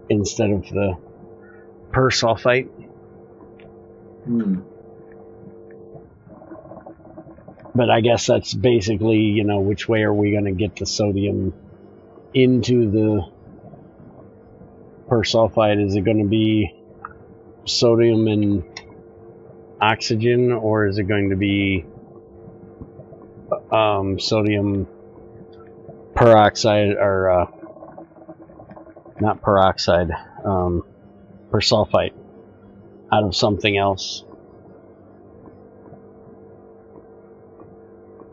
instead of the persulfite. But I guess that's basically, you know, which way are we going to get the sodium into the persulfite? Is it going to be sodium and oxygen, or is it going to be sodium peroxide, or not peroxide, persulfite out of something else?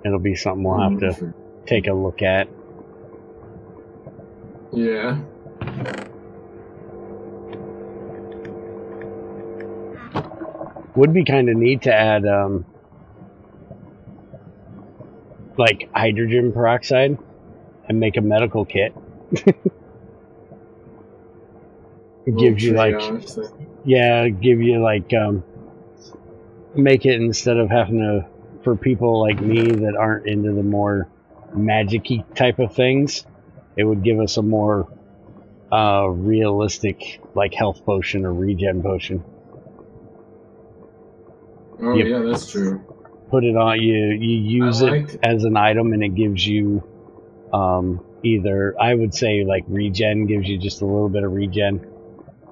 It'll be something we'll have to take a look at. Yeah. Would be kind of neat to add like hydrogen peroxide and make a medical kit. It gives you like, yeah, give you like make it, instead of having to, for people like me that aren't into the more magic-y type of things, it would give us a more realistic like health potion or regen potion. Oh yeah, that's true. Put it on, you use it as an item and it gives you either, I would say like regen, gives you just a little bit of regen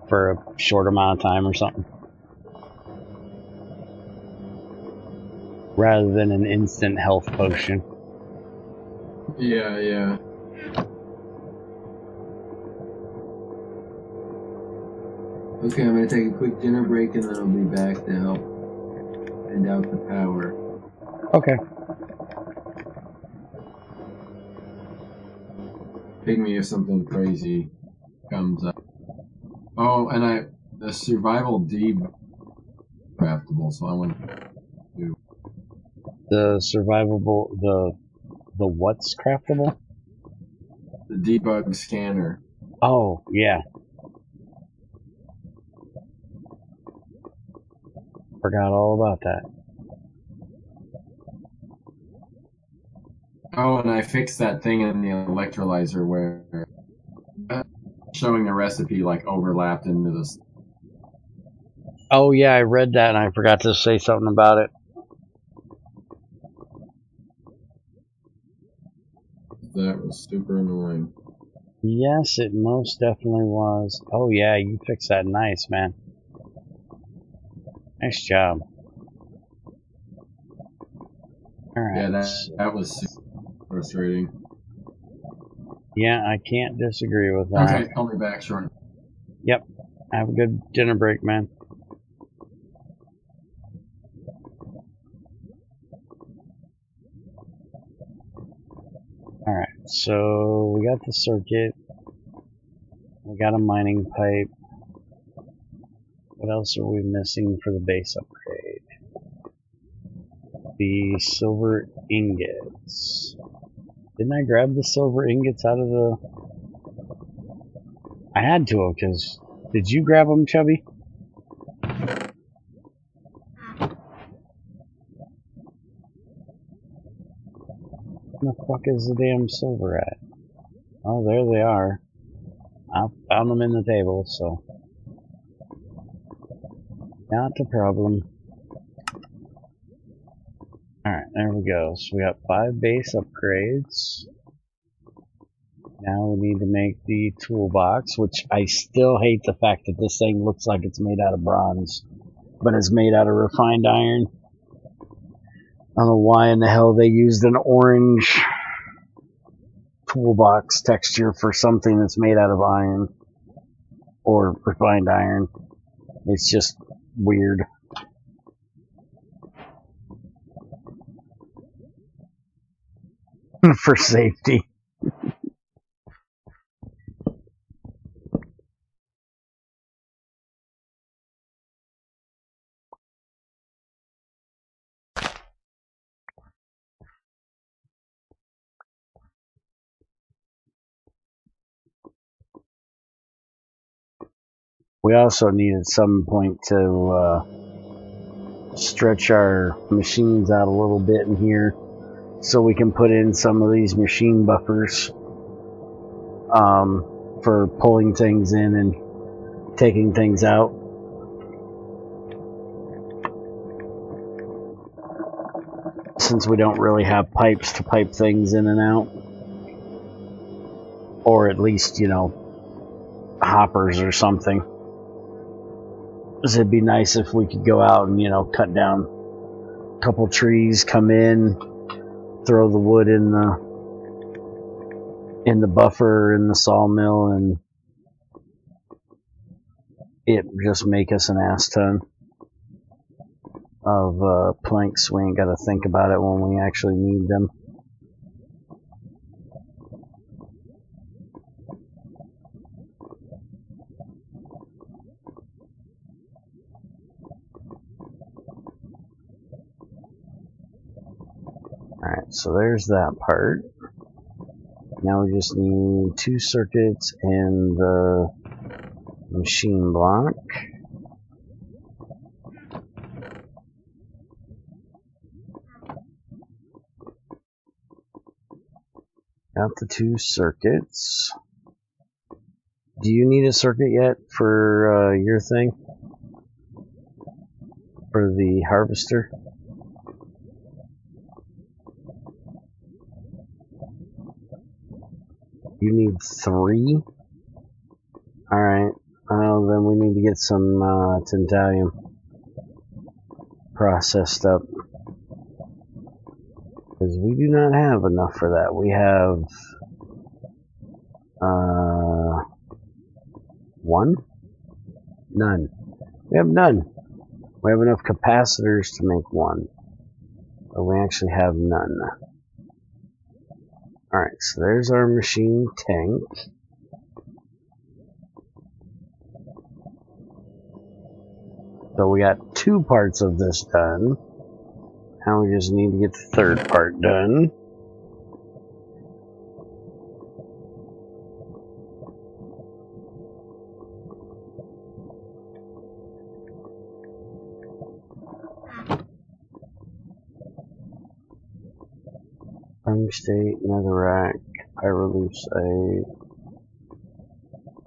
for a short amount of time or something, rather than an instant health potion. Yeah, yeah. Okay, I'm gonna take a quick dinner break and then I'll be back to help send out the power. Okay. Ping me if something crazy comes up. Oh, and the survival D craftable, so I want to do the survivable, the what's craftable? The debug scanner. Oh yeah. Forgot all about that. Oh, and I fixed that thing in the electrolyzer where showing the recipe like overlapped into this. Oh yeah, I read that and I forgot to say something about it. That was super annoying. Yes, it most definitely was. Oh yeah, you fixed that nice, man. Nice job. Alright. Yeah, that was super frustrating. Yeah, I can't disagree with that. Okay, I'll be back shortly. Yep. Have a good dinner break, man. Alright, so we got the circuit. We got a mining pipe. What else are we missing for the base upgrade? The silver ingots. Didn't I grab the silver ingots out of the... I had to have, because... Did you grab them, Chubby? Where the fuck is the damn silver at? Oh, there they are. I found them in the table, so... Not a problem. Alright, there we go. So we got 5 base upgrades. Now we need to make the toolbox, which I still hate the fact that this thing looks like it's made out of bronze, but it's made out of refined iron. I don't know why in the hell they used an orange toolbox texture for something that's made out of iron or refined iron. It's just weird. For safety. We also need at some point to stretch our machines out a little bit in here so we can put in some of these machine buffers for pulling things in and taking things out. Since we don't really have pipes to pipe things in and out. Or at least, you know, hoppers or something. It'd be nice if we could go out and, you know, cut down a couple trees, come in, throw the wood in the buffer in the sawmill, and it just make us an ass ton of planks. We ain't got to think about it when we actually need them. Alright, so there's that part. Now we just need 2 circuits and the machine block. Got the 2 circuits. Do you need a circuit yet for your thing? For the harvester? You need 3? Alright, then we need to get some tantalum processed up. Because we do not have enough for that. We have 1? None. We have none. We have enough capacitors to make 1. But we actually have none. Alright, so there's our machine tank. So we got 2 parts of this done. Now we just need to get the 3rd part done. Tungstate, netherrack, pyrolusite,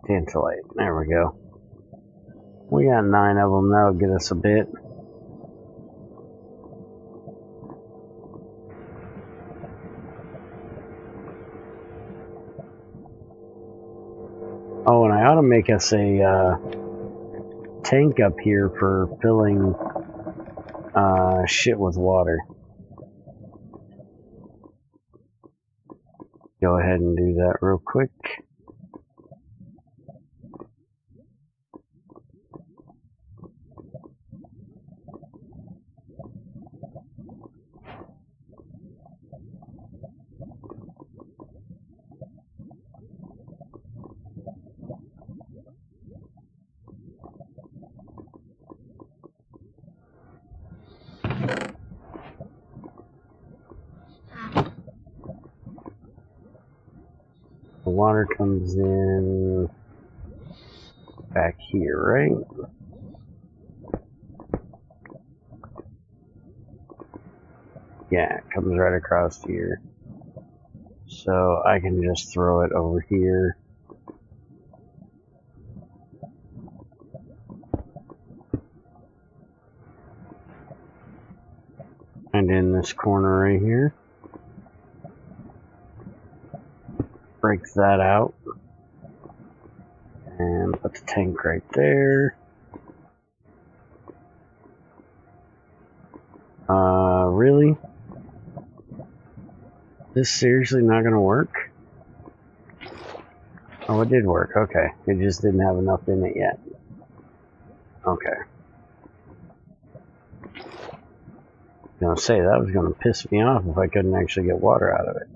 tantalite. There we go. We got 9 of them. That'll get us a bit. Oh, and I ought to make us a tank up here for filling shit with water. Go ahead and do that real quick. The water comes in back here, right? Yeah, it comes right across here. So I can just throw it over here. And in this corner right here. break that out. And put the tank right there. Really? This seriously not gonna work? Oh, it did work. Okay. It just didn't have enough in it yet. Okay. I was gonna say, that was gonna piss me off if I couldn't actually get water out of it.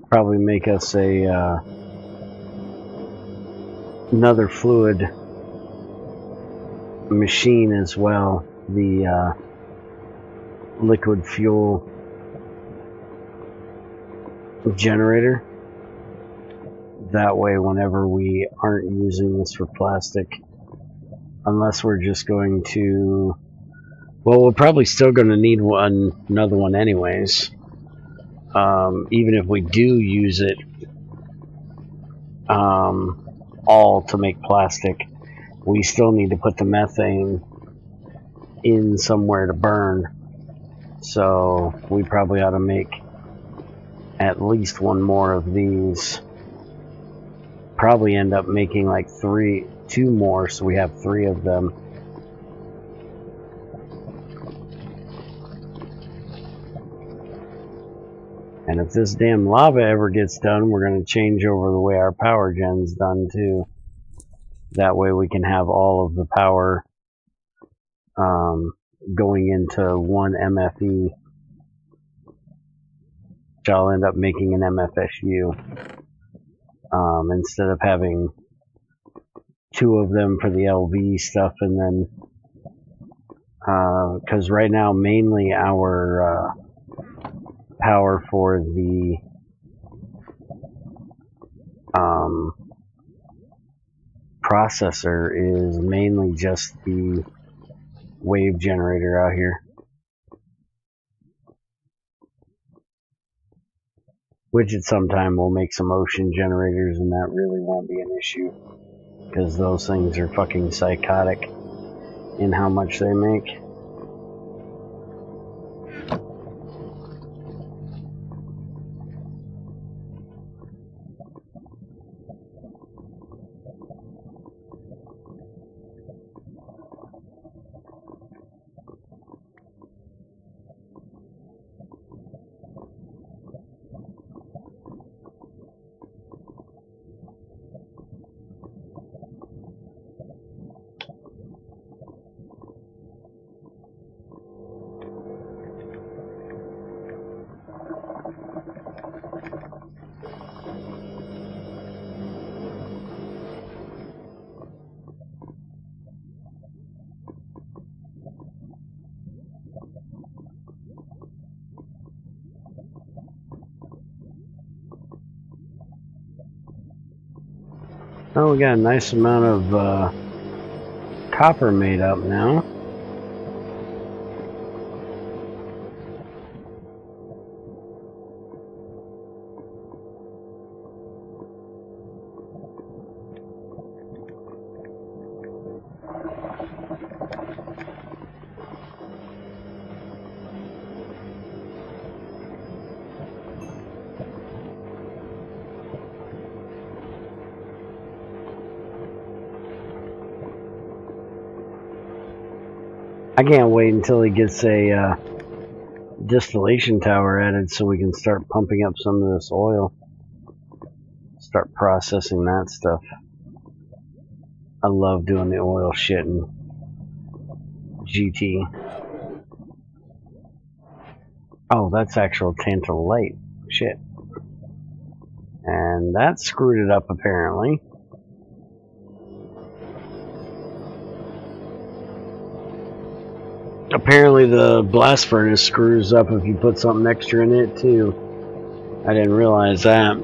Probably make us a another fluid machine as well, the liquid fuel generator. That way, whenever we aren't using this for plastic, unless we're just going to, well, we're probably still going to need another one anyways. Even if we do use it all to make plastic, we still need to put the methane in somewhere to burn. So we probably ought to make at least one more of these. Probably end up making like two more, so we have 3 of them. And if this damn lava ever gets done, we're going to change over the way our power gen's done too. That way we can have all of the power going into one MFE, which I'll end up making an MFSU. Instead of having 2 of them for the LV stuff, and then because right now mainly our power for the processor is mainly just the wave generator out here, which at some time will make some ocean generators, and that really won't be an issue because those things are fucking psychotic in how much they make. Oh, we got a nice amount of copper made up now. I can't wait until he gets a distillation tower added so we can start pumping up some of this oil. Start processing that stuff. I love doing the oil shit in GT. Oh, that's actual tantalite. Shit. And that screwed it up apparently. Apparently the blast furnace screws up if you put something extra in it too. I didn't realize that.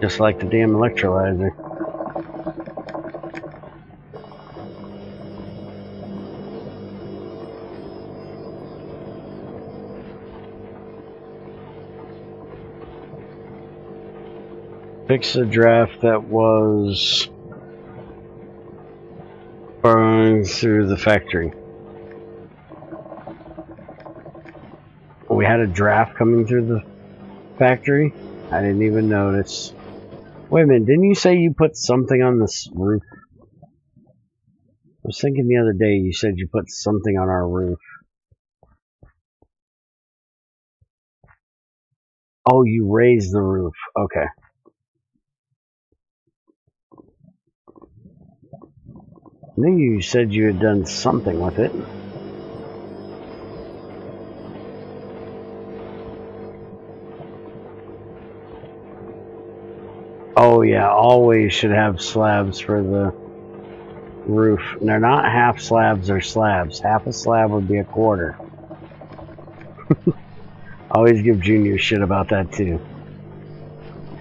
Just like the damn electrolyzer. Fix the draft that was burning through the factory. We had a draft coming through the factory? I didn't even notice. Wait a minute, didn't you say you put something on this roof? I was thinking the other day you said you put something on our roof. Oh, you raised the roof. Okay. I think you said you had done something with it. Oh yeah, always should have slabs for the roof. And they're not half slabs, they're slabs. Half a slab would be a quarter. Always give Junior shit about that too.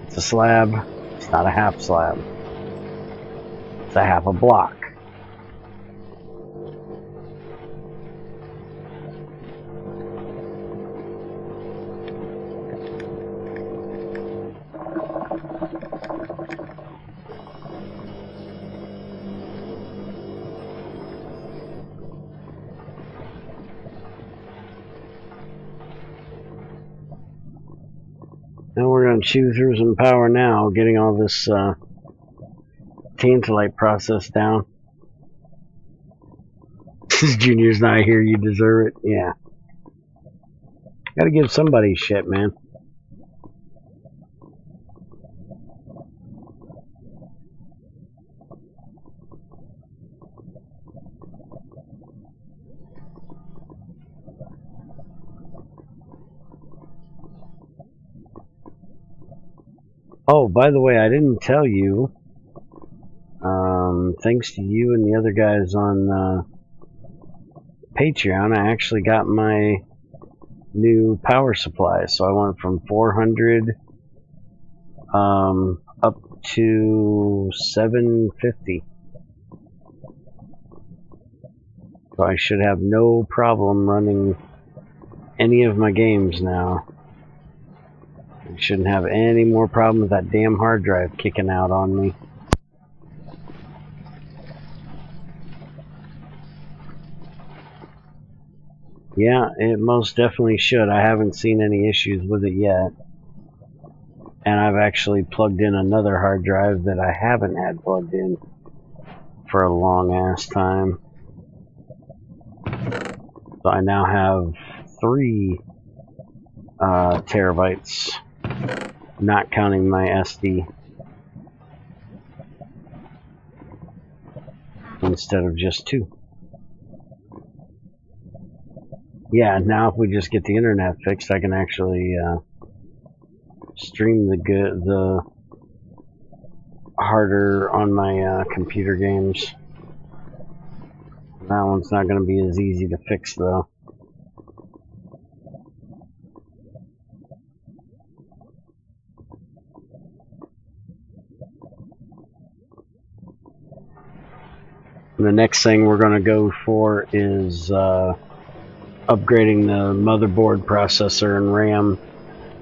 It's a slab, it's not a half slab. It's a half a block. Now we're going to chew through some power now, getting all this tantalite process down. Junior's not here, you deserve it. Yeah. Gotta give somebody shit, man. Oh, by the way, I didn't tell you. Thanks to you and the other guys on Patreon, I actually got my new power supply. So I went from 400 up to 750. So I should have no problem running any of my games now. I shouldn't have any more problem with that damn hard drive kicking out on me. Yeah, it most definitely should. I haven't seen any issues with it yet. And I've actually plugged in another hard drive that I haven't had plugged in for a long ass time. So I now have 3 terabytes, not counting my SD, instead of just 2. Yeah, now if we just get the internet fixed, I can actually stream the harder on my computer games. That one's not going to be as easy to fix though. And the next thing we're going to go for is upgrading the motherboard, processor, and RAM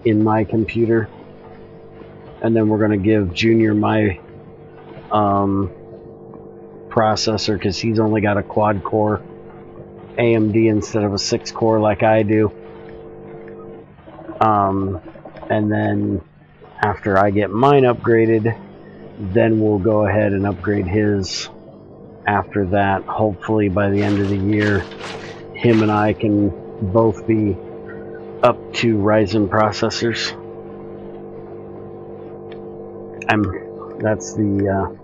in my computer. And then we're going to give Junior my processor, because he's only got a quad core AMD instead of a 6 core like I do. And then after I get mine upgraded, then we'll go ahead and upgrade his. After that, hopefully by the end of the year, him and I can both be up to Ryzen processors. That's the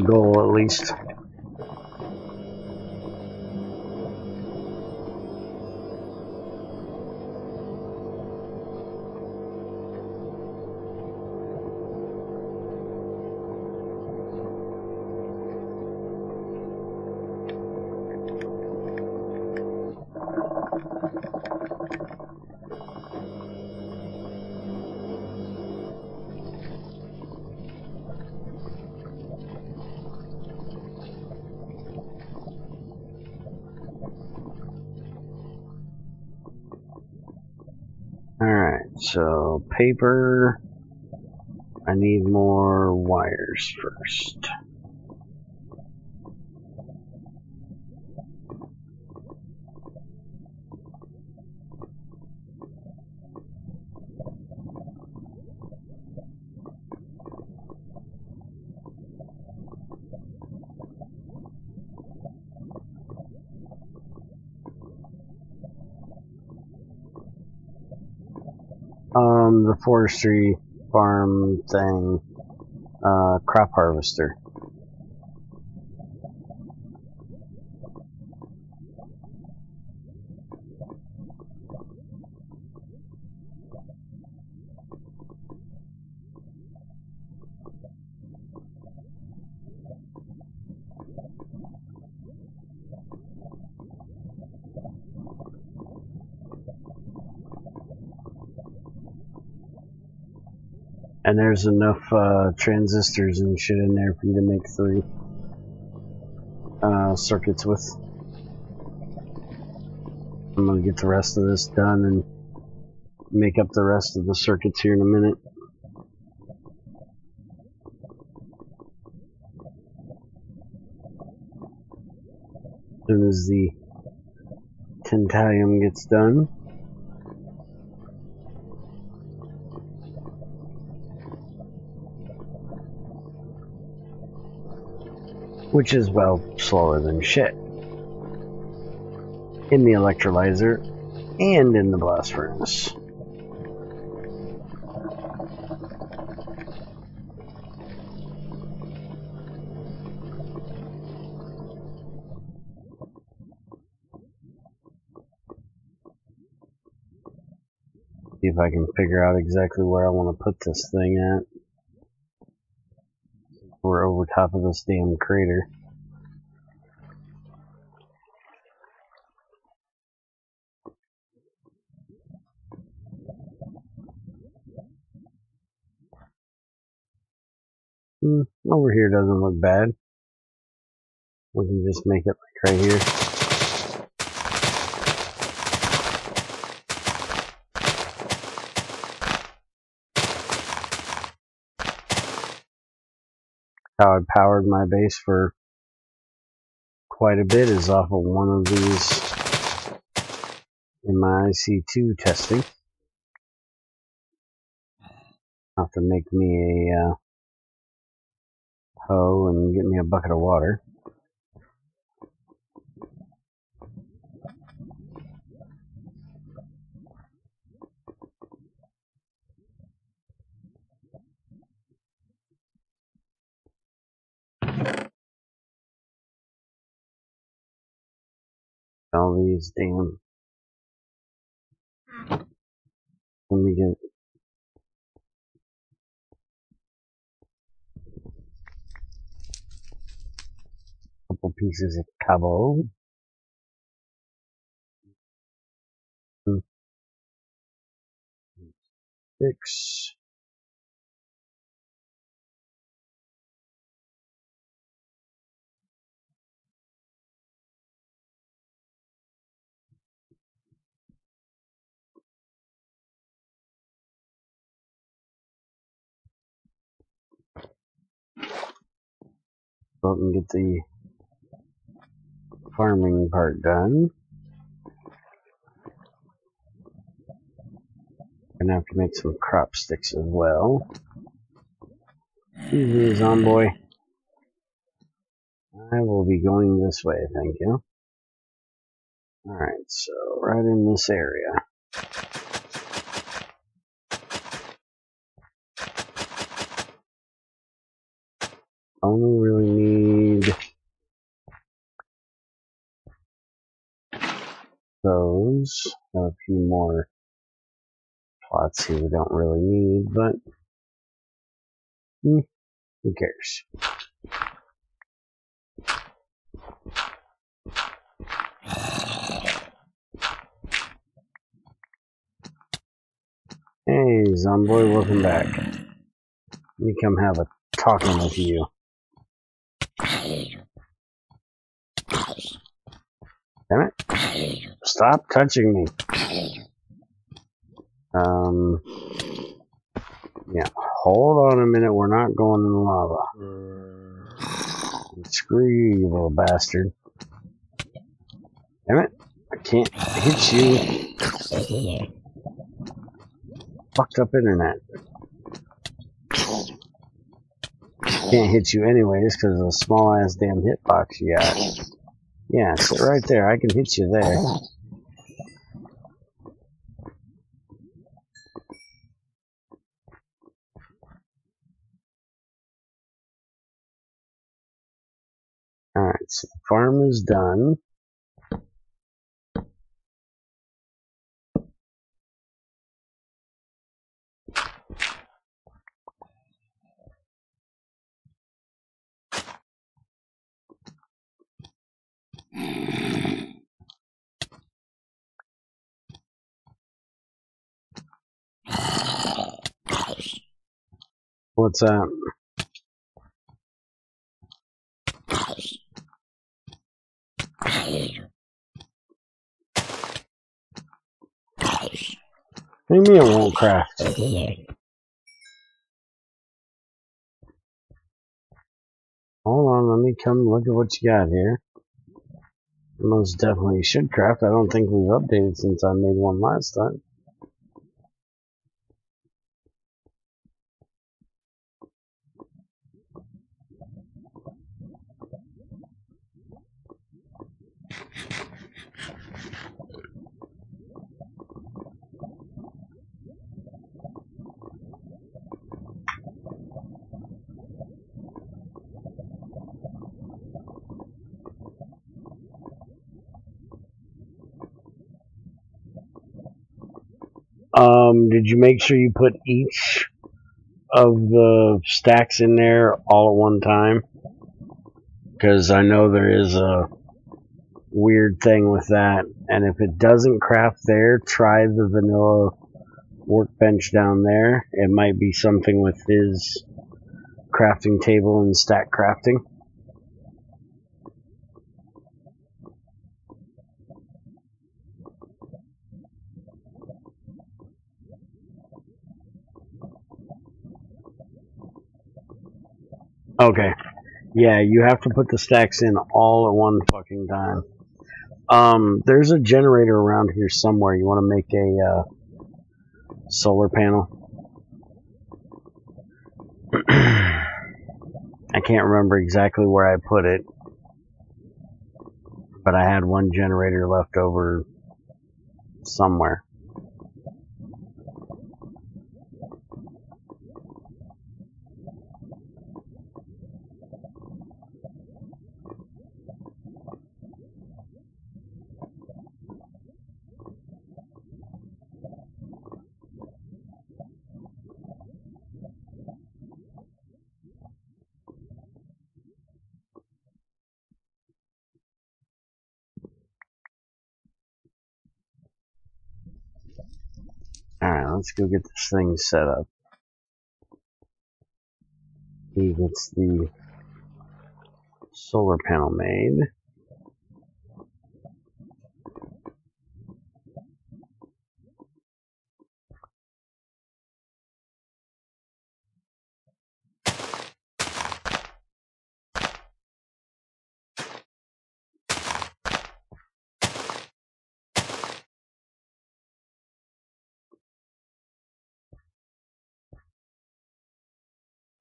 goal, at least. Alright, so paper. I need more wires first. The forestry farm thing, crop harvester. And there's enough transistors and shit in there for you to make 3 circuits with. I'm gonna get the rest of this done and make up the rest of the circuits here in a minute. As soon as the tantalum gets done. Which is, well, slower than shit. In the electrolyzer and in the blast furnace. See if I can figure out exactly where I want to put this thing at. We're over top of this damn crater. Over here doesn't look bad. We can just make it like right here. How I powered my base for quite a bit is off of one of these in my IC2 testing. I'll have to make me a hoe and get me a bucket of water. All these damn. Let me get a couple pieces of cabo. 6. So I can get the farming part done. Gonna have to make some crop sticks as well. Excuse me, Zomboy. I will be going this way, thank you. Alright, so right in this area. Only really need those. Got a few more plots here we don't really need, but who cares? Hey, Zomboy, welcome back. Let me come have a talking with you. Damn it. Stop touching me. Yeah, hold on a minute, we're not going in the lava. Screw you, you little bastard. Damn it, I can't hit you. Fucked up internet. Can't hit you anyways because of the small ass damn hitbox you got. Yeah, sit right there, I can hit you there. Alright, so the farm is done. What's that? What do you mean it won't craft? Hold on, let me come look at what you got here. Most definitely should craft. I don't think we've updated since I made one last time. Did you make sure you put each of the stacks in there all at one time? Because I know there is a weird thing with that, and if it doesn't craft there, try the vanilla workbench down there. It might be something with his crafting table and stack crafting. Okay. Yeah, you have to put the stacks in all at one fucking time. There's a generator around here somewhere. You want to make a solar panel? I can't remember exactly where I put it, but I had one generator left over somewhere. Alright, let's go get this thing set up. He gets the solar panel made.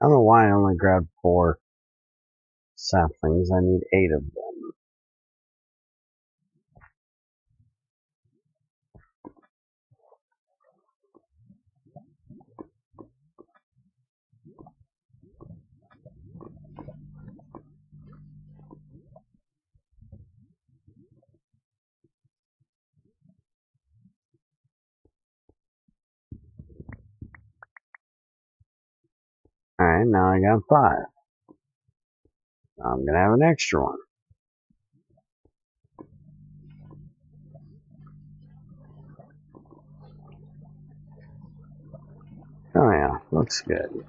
I don't know why I only grabbed 4 saplings. I need 8 of them. Alright, now I got 5. I'm gonna have an extra one. Oh yeah, looks good.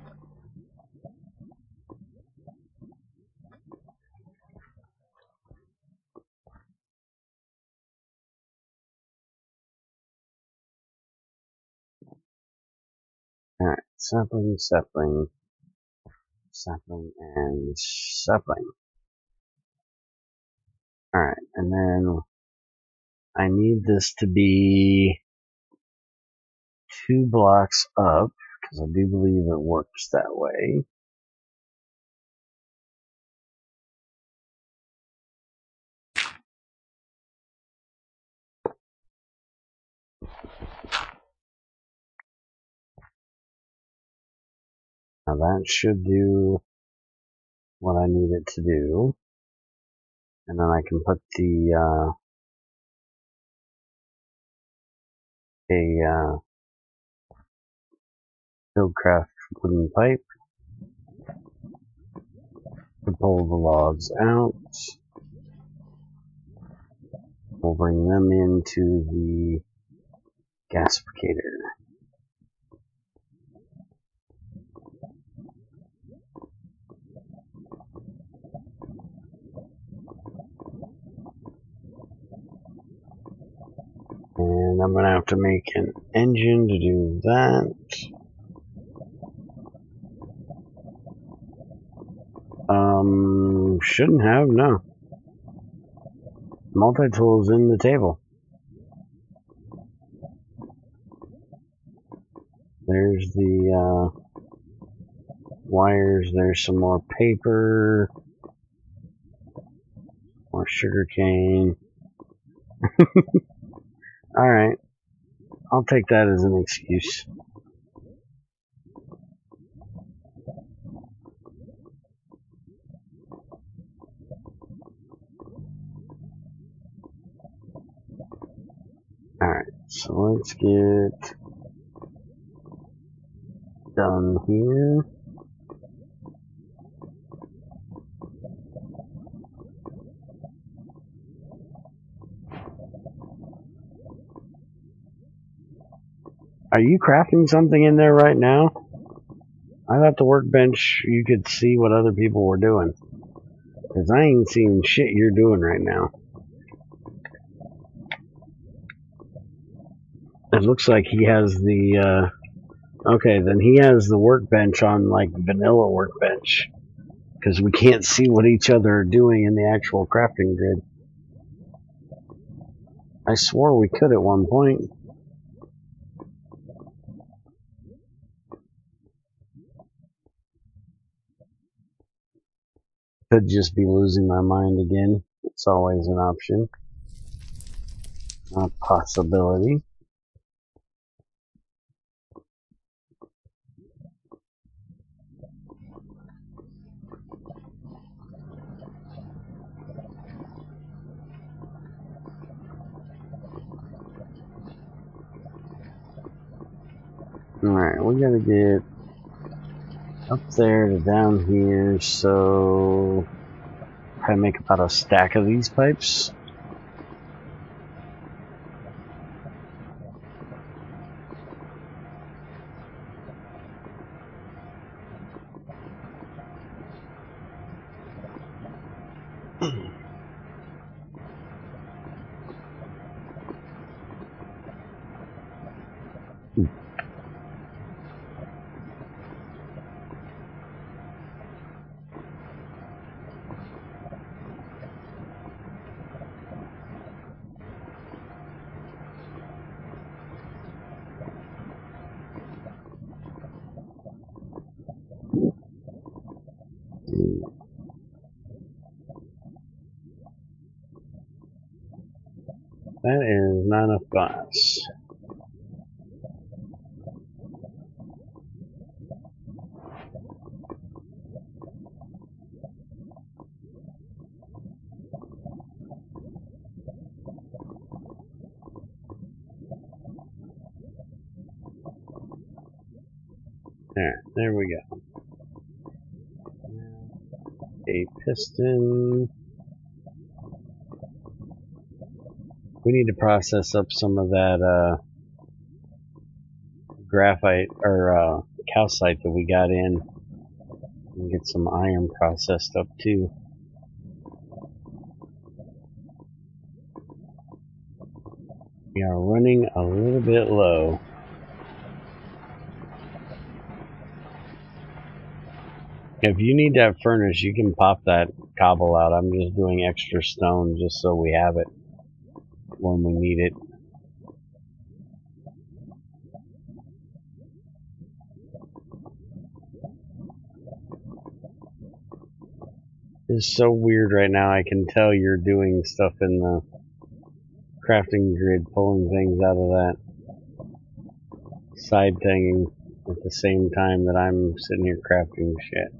Alright, sapling, sapling, sapling, and sapling. Alright, and then I need this to be 2 blocks up, because I do believe it works that way. Now that should do what I need it to do. And then I can put the, Buildcraft wooden pipe to pull the logs out. We'll bring them into the gasificator. And I'm going to have to make an engine to do that. Shouldn't have, no. Multi-tool's in the table. There's the wires, there's some more paper, more sugar cane. Alright, I'll take that as an excuse. Alright, so let's get done here. Are you crafting something in there right now? I thought the workbench you could see what other people were doing. Because I ain't seeing shit you're doing right now. It looks like he has the, okay, then he has the workbench on, like, vanilla workbench. Because we can't see what each other are doing in the actual crafting grid. I swore we could at one point. Could just be losing my mind again. It's always an option. A possibility. Alright, we gotta get up there to down here, so probably make about a stack of these pipes. That is not enough glass. There we go. A piston. We need to process up some of that graphite or calcite that we got in and get some iron processed up too. We are running a little bit low. If you need that furnace, you can pop that cobble out. I'm just doing extra stone just so we have it when we need it. It's so weird right now. I can tell you're doing stuff in the crafting grid, pulling things out of that side thing at the same time that I'm sitting here crafting shit.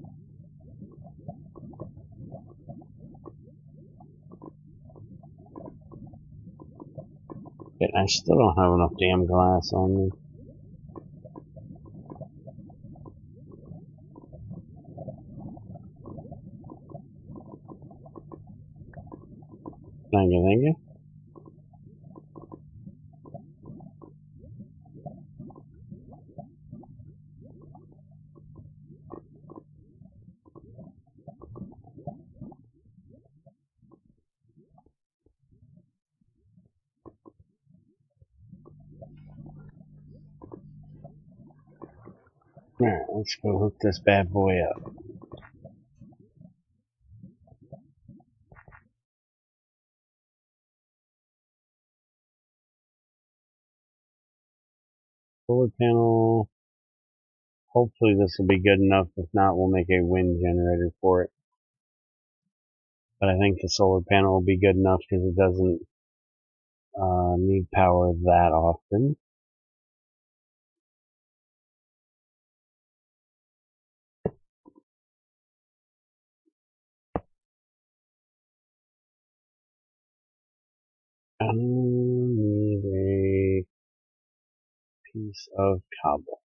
And I still don't have enough damn glass on me. Thank you, thank you. Alright, let's go hook this bad boy up. Solar panel. Hopefully this will be good enough. If not, we'll make a wind generator for it. But I think the solar panel will be good enough because it doesn't need power that often. I need a piece of cobble.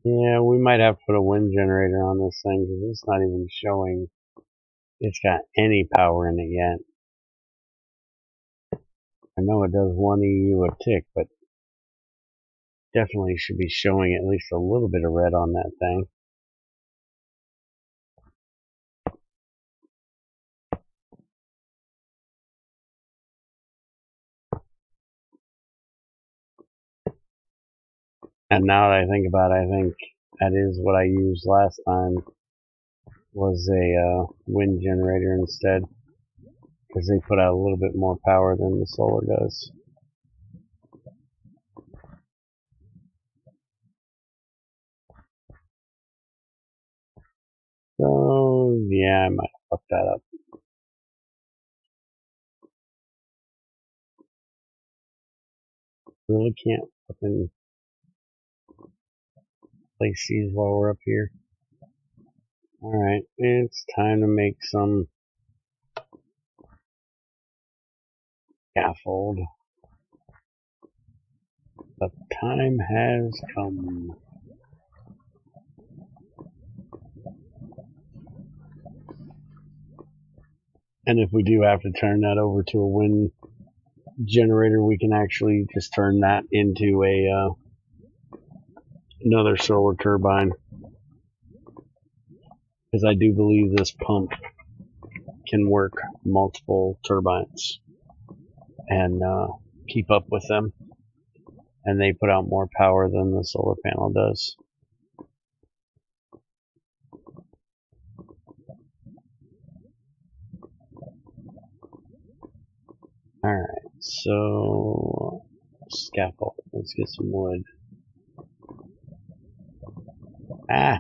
Yeah, we might have to put a wind generator on this thing because it's not even showing it's got any power in it yet. I know it does 1 EU a tick, but definitely should be showing at least a little bit of red on that thing. And now that I think about it, I think that is what I used last time, was a wind generator instead, because they put out a little bit more power than the solar does. So yeah, I might fuck that up. Really can't fucking place these while we're up here. Alright, it's time to make some scaffold. The time has come. And if we do have to turn that over to a wind generator, we can actually just turn that into a another solar turbine. Because I do believe this pump can work multiple turbines and keep up with them. And they put out more power than the solar panel does. Alright, so scaffold. Let's get some wood. I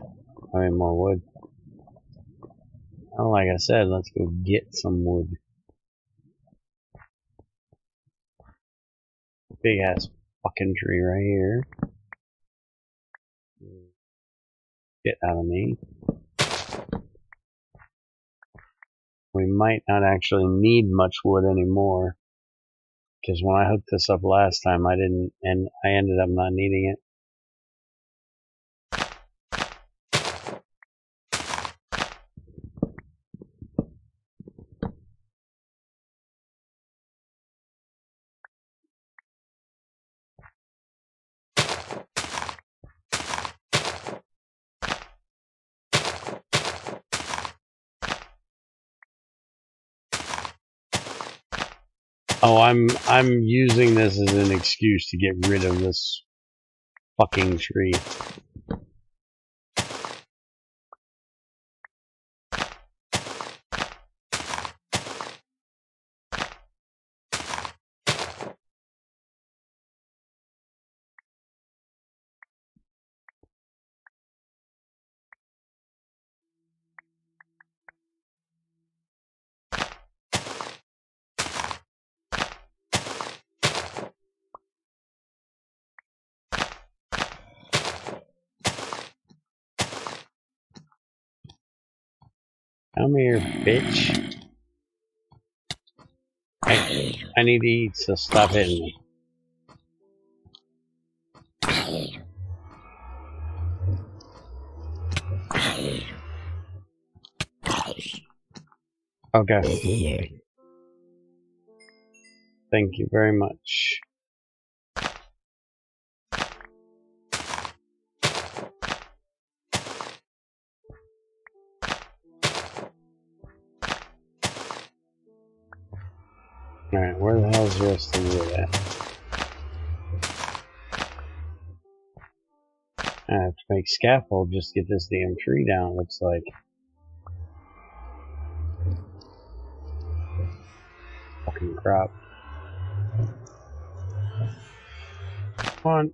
need more wood. Oh, like I said, let's go get some wood. Big ass fucking tree right here. Get out of me. We might not actually need much wood anymore. Because when I hooked this up last time, I didn't, and I ended up not needing it. Oh, I'm using this as an excuse to get rid of this fucking tree. Come here, bitch. I need to eat, so stop hitting me. Okay. Thank you very much. Alright, where the hell is the rest of the wood at? I have to make scaffold just to get this damn tree down, looks like. Fucking crap. Come on.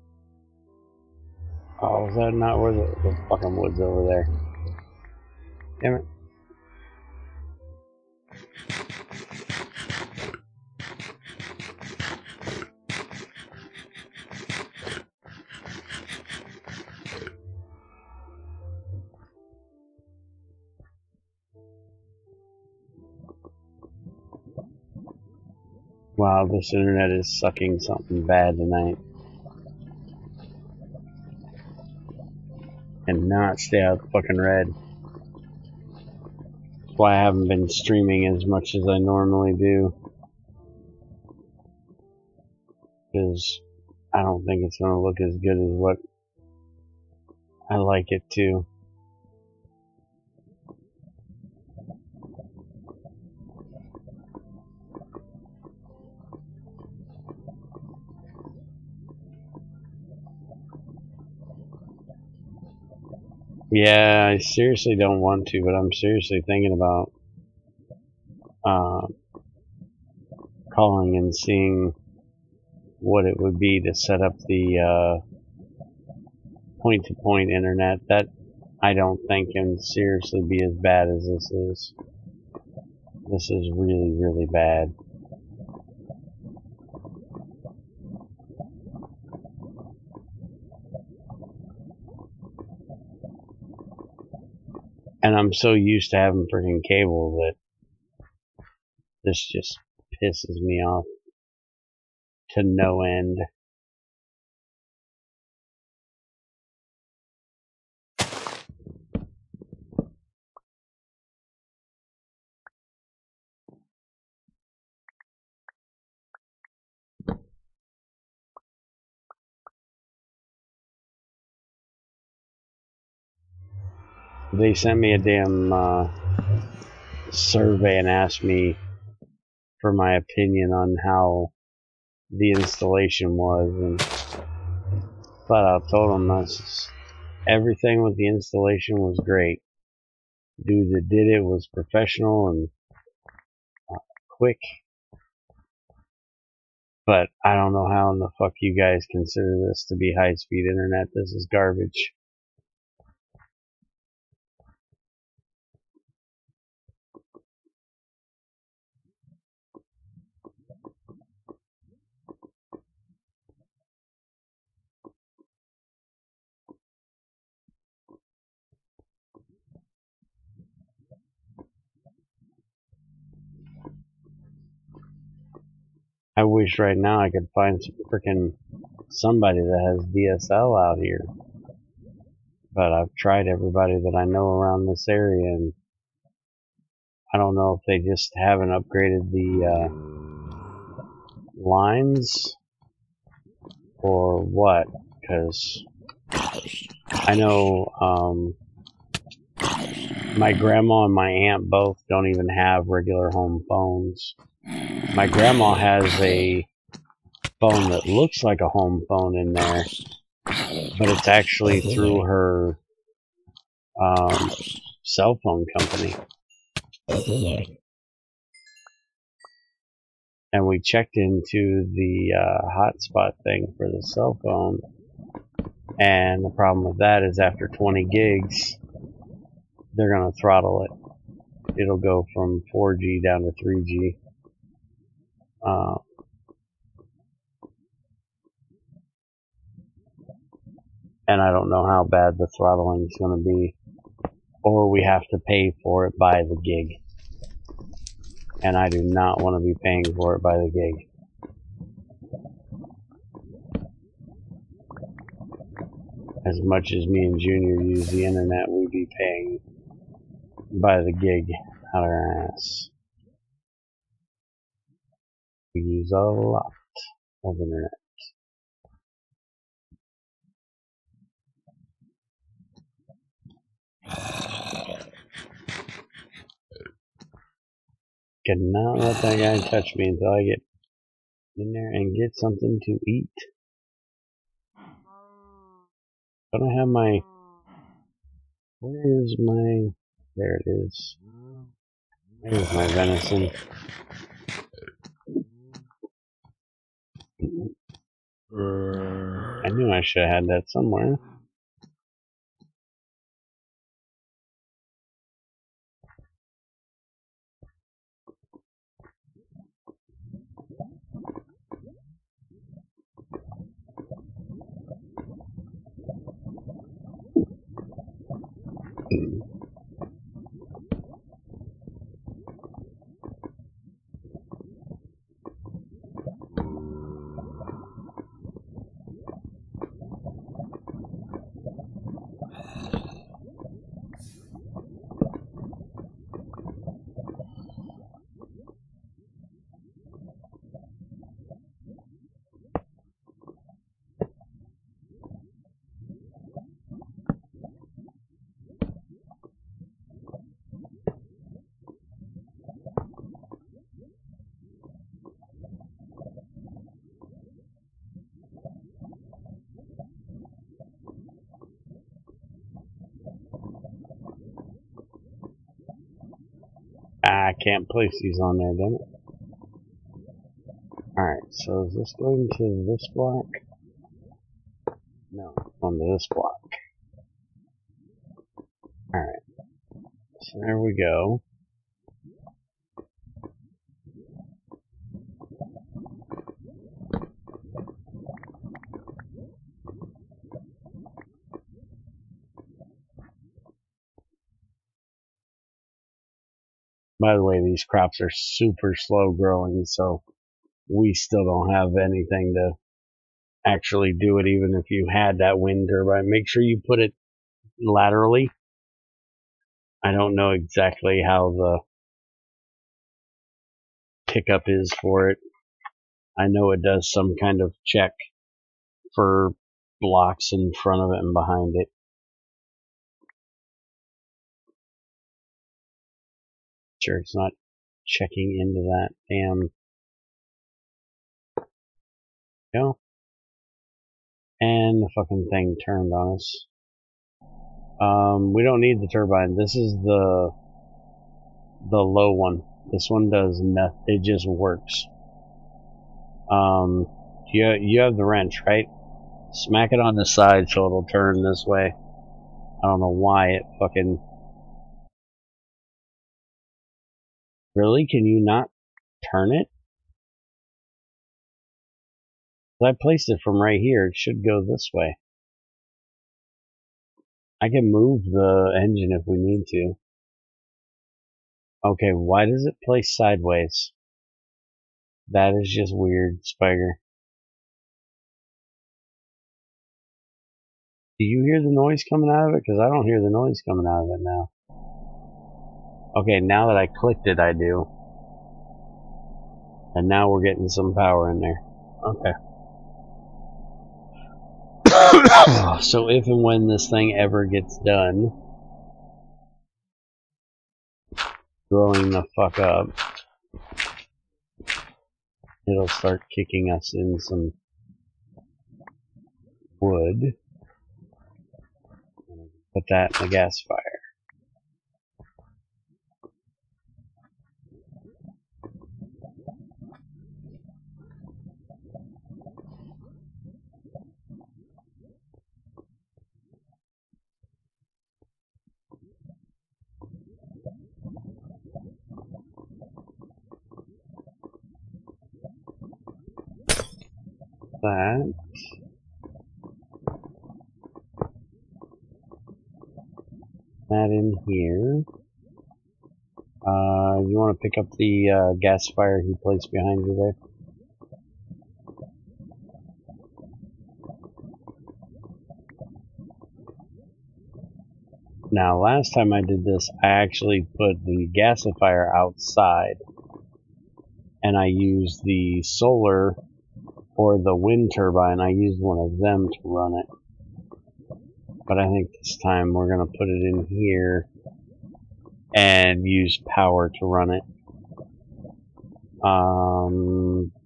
Oh, is that not where the fucking wood's over there? Damn it. Wow, this internet is sucking something bad tonight. And not stay out of the fucking red. That's why I haven't been streaming as much as I normally do. Because I don't think it's going to look as good as what I like it to. Yeah, I seriously don't want to, but I'm seriously thinking about calling and seeing what it would be to set up the point-to-point internet. That I don't think can seriously be as bad as this is. This is really, really bad. And I'm so used to having freaking cable that this just pisses me off to no end. They sent me a damn survey and asked me for my opinion on how the installation was, and flat out told them everything with the installation was great. Dude that did it was professional and quick, but I don't know how in the fuck you guys consider this to be high-speed internet. This is garbage. I wish right now I could find some freaking somebody that has DSL out here. But I've tried everybody that I know around this area, and I don't know if they just haven't upgraded the lines or what, because I know my grandma and my aunt both don't even have regular home phones. My grandma has a phone that looks like a home phone in there, but it's actually through her cell phone company. And we checked into the hotspot thing for the cell phone, and the problem with that is after 20 gigs, they're going to throttle it. It'll go from 4G down to 3G. And I don't know how bad the throttling is going to be, or we have to pay for it by the gig. And I do not want to be paying for it by the gig. As much as me and Junior use the internet, we'd be paying by the gig out our ass. We use a lot of internet. Cannot let that guy touch me until I get in there and get something to eat. Don't I have my... Where is my... There it is. There's my venison. I knew I should have had that somewhere. I can't place these on there, damn it. Alright, so is this going to this block? No, onto this block. Alright, so there we go. By the way, these crops are super slow growing, so we still don't have anything to actually do it, even if you had that wind turbine. Make sure you put it laterally. I don't know exactly how the pickup is for it. I know it does some kind of check for blocks in front of it and behind it. Sure, it's not checking into that damn... Go. And the fucking thing turned on us. We don't need the turbine. This is the low one. This one does nothing. It just works. You have the wrench, right? Smack it on the side so it'll turn this way. I don't know why it fucking... Really? Can you not turn it? I placed it from right here. It should go this way. I can move the engine if we need to. Okay, why does it place sideways? That is just weird, Spiger. Do you hear the noise coming out of it? Because I don't hear the noise coming out of it now. Okay, now that I clicked it, I do. And now we're getting some power in there. Okay. So if and when this thing ever gets done growing the fuck up, it'll start kicking us in some wood. Put that in the gasifier. That in here. You want to pick up the gasifier he placed behind you there? Now, last time I did this, I actually put the gasifier outside, and I used the solar or the wind turbine. I used one of them to run it. But I think this time we're going to put it in here and use power to run it.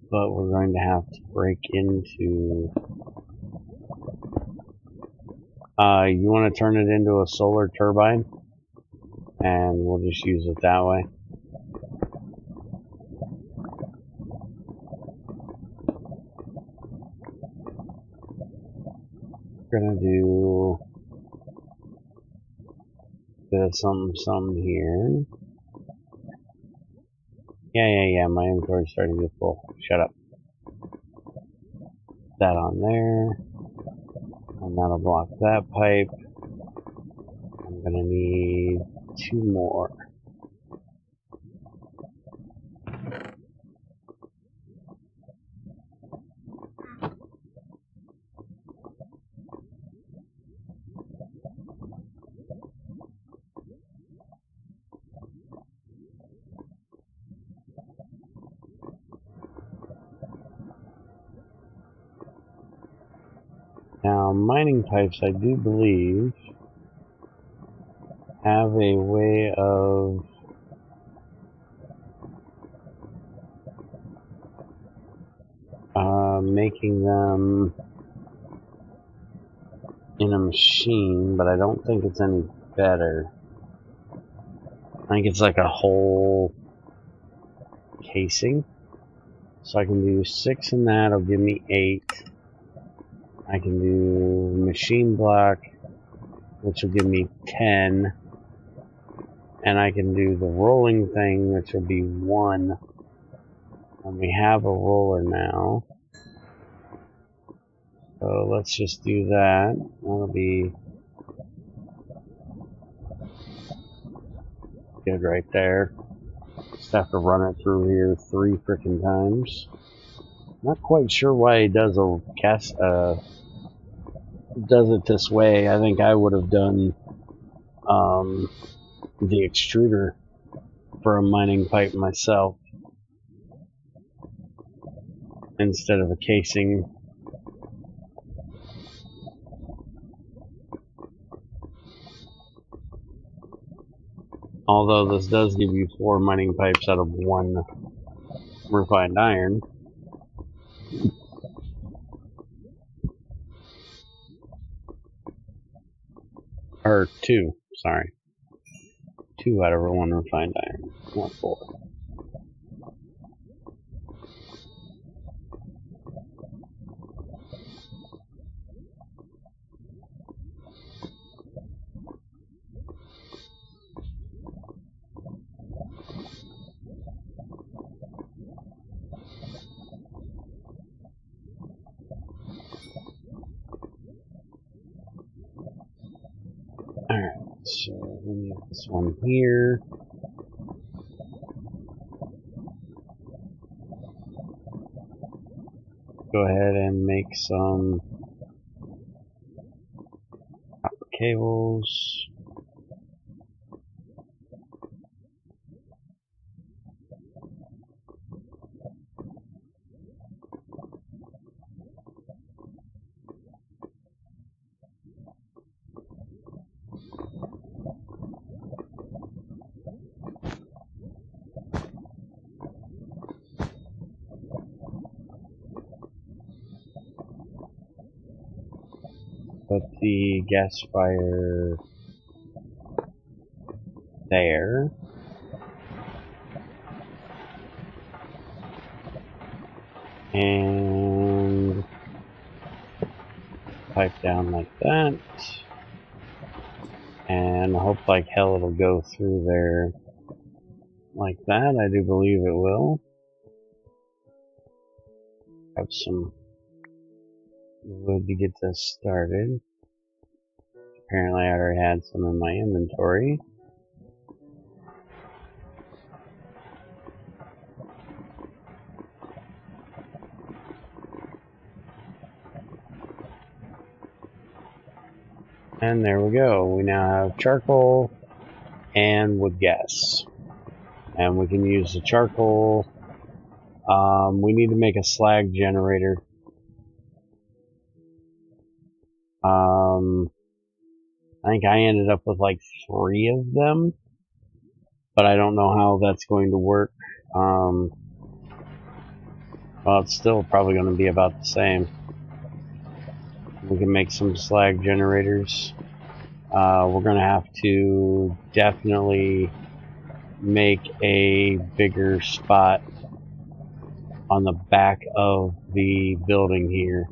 But we're going to have to break into... you want to turn it into a solar turbine? And we'll just use it that way. We're going to do a bit of something here. Yeah, my inventory's starting to get full. Shut up. That on there. And that'll block that pipe. I'm gonna need 2 more. Now, mining pipes, I do believe, have a way of making them in a machine, but I don't think it's any better. I think it's like a whole casing. So I can do 6 in that, it'll give me 8. I can do machine block, which will give me 10. And I can do the rolling thing, which will be 1. And we have a roller now. So let's just do that. That'll be good right there. Just have to run it through here 3 frickin' times. Not quite sure why he does does it this way. I think I would have done the extruder for a mining pipe myself instead of a casing. Although this does give you 4 mining pipes out of 1 refined iron. Or 2, sorry. 2 out of 1 refined iron, not 4. Alright, so we need this one here. Go ahead and make some copper cables. put the gasifier there. And pipe down like that. And I hope like hell it'll go through there like that. I do believe it will. Have some wood to get this started. Apparently I already had some in my inventory. And there we go. We now have charcoal and wood gas. And we can use the charcoal. We need to make a slag generator. I think I ended up with like 3 of them. But I don't know how that's going to work. Well, it's still probably going to be about the same. We can make some slag generators. We're going to have to definitely make a bigger spot on the back of the building here.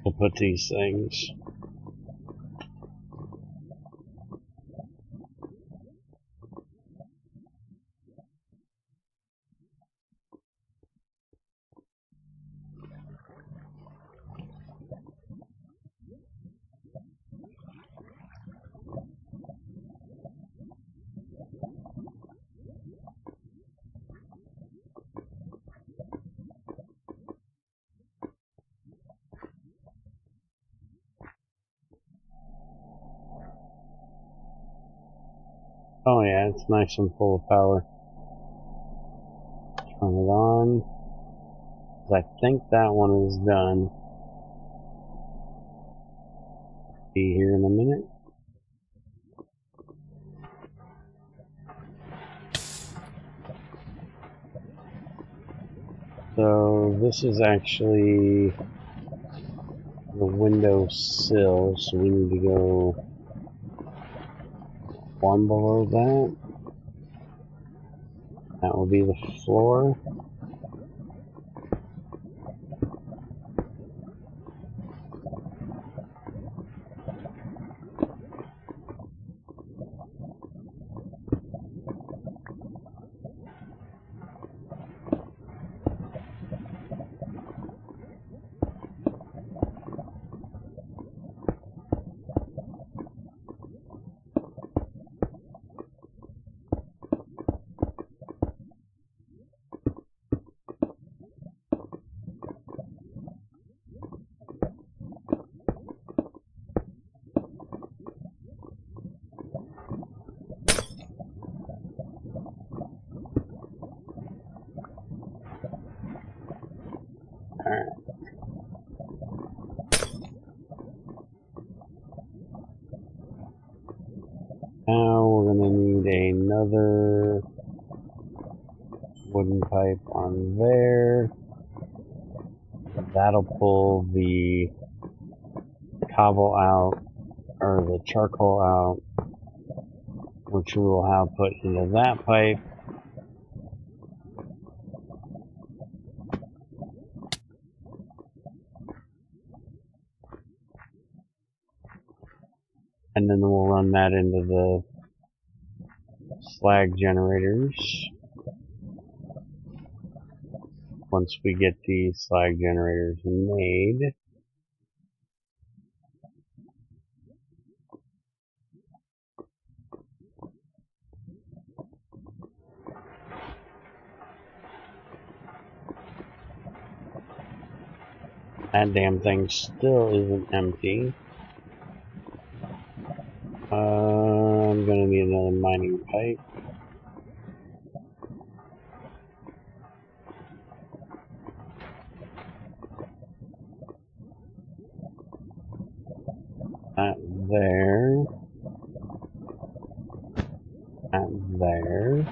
We'll put these things. Oh yeah, it's nice and full of power. Turn it on. I think that one is done. Be here in a minute. So this is actually the window sill, so we need to go one below that. That will be the floor. Alright. Now we're going to need another wooden pipe on there. That'll pull the cobble out, or the charcoal out, which we will have put into that pipe. And then we'll run that into the slag generators. Once we get the slag generators made. That damn thing still isn't empty. I'm gonna need another mining pipe. That there. That there.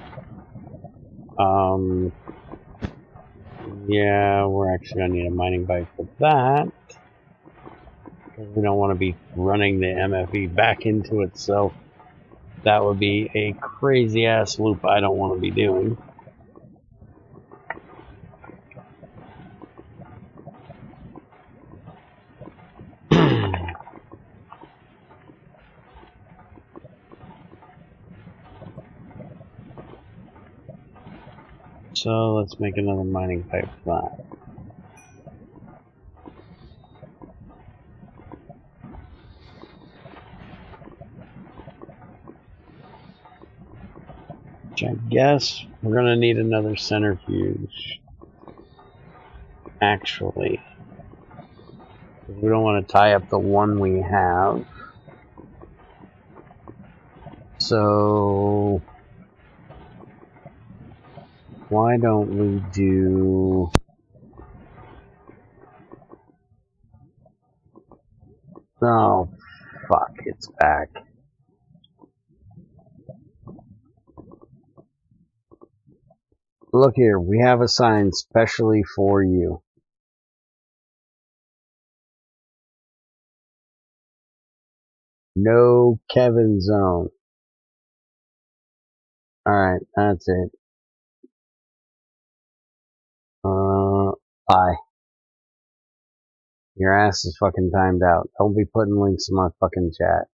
Yeah, we're actually gonna need a mining pipe for that. Because we don't want to be running the MFE back into itself. That would be a crazy ass loop I don't want to be doing. So let's make another mining pipe for that. Which I guess we're going to need another centrifuge. Actually. We don't want to tie up the one we have. So why don't we do... Oh, fuck, it's back. Look here, we have a sign specially for you. No Kevin zone. Alright, that's it. Bye. Your ass is fucking timed out. Don't be putting links in my fucking chat.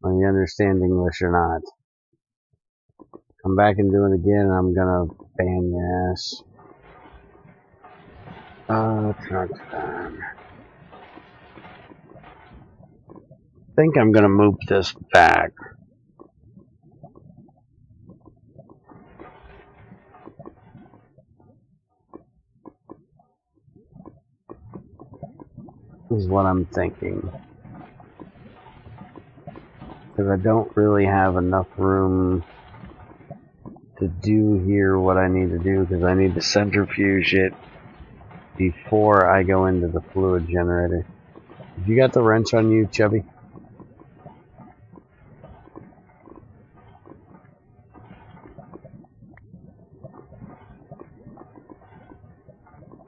Whether you understand English or not. Come back and do it again and I'm gonna ban your ass. Truck time. I think I'm gonna move this back. Is what I'm thinking. Because I don't really have enough room to do here what I need to do, because I need to centrifuge it before I go into the fluid generator. Have you got the wrench on you, Chubby?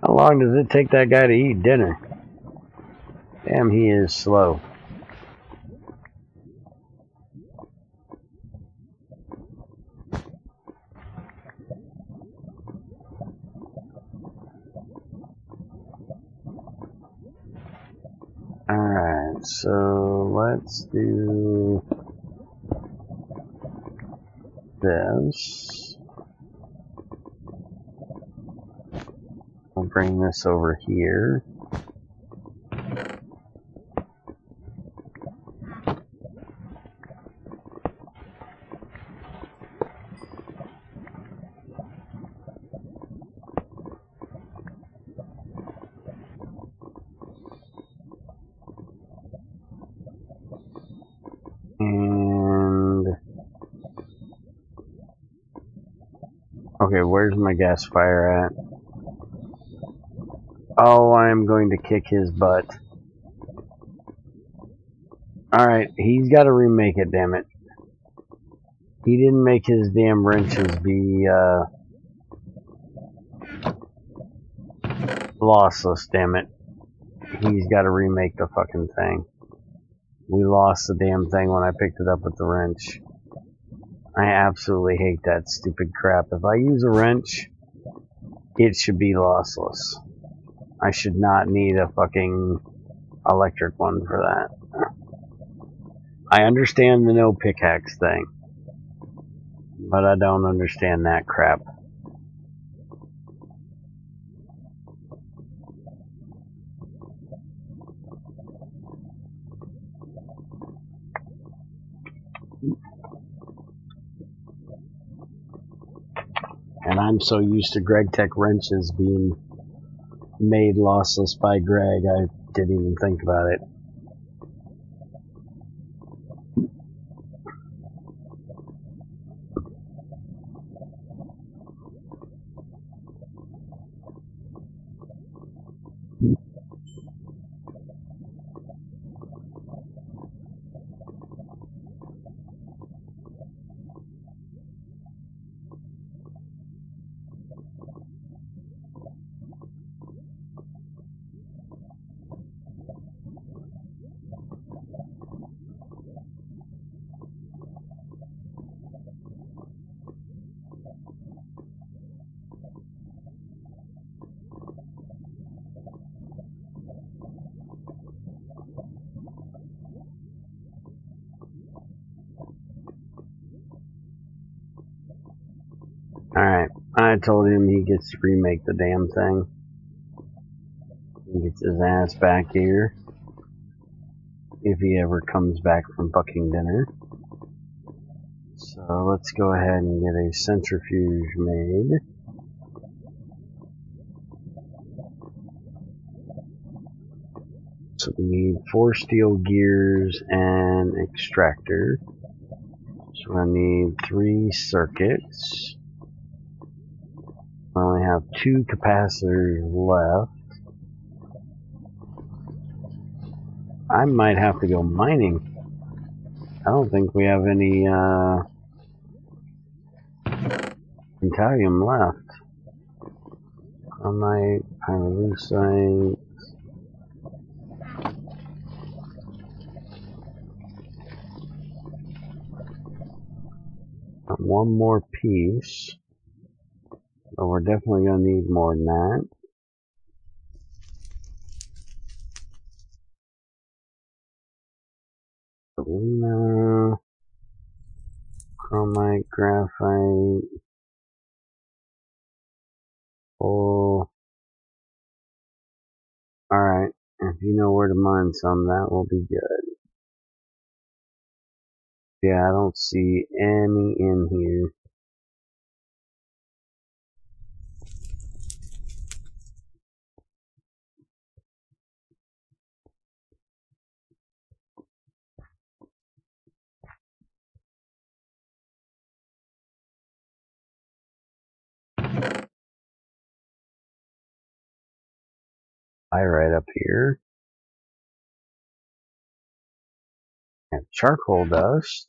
How long does it take that guy to eat dinner? Damn, he is slow. Alright, so let's do this. I'll bring this over here. And okay, where's my gasifier at? Oh, I'm going to kick his butt. Alright, he's got to remake it, damn it. He didn't make his damn wrenches be lossless, damn it. He's got to remake the fucking thing. We lost the damn thing when I picked it up with the wrench. I absolutely hate that stupid crap. If I use a wrench, it should be lossless. I should not need a fucking electric one for that. I understand the no pickaxe thing, but I don't understand that crap. And I'm so used to GregTech wrenches being made lossless by Greg, I didn't even think about it. I told him he gets to remake the damn thing. He gets his ass back here. If he ever comes back from fucking dinner. So let's go ahead and get a centrifuge made. So we need 4 steel gears and extractor. So we're going to need 3 circuits. We only have 2 capacitors left. I might have to go mining. I don't think we have any Italium left. Chromite, pyrolusite. One more piece. But we're definitely going to need more than that. Alumina, chromite, graphite, coal. Alright, if you know where to mine some, that will be good. Yeah, I don't see any in here. Right up here. And charcoal dust.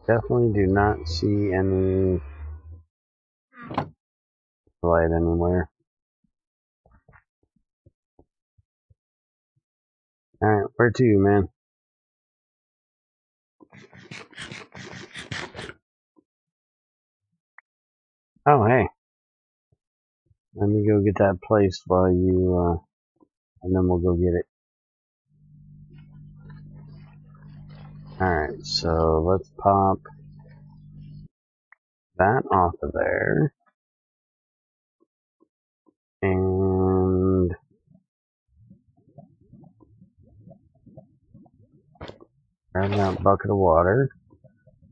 Definitely do not see any light anywhere. Alright, where to, man? Oh, hey. Let me go get that placed while you, and then we'll go get it. Alright, so let's pop that off of there. And grab that bucket of water,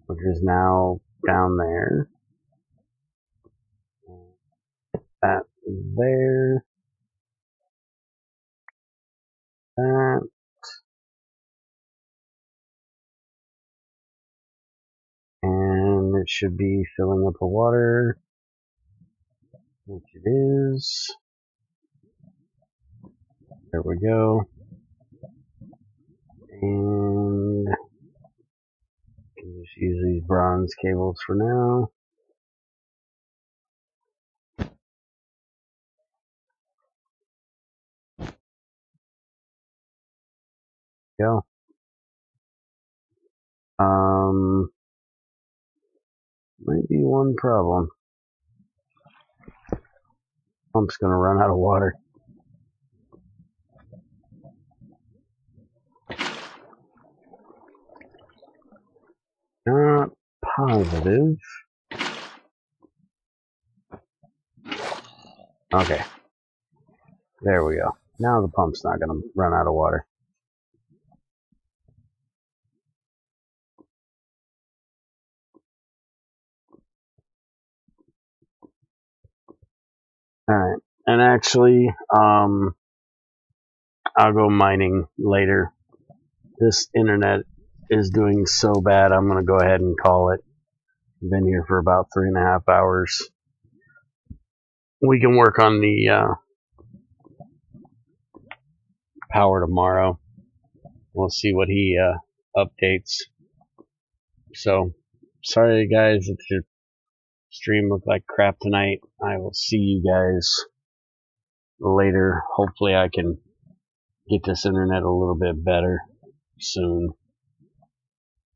which is now down there. That there. That. And it should be filling up with water, which it is. There we go. And can just use these bronze cables for now. Go. Might be one problem. Pump's gonna run out of water. Not positive. Okay. There we go. Now the pump's not gonna run out of water. Alright. And actually, I'll go mining later. This internet is doing so bad, I'm going to go ahead and call it. I've been here for about 3.5 hours. We can work on the power tomorrow. We'll see what he updates. So, sorry guys if your stream looked like crap tonight. I will see you guys later. Hopefully I can get this internet a little bit better soon.